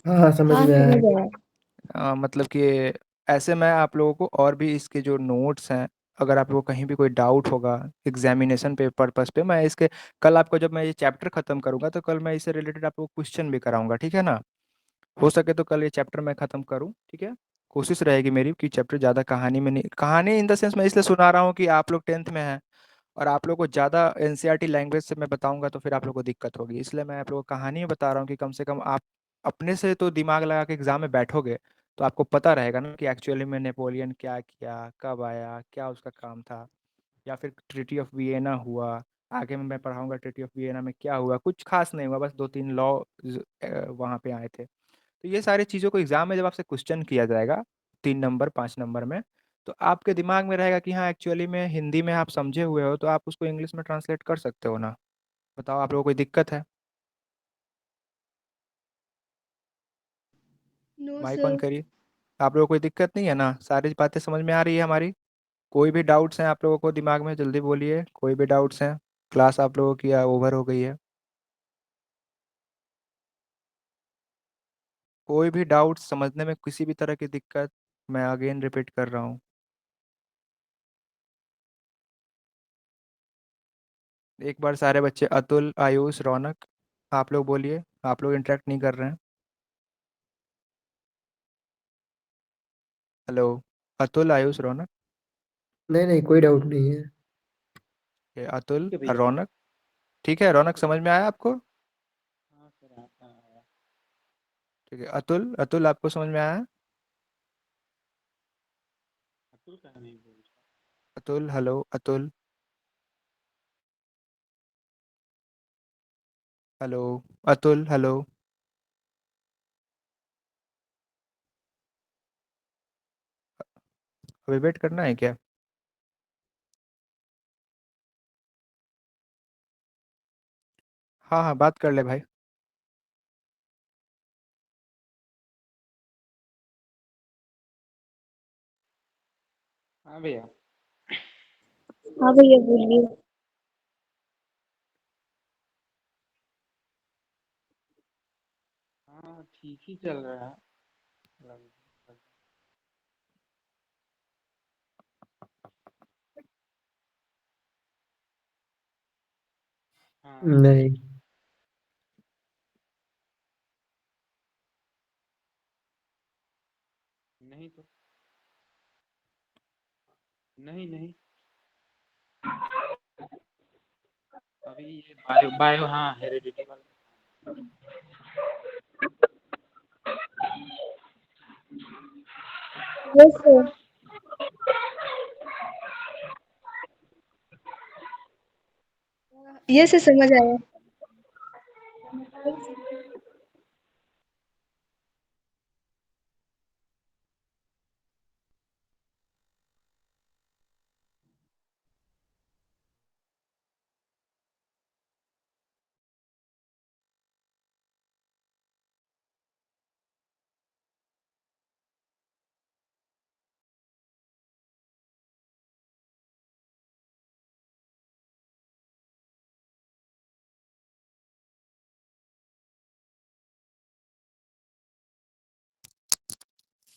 हाँ हाँ, समझ हाँ में आया। समझ आया। मतलब कि ऐसे मैं आप लोगों को और भी इसके जो नोट्स हैं, अगर आप लोगों को कहीं भी कोई डाउट होगा एग्जामिनेशन पे पर्पस पे, मैं इसके कल आपको जब मैं ये चैप्टर खत्म करूंगा तो कल मैं इससे रिलेटेड आपको क्वेश्चन भी कराऊंगा, ठीक है ना। हो सके तो कल ये चैप्टर मैं खत्म करूं, ठीक है। कोशिश रहेगी मेरी कि चैप्टर ज़्यादा कहानी में नहीं, कहानी इन द सेंस मैं इसलिए सुना रहा हूँ कि आप लोग 10th में हैं और आप लोगों को ज़्यादा एनसीईआरटी लैंग्वेज से मैं बताऊंगा तो फिर आप लोगों को दिक्कत होगी, इसलिए मैं आप लोगों को कहानी में बता रहा हूँ कि कम से कम आप अपने से तो दिमाग लगा के एग्जाम में बैठोगे तो आपको पता रहेगा ना कि एक्चुअली में नेपोलियन क्या किया, कब आया, क्या उसका काम था। या फिर ट्रीटी ऑफ वियना हुआ, आगे में मैं पढ़ाऊंगा ट्रीटी ऑफ वियना में क्या हुआ, कुछ खास नहीं हुआ, बस 2-3 लॉ वहाँ पे आए थे। तो ये सारी चीज़ों को एग्जाम में जब आपसे क्वेश्चन किया जाएगा 3 नंबर 5 नंबर में, तो आपके दिमाग में रहेगा कि हाँ एक्चुअली में हिंदी में आप समझे हुए हो तो आप उसको इंग्लिश में ट्रांसलेट कर सकते हो ना। बताओ आप लोगों को कोई दिक्कत है? No mic on sir. करिए। आप लोगों को कोई दिक्कत नहीं है ना, सारी बातें समझ में आ रही है हमारी? कोई भी डाउट्स हैं आप लोगों को दिमाग में, जल्दी बोलिए, कोई भी डाउट्स हैं? क्लास आप लोगों की ओवर हो गई है। कोई भी डाउट समझने में किसी भी तरह की दिक्कत, मैं अगेन रिपीट कर रहा हूँ। एक बार सारे बच्चे, अतुल, आयुष, रौनक, आप लोग बोलिए, आप लोग इंटरेक्ट नहीं कर रहे हैं। हेलो। अतुल, आयुष, रौनक। नहीं नहीं, कोई डाउट नहीं है। ये अतुल ठीक है और भैया। रौनक। ठीक है रौनक, समझ में आया आपको? हाँ सर, आता है। ठीक है अतुल, अतुल आपको समझ में आया? अतुल का नहीं बोल रहा। Atul, hello Atul. Hello Atul, hello. अभी वेट करना है क्या? हाँ हाँ, बात कर ले भाई। हाँ भैया। हाँ भैया बोलिए। हाँ ठीक ही चल रहा है। लगभग। हाँ। नहीं। नहीं तो। नहीं नहीं। अभी ये बायो बायो, हाँ हेरिडिटी वाला। Yes sir. यस सर, समझ आया।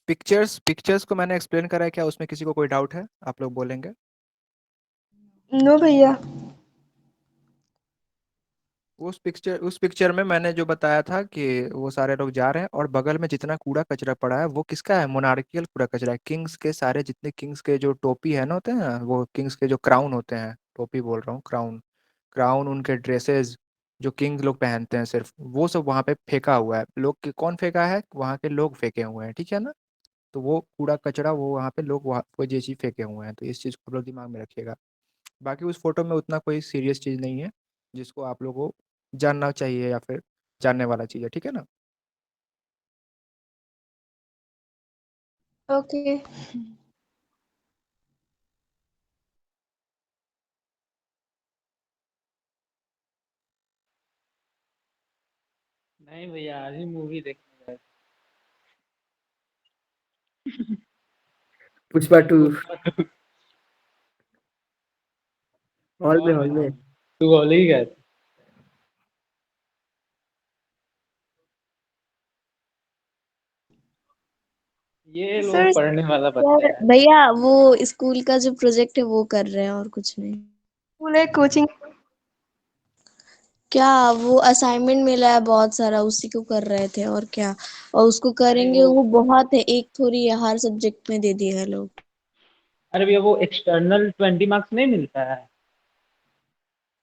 पिक्चर्स पिक्चर्स को मैंने एक्सप्लेन करा है क्या? उसमें किसी को कोई डाउट है? आप लोग बोलेंगे? नो भैया। उस पिक्चर में मैंने जो बताया था कि वो सारे लोग जा रहे हैं और बगल में जितना कूड़ा कचरा पड़ा है वो किसका है? मोनार्कियल कूड़ा कचरा है। किंग्स के सारे जितने किंग्स के जो टोपी है ना होते हैं ना, वो किंग्स के जो क्राउन होते हैं, टोपी बोल रहा हूँ, क्राउन। क्राउन, उनके ड्रेसेस जो किंग लोग पहनते हैं सिर्फ, वो सब वहाँ पे फेंका हुआ है। लोग कौन फेंका है? वहाँ के लोग फेंके हुए हैं, ठीक है ना? तो वो कूड़ा कचरा वो वहाँ पे लोग वहाँ वो ये चीज़ फेंके हुए हैं, तो इस चीज़ को आप लोग दिमाग में रखिएगा। बाकी उस फोटो में उतना कोई सीरियस चीज़ नहीं है जिसको आप लोगों को जानना चाहिए या फिर जानने वाला चीज़ है, ठीक है ना? ओके। नहीं भैया, आज ही मूवी देखने गए। पुष्पा 2 पुष्पा टू। हॉल में, हॉल हॉल में, में। हॉल में। तू हॉल ही गए थे? ये सर लोग पढ़ने वाला बच्चा सर है। भैया वो स्कूल का जो प्रोजेक्ट है वो कर रहे हैं और कुछ नहीं। स्कूल है, कोचिंग। क्या वो असाइनमेंट मिला है बहुत सारा, उसी को कर रहे थे और क्या। और उसको अरे करेंगे, वो वो बहुत है, एक थोड़ी है, हर सब्जेक्ट में दे दिए हैं लोग। अरे भैया, वो एक्सटर्नल 20 मार्क्स नहीं मिलता है।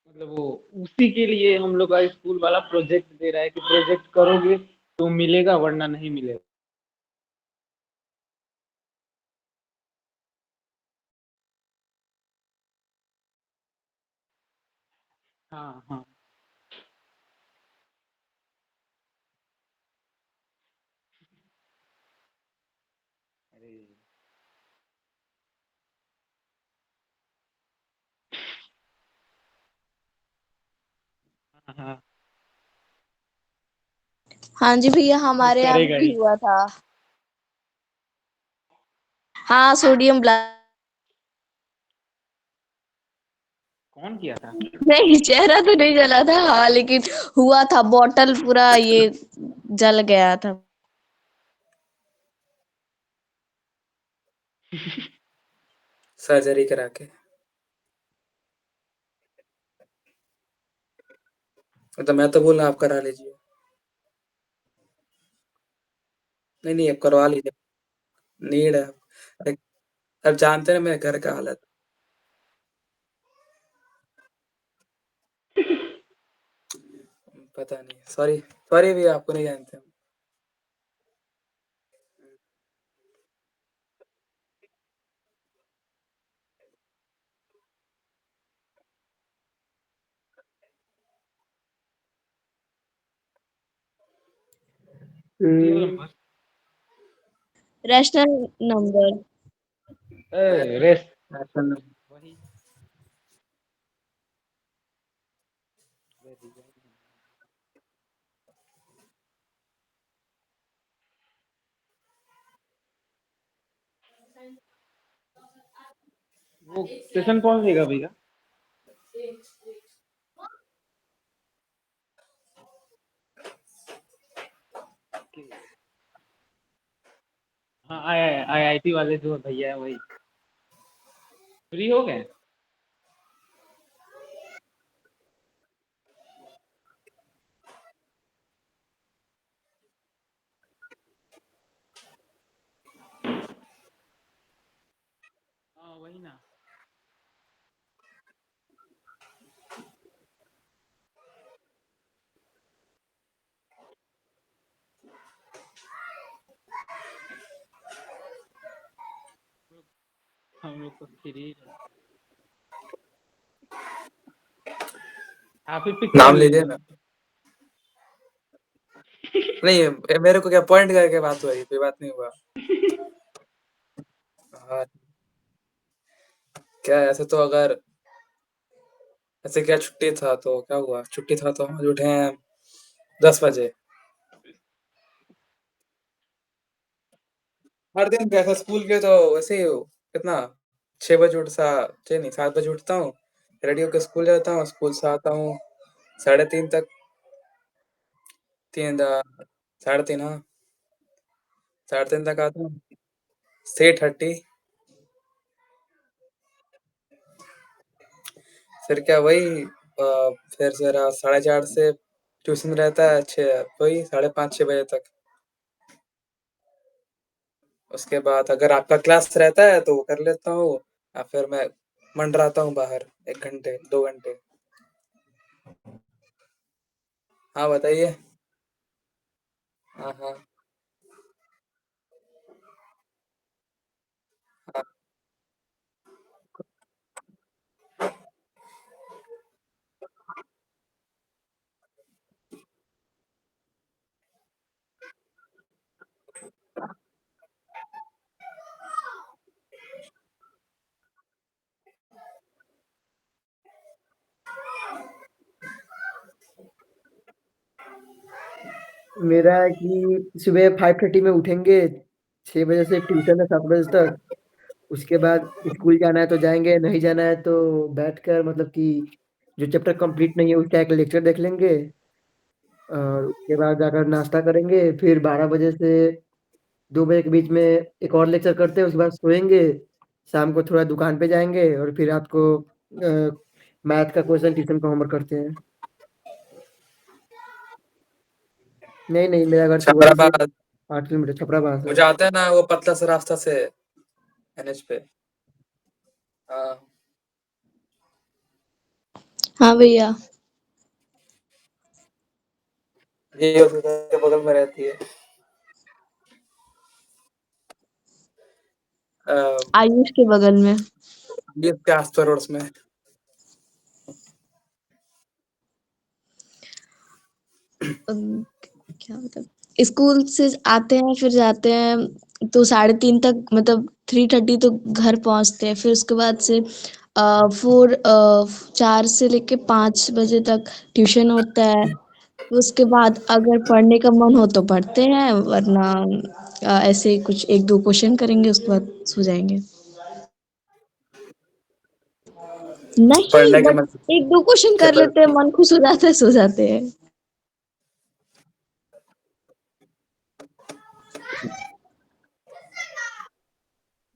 मतलब वो उसी के लिए हम लोग का स्कूल वाला प्रोजेक्ट दे रहा है कि प्रोजेक्ट करोगे तो मिलेगा, वरना नहीं मिलेगा। हाँ हाँ। अरे हाँ हाँ। हाँ जी भैया, वो हमारे यहाँ करेगा भी ही। हुआ था। हाँ, सोडियम ब्लास्ट। कौन किया था? नहीं, चेहरा तो नहीं जला था, हाँ, लेकिन हुआ था, बॉटल पूरा ये जल गया था। सर्जरी करा के। तो मैं तो बोल रहा आप करा लीजिए। नहीं नहीं, आप करवा लीजिए। नीड है। अब अब जानते हैं मेरे घर का हालत। पता नहीं, सॉरी। सॉरी भी, आपको नहीं जानते हम। ये वाला मस्त। Rational number. रेस। ऐसा नहीं। वही। वो सेशन कौन लेगा भैया? हाँ, आईआईटी वाले जो भैया है वही फ्री हो गए। हाँ वही ना। हम लोग तो फ्री है। आप ही पिक कर नाम लीजिए लीजिए। ना। नहीं, मेरे को क्या पॉइंट करके बात हुई, कोई बात नहीं हुआ। हाँ। क्या ऐसे तो अगर ऐसे क्या छुट्टी था तो क्या हुआ? छुट्टी था तो हम आज उठे हैं 10 बजे। हर दिन कैसा स्कूल के तो वैसे ही कितना 6 बजे उठ सा 6 नहीं 7 बजे उठता हूँ। रेडी होकर स्कूल जाता हूँ, स्कूल से आता हूँ 3:30 तक। 3 3:30, हाँ। 3:30 तक आता हूँ। 6:30। फिर क्या वही फिर से रात 4:30 से ट्यूशन रहता है, 6 वही 5:30-6 बजे तक। उसके बाद अगर आपका क्लास रहता है तो वो कर लेता हूँ, या फिर मैं मंडराता हूँ बाहर 1 घंटे 2 घंटे। हाँ बताइए। हाँ हाँ हाँ। मेरा है कि सुबह 5:30 में उठेंगे, 6 बजे से ट्यूशन है 7 बजे तक। उसके बाद स्कूल जाना है तो जाएंगे, नहीं जाना है तो बैठकर मतलब कि जो चैप्टर कंप्लीट नहीं है उसका एक लेक्चर देख लेंगे। और उसके बाद जाकर नाश्ता करेंगे, फिर 12 बजे से 2 बजे के बीच में एक और लेक्चर करते हैं, उसके बाद सोएंगे। शाम को थोड़ा दुकान पे जाएंगे और फिर रात को मैथ का क्वेश्चन ट्यूशन का होमवर्क करते हैं। नहीं नहीं, मेरा घर तो वही है, छपराबाद। 8 किलोमीटर छपराबाद वो है। जाते हैं ना वो पतला सा रास्ता से NH पे। हाँ हाँ भैया। ये उधर के बगल में रहती है। आयुष के बगल में। ये के आस पड़ोस में। अम, क्या मतलब, स्कूल से आते हैं फिर जाते हैं तो 3:30 तक, मतलब 3:30 तो घर पहुंचते हैं। फिर उसके बाद से 4 से लेके 5 बजे तक ट्यूशन होता है। उसके बाद अगर पढ़ने का मन हो तो पढ़ते हैं, वरना ऐसे ही कुछ 1-2 क्वेश्चन करेंगे, उसके बाद सो जाएंगे। नहीं, पढ़ने के बट मन 1-2 क्वेश्चन से कर लेते हैं, मन खुश हो जाता है, सो जाते हैं।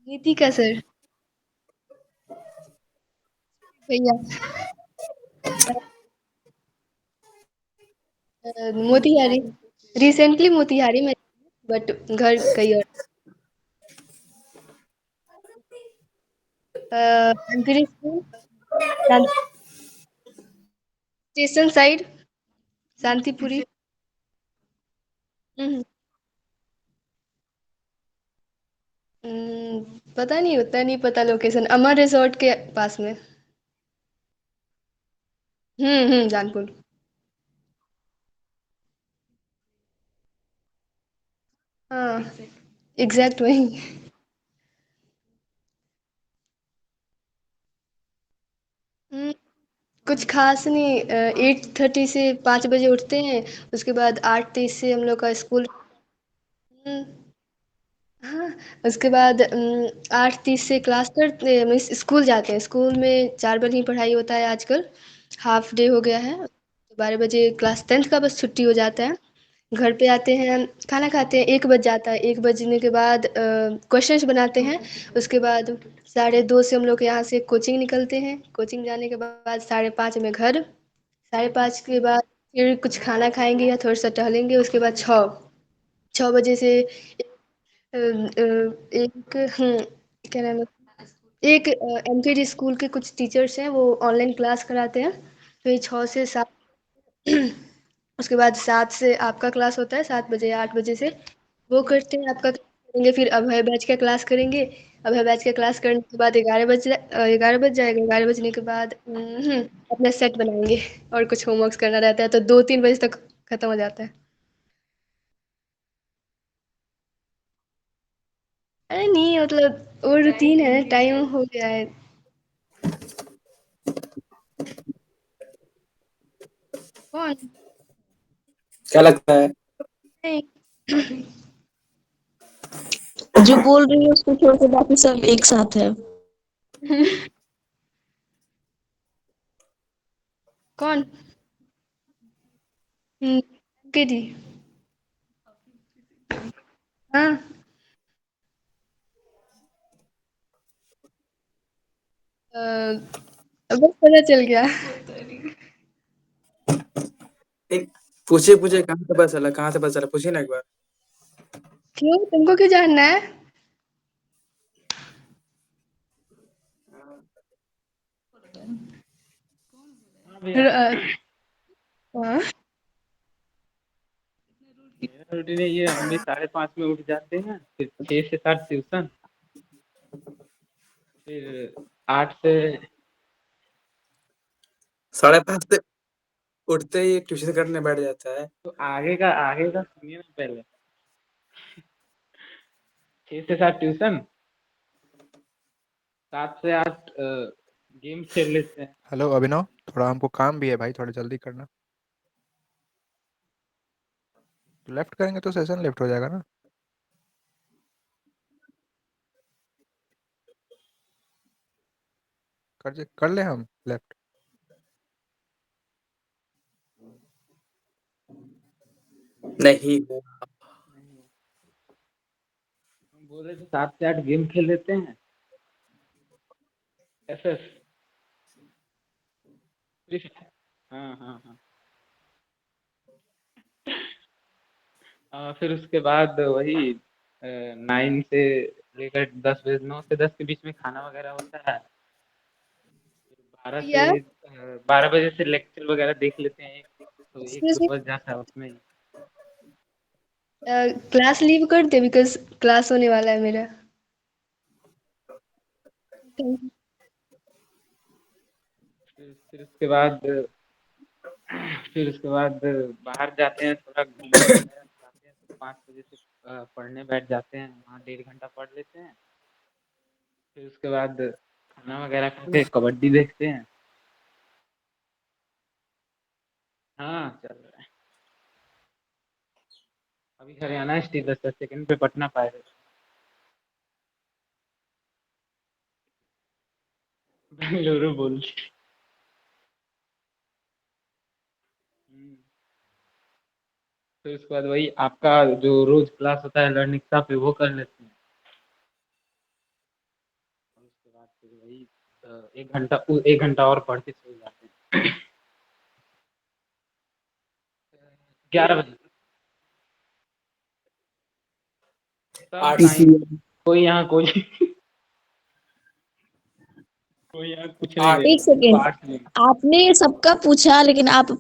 नीति का सर भैया, मोतिहारी, रिसेंटली मोतिहारी में, बट घर कहीं और। अंतरी स्कूल, स्टेशन साइड, शांतिपुरी। हम्म, पता नहीं, उतना नहीं पता लोकेशन। अमर रिजॉर्ट के पास में। जानपुर। हाँ, एग्जैक्ट वही। हम्म, कुछ खास नहीं। 8:30 से 5 बजे उठते हैं। उसके बाद 8:30 से हम लोग का स्कूल। हम्म, हाँ, उसके बाद 8:30 से क्लास करते, मीन्स स्कूल जाते हैं। स्कूल में 4 बजे ही पढ़ाई होता है आजकल, हाफ डे हो गया है। 12 बजे क्लास 10th का बस छुट्टी हो जाता है। घर पे आते हैं, खाना खाते हैं, 1 बज जाता है। 1 बजने के बाद क्वेश्चंस बनाते हैं। उसके बाद 2:30 से हम लोग यहाँ से कोचिंग निकलते हैं। कोचिंग जाने के बाद 5:30 में घर। 5:30 के बाद फिर कुछ खाना खाएंगे या थोड़ा सा टहलेंगे। उसके बाद 6 बजे से एक क्या नाम है, एक MKD स्कूल के कुछ टीचर्स हैं, वो ऑनलाइन क्लास कराते हैं। फिर 6 से 7। उसके बाद 7 से आपका क्लास होता है, 7 बजे 8 बजे से वो करते हैं। आपका क्लास करेंगे, फिर अभय बैच का क्लास करेंगे। अभय बैच का क्लास करने के बाद 11 बज जाएगा। 11 बजने के बाद अपना सेट बनाएंगे और कुछ होमवर्क करना रहता है, तो 2-3 बजे तक खत्म हो जाता है। अरे नहीं, मतलब वो रूटीन है, टाइम हो गया है। कौन? क्या लगता है? नहीं। जो बोल रही है उसको छोड़ के बाकी सब एक साथ है। कौन? के जी। हाँ। बस पता चल गया। एक पूछे कहाँ से पता चला, कहाँ से पता चला, पूछिए ना एक बार। क्यों, तुमको क्यों जानना है? हाँ भैया, हाँ। मेरा रूटीन है ये, हम भी 5:30 में उठ जाते हैं, फिर 6 से 7 ट्यूशन, फिर 8 से 5:30 से उठते ही ट्यूशन करने बैठ जाता है। तो आगे का सुनिए ना पहले। 6 से 7 ट्यूशन, 7 से 8 गेम खेल लेते हैं। हेलो अभिनव, थोड़ा हमको काम भी है भाई, थोड़ा जल्दी करना। लेफ्ट करेंगे तो सेशन लेफ्ट हो जाएगा ना। कर ले हम लेफ्ट। नहीं, नहीं, हम बोल रहे थे 7 से 8 गेम खेल लेते हैं, एसएस। हाँ हाँ हाँ। फिर उसके बाद वही 9 से लेकर 10 बजे, 9 से 10 के बीच में खाना वगैरह होता है। या 12 बजे से लेक्चर वगैरह देख लेते हैं, तो एक एक्सक्यूज दो मी, बज जाता है उसमें ही। क्लास लीव कर दे बिकॉज क्लास होने वाला है मेरा। फिर उसके बाद बाहर जाते हैं, थोड़ा घूमने वगैरह जाते हैं, तो 5 बजे से पढ़ने बैठ जाते हैं, वहाँ 1.5 घंटा पढ़ लेते हैं। फिर उसके बाद खाना वगैरह खा के कबड्डी देखते हैं। हाँ चल रहा है। अभी हरियाणा स्टीलर्स है, सेकंड पे पटना पायरेट्स। बेंगलुरु बुल्स। फिर उसके बाद वही आपका जो रोज क्लास होता है लर्निंग पे, वो कर लेते हैं। और उसके बाद फिर वही 1 घंटा और पढ़ के सो जाते हैं। 11 बजे सब 8 से टाइम। पीसीएम। कोई यहाँ कोई यहाँ कुछ नहीं 8 देगा, एक सबको सेकेंड, 8 से लेंगे। आपने सबका पूछा लेकिन आप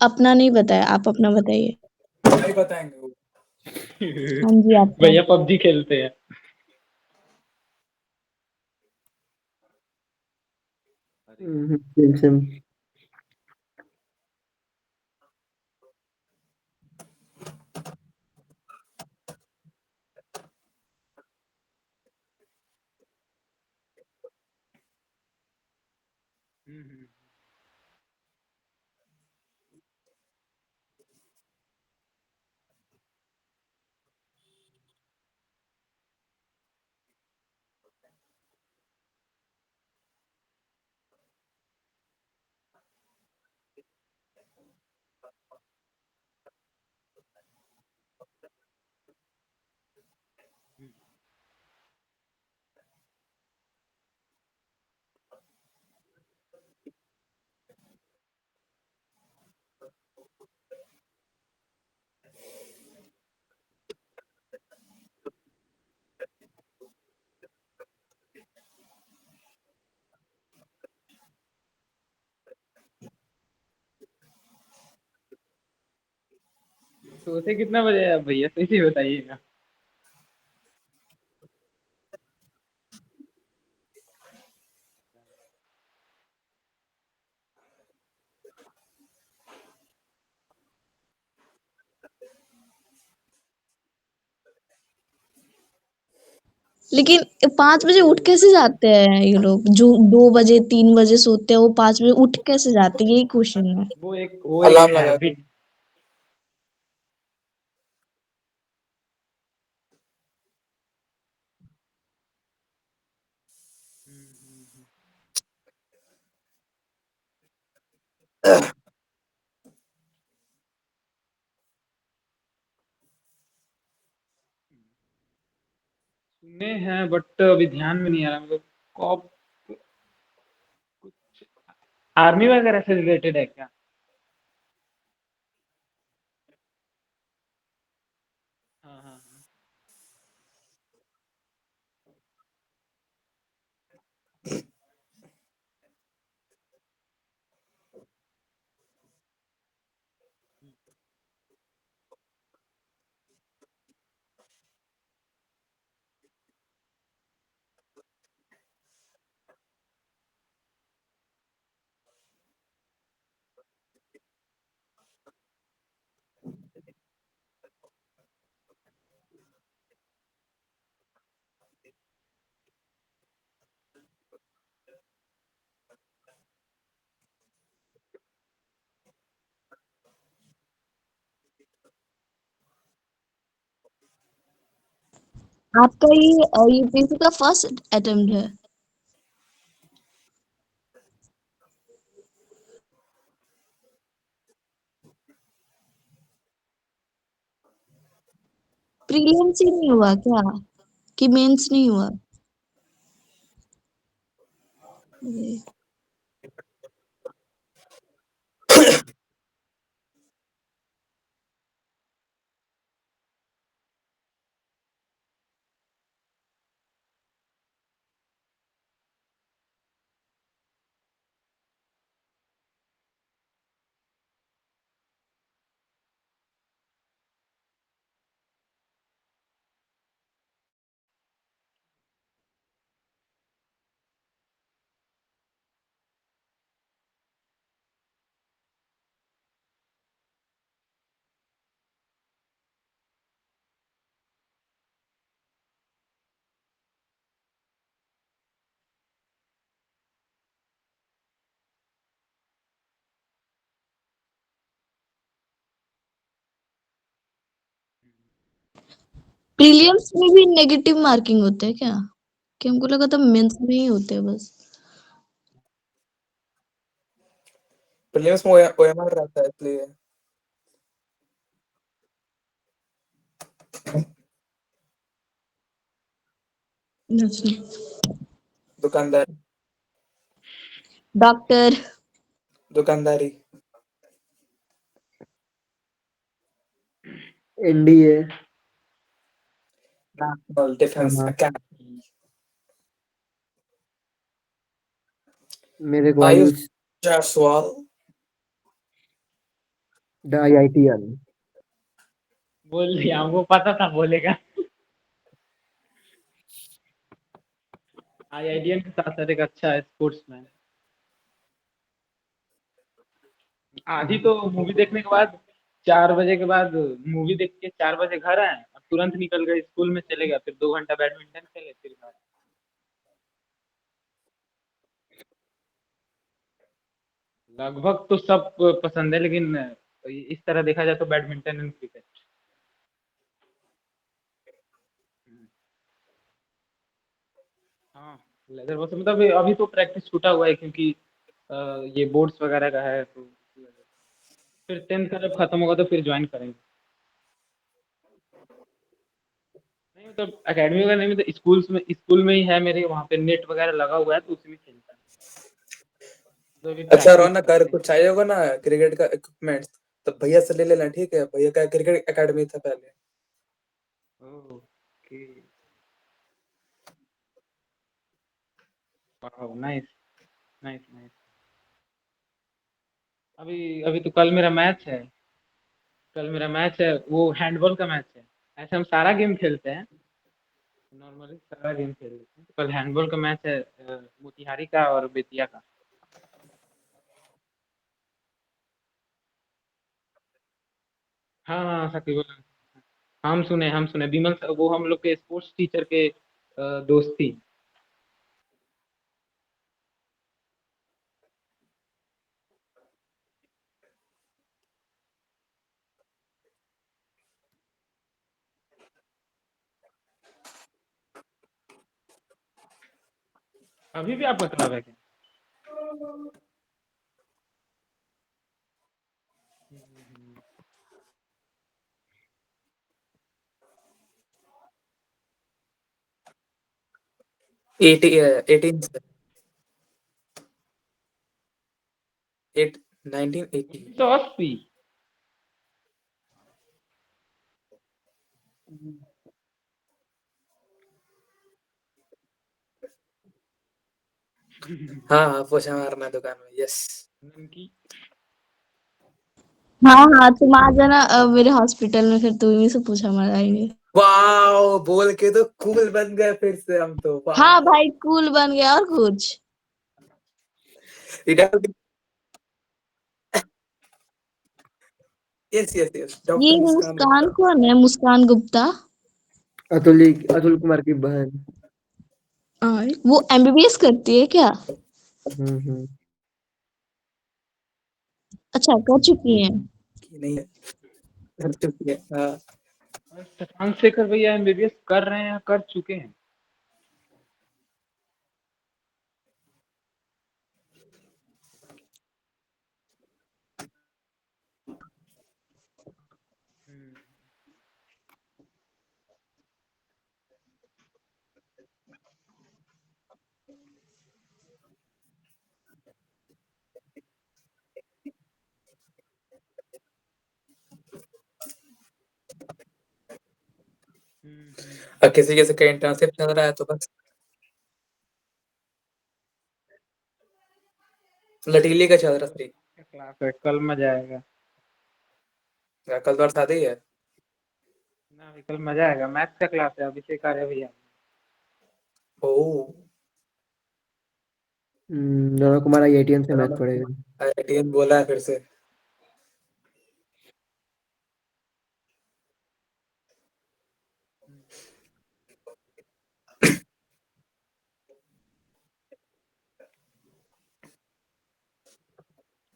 अपना नहीं बताया, आप अपना बताइए। नहीं बताएंगे वो। हाँ जी, आपका। भैया पबजी खेलते हैं। अरे सेम सेम। हम्म। सोते कितना बजे है आप भैया, तो इसी बताइएगा। लेकिन 5 बजे उठ कैसे जाते हैं ये लोग जो 2 बजे 3 बजे सोते हैं, वो 5 बजे उठ कैसे जाते हैं, यही क्वेश्चन है। वो एक अलार्म लगा के। हैबिट। सुने हैं बट अभी ध्यान में नहीं आ रहा, मतलब कब आर्मी वगैरह से रिलेटेड है क्या? हाँ, हाँ, हाँ। आपका ये यूपीएससी का फर्स्ट अटेम्प्ट है? प्रीलिम्स ही नहीं हुआ क्या? कि मेंस नहीं हुआ? अरे, प्रीलिम्स में भी नेगेटिव मार्किंग होते हैं क्या? कि हमको लगा था मेंस में ही होते हैं बस। प्रीलिम्स में ओएमआर रहता है इसलिए। अच्छा। दुकानदार डॉक्टर। दुकानदारी एनडीए। नेशनल डिफेंस हाँ, अकेडमी। मेरे को आयुष आयुष जायसवाल। The IITian. बोल दिया, हमको पता था बोलेगा। आईआईटीएन के साथ साथ एक अच्छा स्पोर्ट्समैन। आधी तो मूवी देखने के बाद 4 बजे के बाद मूवी देख के 4 बजे घर आए और तुरंत निकल गए स्कूल में चले गए, फिर 2 घंटा बैडमिंटन खेले, फिर घर। लगभग तो सब पसंद है, लेकिन इस तरह देखा जाए तो बैडमिंटन एंड क्रिकेट। हाँ, लेदर बॉल से मतलब अभी तो प्रैक्टिस छूटा हुआ है क्योंकि अ, ये बोर्ड्स वगैरह का है, तो इसी वजह से। फिर 10th का जब खत्म होगा तो फिर ज्वाइन करेंगे। नहीं मतलब एकेडमी वगैरह नहीं, मतलब स्कूल में ही है मेरे, वहाँ पे नेट वगैरह लगा हुआ है तो उसी में खेलता है। तो अभी अच्छा प्रैक्टिस रौनक, अगर करते हैं। कुछ चाहिए होगा ना क्रिकेट का इक्विपमेंट तो भैया से ले लेना, ठीक है? भैया का क्रिकेट एकेडमी था पहले। ओके। वाह, नाइस, नाइस, नाइस। अभी अभी तो कल मेरा मैच है, वो हैंडबॉल का मैच है। ऐसे हम सारा गेम खेलते हैं, नॉर्मली सारा गेम खेल लेते हैं। तो कल हैंडबॉल का मैच है, मोतिहारी का और बेतिया का। हाँ, हाँ, साकिब। हम सुने विमल वो हम लोग के स्पोर्ट्स टीचर के दोस्त थी। अभी भी आपका क्लब है क्या? 18 से। 1980। 1980। हाँ हाँ, पोछा मारना दुकान में, यस। ननकी। हाँ हाँ, तुम आ जाना मेरे हॉस्पिटल में, फिर तुम ही से पूछा मराएंगे। वाओ, बोल के तो कूल बन गए फिर से हम तो। हाँ भाई, कूल बन गया और कुछ। यस यस यस, ये डॉक्टर मुस्कान मुस्कान गुप्ता। कौन है? मुस्कान गुप्ता? अतुल कुमार की बहन। वो एमबीबीएस करती है क्या? हम्म। अच्छा, कर चुकी है। कि नहीं है, कर चुकी है, हाँ। और शशांक शेखर भैया एमबीबीएस कर रहे हैं या कर चुके हैं? और किसी किसी का इंटर्नशिप चल रहा है तो बस लटीली का चल रहा है। क्या क्लास है? कल मजा आएगा। कल तो और शादी है। ना अभी कल मजा आएगा। मैथ्स का क्लास है, अभिषेक आर्य भैया। ओह, नौना कुमार IITN से मैथ पढ़ेगा। IITN बोला है फिर से।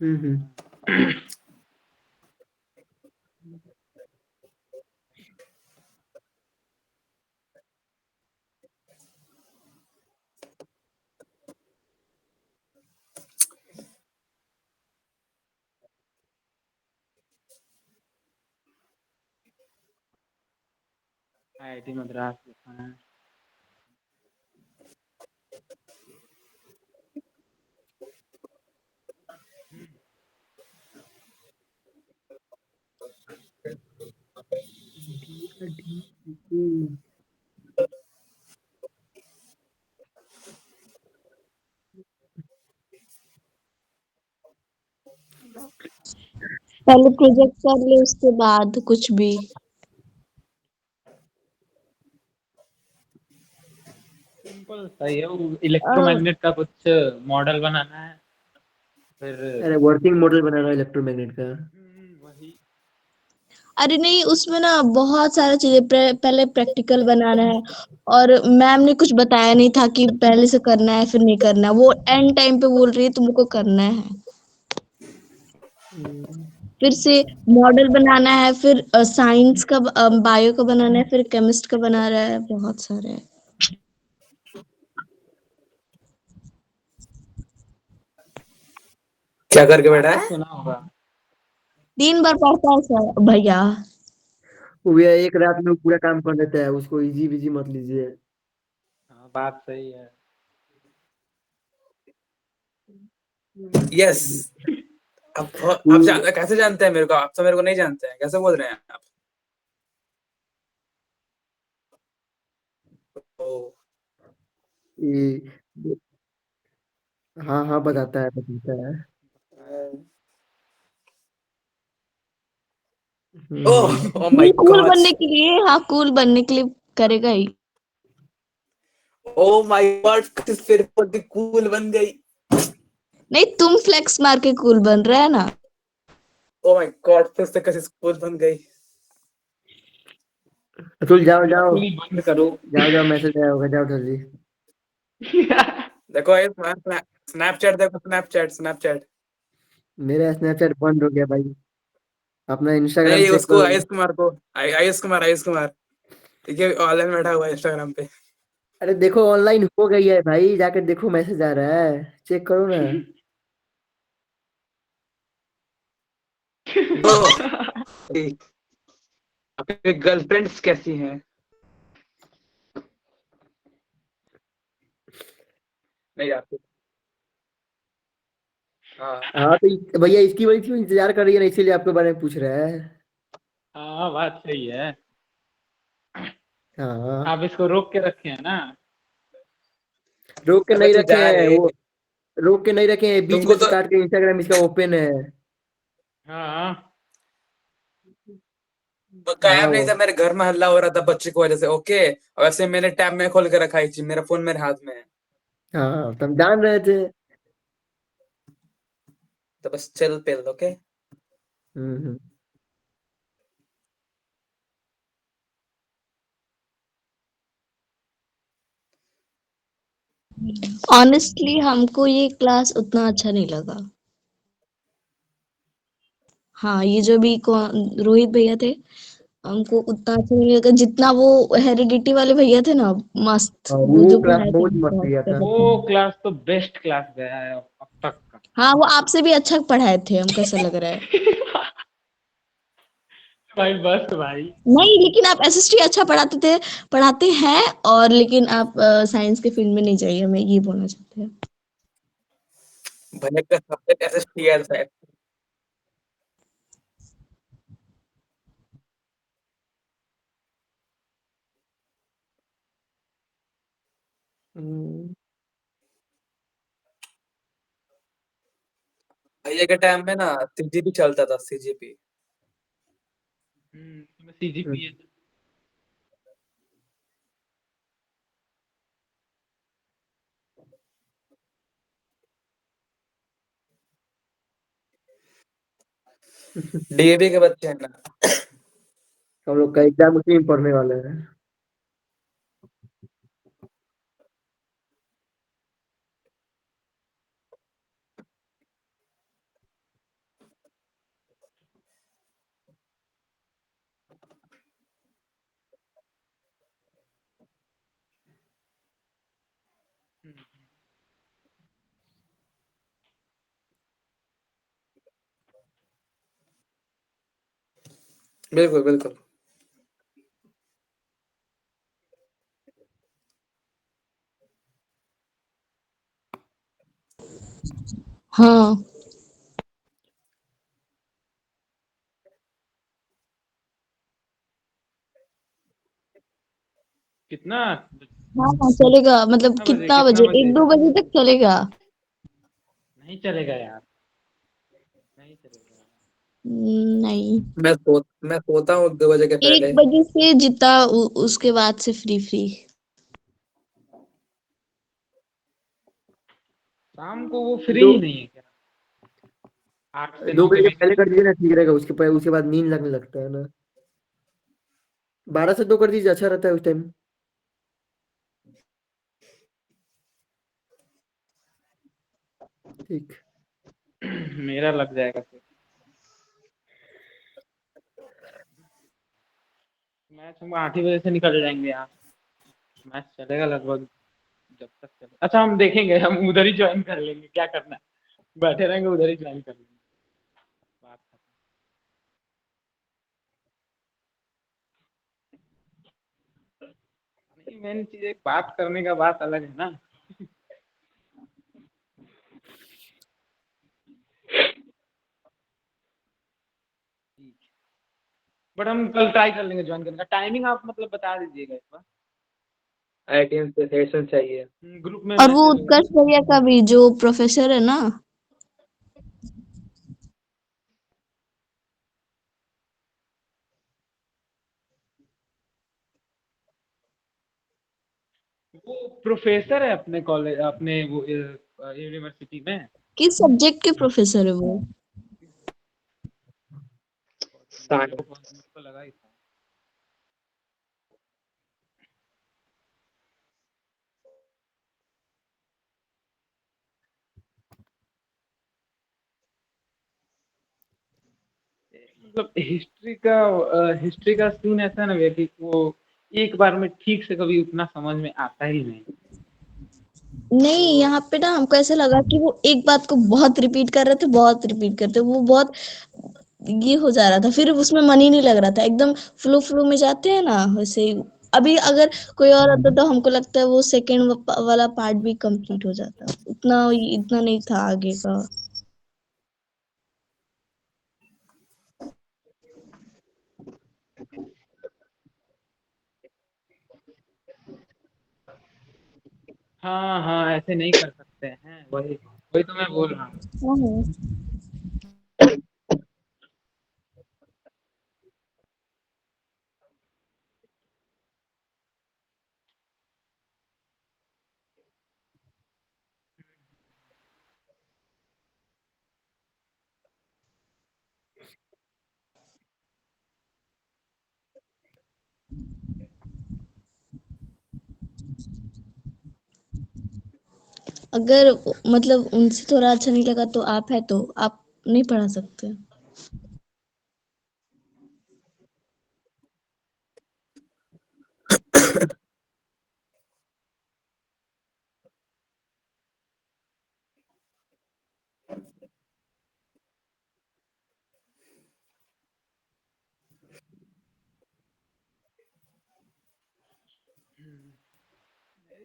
हम्म। IIT मद्रास। हाँ। पहले प्रोजेक्ट कर ले, उसके बाद कुछ भी। सिंपल सही है। वो इलेक्ट्रोमैग्नेट का कुछ मॉडल बनाना है, फिर अरे वर्किंग मॉडल बनाना है इलेक्ट्रोमैग्नेट का। वही। अरे नहीं, उसमें ना बहुत सारा चीजें पहले प्रैक्टिकल बनाना है, और मैम ने कुछ बताया नहीं था कि पहले से करना है फिर नहीं करना है। वो एंड टाइम पे बोल रही है तुमको करना है। फिर से मॉडल बनाना है, फिर साइंस का, बायो का बनाना है, फिर केमिस्ट का बना रहा है, बहुत सारे हैं। क्या करके बैठा आपने है? सुना होगा। दिन भर पढ़ता है सर भैया। वो भी एक रात में पूरा काम कर लेता है, उसको इजी विजी मत लीजिए। हाँ, बात सही है। यस। आप कैसे जानते हैं मेरे को? आप तो मेरे को नहीं जानते हैं, कैसे बोल रहे हैं आप? ओह, ये हाँ हाँ, बताता है। Oh, hmm. Oh my cool god. बनने के लिए, हाँ कूल बनने के लिए करेगा ही। ओह माय गॉड, फिर कूल बन गई। नहीं, तुम फ्लेक्स मार के कूल बन रहा है ना। ओह माय गॉड, फिर से कैसे कूल बन गई। अतुल जाओ जाओ नकली बंद करो। जाओ, मैसेज आया होगा, जाओ जल्दी। देखो ये स्नैपचैट, देखो स्नैपचैट। मेरा स्नैपचैट बंद हो गया भाई। अपना इंस्टाग्राम नहीं, चेक उसको करो। आयुष कुमार, ठीक है, ऑनलाइन बैठा हुआ है इंस्टाग्राम पे। अरे देखो, ऑनलाइन हो गई है भाई, जाकर देखो मैसेज आ रहा है, चेक करो ना। ओह, आपकी गर्लफ्रेंड्स कैसी हैं? नहीं आपको। हाँ हाँ तो भैया इसकी वजह से इंतजार कर रही है ना, इसीलिए आपके बारे में पूछ रहा है। हाँ बात सही है। हाँ आप इसको रोक के रखे हैं ना। रोक के अबे नहीं तू रखे जा हैं रे, वो, रोक के नहीं रखे हैं, बीच तुमको में से तो काट के इंस्टाग्राम इसका ओपन है। हाँ हाँ कायम नहीं वो था, मेरे घर में हल्ला हो रहा था बच्चे की वजह से। ओके, और वैसे मैंने टैब में खोल के रखा है, मेरा फोन मेरे हाथ में है। हाँ तो हम जान रहे थे। तो बस चल पेल, ओके। हम्म। ऑनेस्टली हमको ये क्लास उतना अच्छा नहीं लगा। हाँ, ये जो भी रोहित भैया थे, हमको उतना अच्छा नहीं लगा जितना वो हेरिडिटी वाले भैया थे ना। मस्त, हाँ, वो वो जो क्लास पढ़ाए थे बहुत मस्त बहुत गया था। गजब वो पढ़ाए। क्लास तो बेस्ट क्लास गया है अब तक का। हाँ, वो आपसे भी अच्छा पढ़ाए थे, हमको ऐसा लग रहा है। भाई बस भाई। नहीं, लेकिन आप एसएसटी अच्छा पढ़ाते हैं, और लेकिन आप साइंस के फील्ड में नहीं जाइए, हमें ये बोलना चाहते हैं। भले का सब्जेक्ट एसएसटीएल है। हम्म। भैया के टाइम में ना सीजीपी चलता था, सीजीपी। सीजीपीए। डीएवी के बच्चे हैं ना। हम लोग का एग्जाम उसी में पढ़ने वाला है। बिल्कुल बिल्कुल। हाँ। कितना हाँ हाँ, चलेगा, मतलब कितना कितना बजे, बजे? 1-2 बजे तक चलेगा। नहीं चलेगा यार, नहीं चलेगा। नहीं, मैं सोता हूँ 2 बजे के पहले। 1 बजे से जितना उसके बाद से फ्री फ्री। शाम को वो फ्री दो ही नहीं है क्या? 8 से 9 दो के बजे के बीच पहले में। कर दीजिए ना, ठीक रहेगा। उसके बाद नींद लगने लगता है ना। 12 से 2 कर दीजिए, अच्छा रहता है उस टाइम। ठीक। मेरा लग जाएगा फिर। मैच हम 8 ही बजे से निकल जाएंगे यहाँ। मैच चलेगा लगभग जब तक चले। अच्छा हम देखेंगे, हम उधर ही ज्वाइन कर लेंगे, क्या करना है, बैठे रहेंगे उधर ही ज्वाइन कर लेंगे। बात खत्म। नहीं, मेन चीज एक बात करने का बात अलग है ना। बट हम कल ट्राई कर लेंगे ज्वाइन करने का। टाइमिंग आप मतलब बता दीजिएगा एक बार। आईटीएम से सेशन चाहिए। ग्रुप में और वो मैसेज। उत्कर्ष भैया का भी, जो प्रोफेसर है ना, वो प्रोफेसर है अपने कॉलेज, अपने वो यूनिवर्सिटी में। किस सब्जेक्ट के प्रोफेसर है वो? साइंस। मुझको लगा ही था। मतलब हिस्ट्री का सीन ऐसा है ना भैया कि वो एक बार में ठीक से कभी उतना समझ में आता ही नहीं। नहीं, यहाँ पे ना हमको ऐसा लगा कि वो एक बात को बहुत रिपीट कर रहे थे, बहुत रिपीट करते, वो बहुत ये हो जा रहा था, फिर उसमें मन ही नहीं लग रहा था, एकदम फ्लो फ्लो में जाते हैं ना वैसे ही। अभी अगर कोई और होता तो हमको लगता है वो सेकंड वाला पार्ट भी कंप्लीट हो जाता, उतना इतना नहीं था आगे का। हाँ हाँ, ऐसे नहीं कर सकते हैं, वही वही तो मैं बोल रहा हूँ। हाँ। अगर मतलब उनसे थोड़ा अच्छा नहीं लगा तो आप है तो आप नहीं पढ़ा सकते।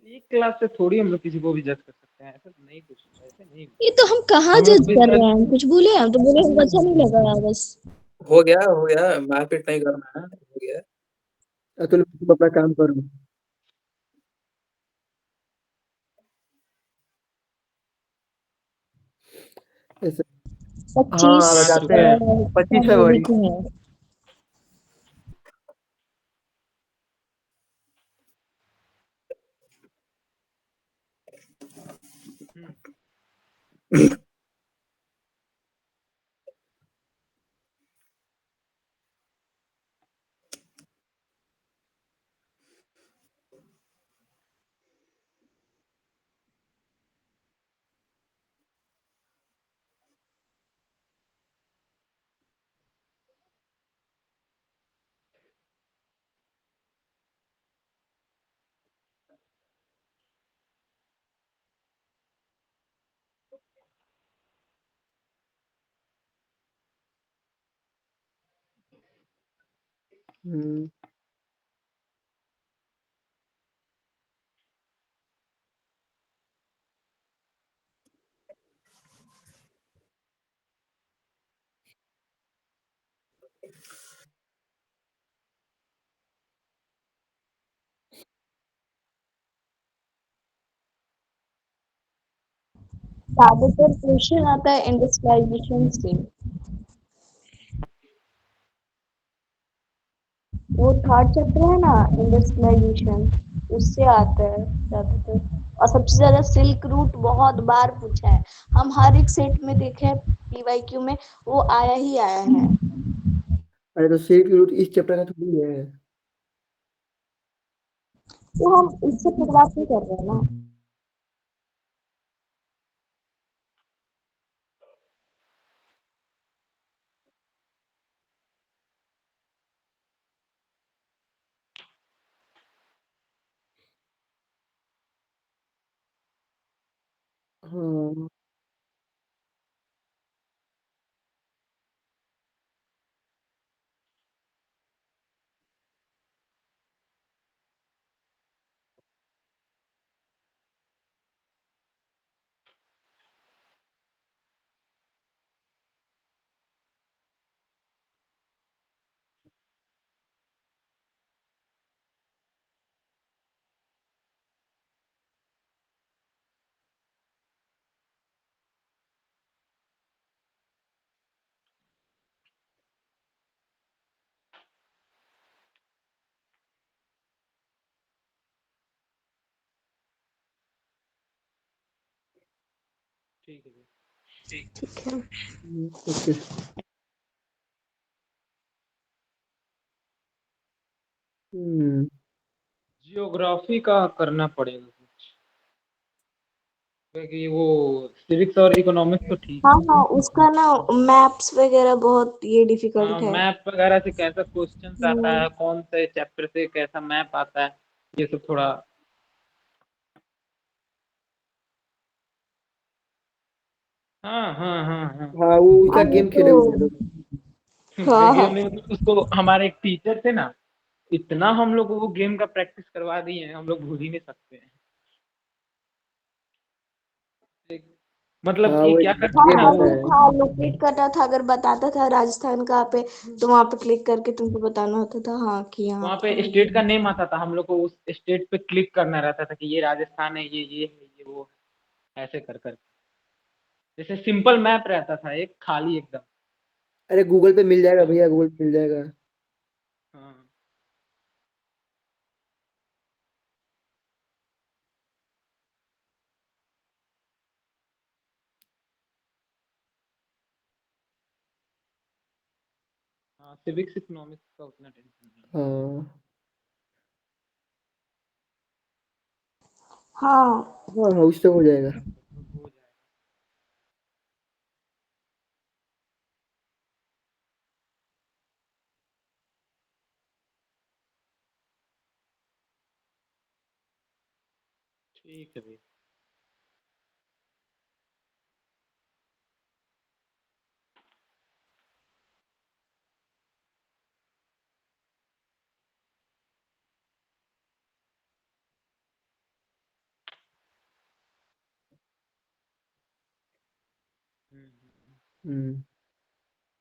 एक क्लास से थोड़ी हम लोग किसी को भी जज कर सकते हैं, ऐसा नहीं, कुछ ऐसे नहीं। ये तो हम कहाँ हम लोग जज भी कर शायद रहे हैं, कुछ बोले हम तो बोले हमको अच्छा नहीं लगा बस। हो गया, मारपीट नहीं करना है, हो गया। अतुल तुम अपना काम करो। ऐसे हाँ 25 बताते हैं। क्या 25 फरवरी। बोले हैं। हम्म, ज्यादातर क्वेश्चन आता है इंडस्ट्रियलाइजेशन से। वो थर्ड चैप्टर है ना, इंडस्ट्रियलाइजेशन, उससे आता है ज्यादातर। और सबसे ज्यादा सिल्क रूट बहुत बार पूछा है, हम हर एक सेट में देखे पीवाईक्यू में, वो आया ही आया है। अरे तो सिल्क रूट इस चैप्टर का थोड़ी है। तो हम इससे शुरुआत नहीं कर रहे हैं ना। हाँ ठीक है। ठीक है। ओके। हम्म, जियोग्राफी का करना पड़ेगा कुछ, क्योंकि वो सिविक्स और इकोनॉमिक्स तो ठीक हाँ है। हाँ, उसका ना मैप्स वगैरह बहुत ये हाँ, डिफिकल्ट है। मैप वगैरह से कैसा क्वेश्चन आता हम्म। है, कौन से चैप्टर से कैसा मैप आता है, ये सब थोड़ा। हाँ हाँ हाँ हाँ। हाँ वो उसका हाँ ये गेम तो खेले हुए हैं लोग। हाँ गेम हाँ। में मतलब उसको हमारे एक टीचर थे ना, इतना हम लोग को वो गेम का प्रैक्टिस करवा दिए हैं, हम लोग भूल ही नहीं सकते हैं। मतलब हाँ कि वो क्या करते हाँ थे ना ये हाँ पता वो, वो है। था, लोकेट करना था, अगर बताता था राजस्थान कहाँ पे तो वहां पे क्लिक करके तुमको बताना होता था, हाँ कि यहाँ वहाँ पे पे स्टेट का नेम आता था, हम लोग को उस स्टेट पे क्लिक करना रहता था कि ये राजस्थान है, ये है, ये वो है, ऐसे कर कर। जैसे सिंपल मैप रहता था एक खाली एकदम। अरे गूगल पे मिल जाएगा भैया, गूगल पे मिल जाएगा। हाँ हाँ, सिविक्स इकोनॉमिक्स का उतना टेंशन नहीं है। हाँ हाँ हाँ हाँ उससे हो जाएगा। हो जाएगा। ठीक है भैया। हम्म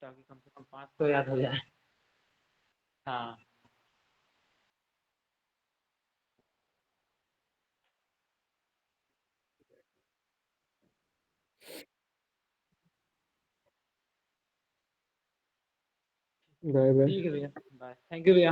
ताकि कम से कम 5 तो याद हो जाए। हाँ बाय बाय। ठीक है भैया, बाय, थैंक यू भैया।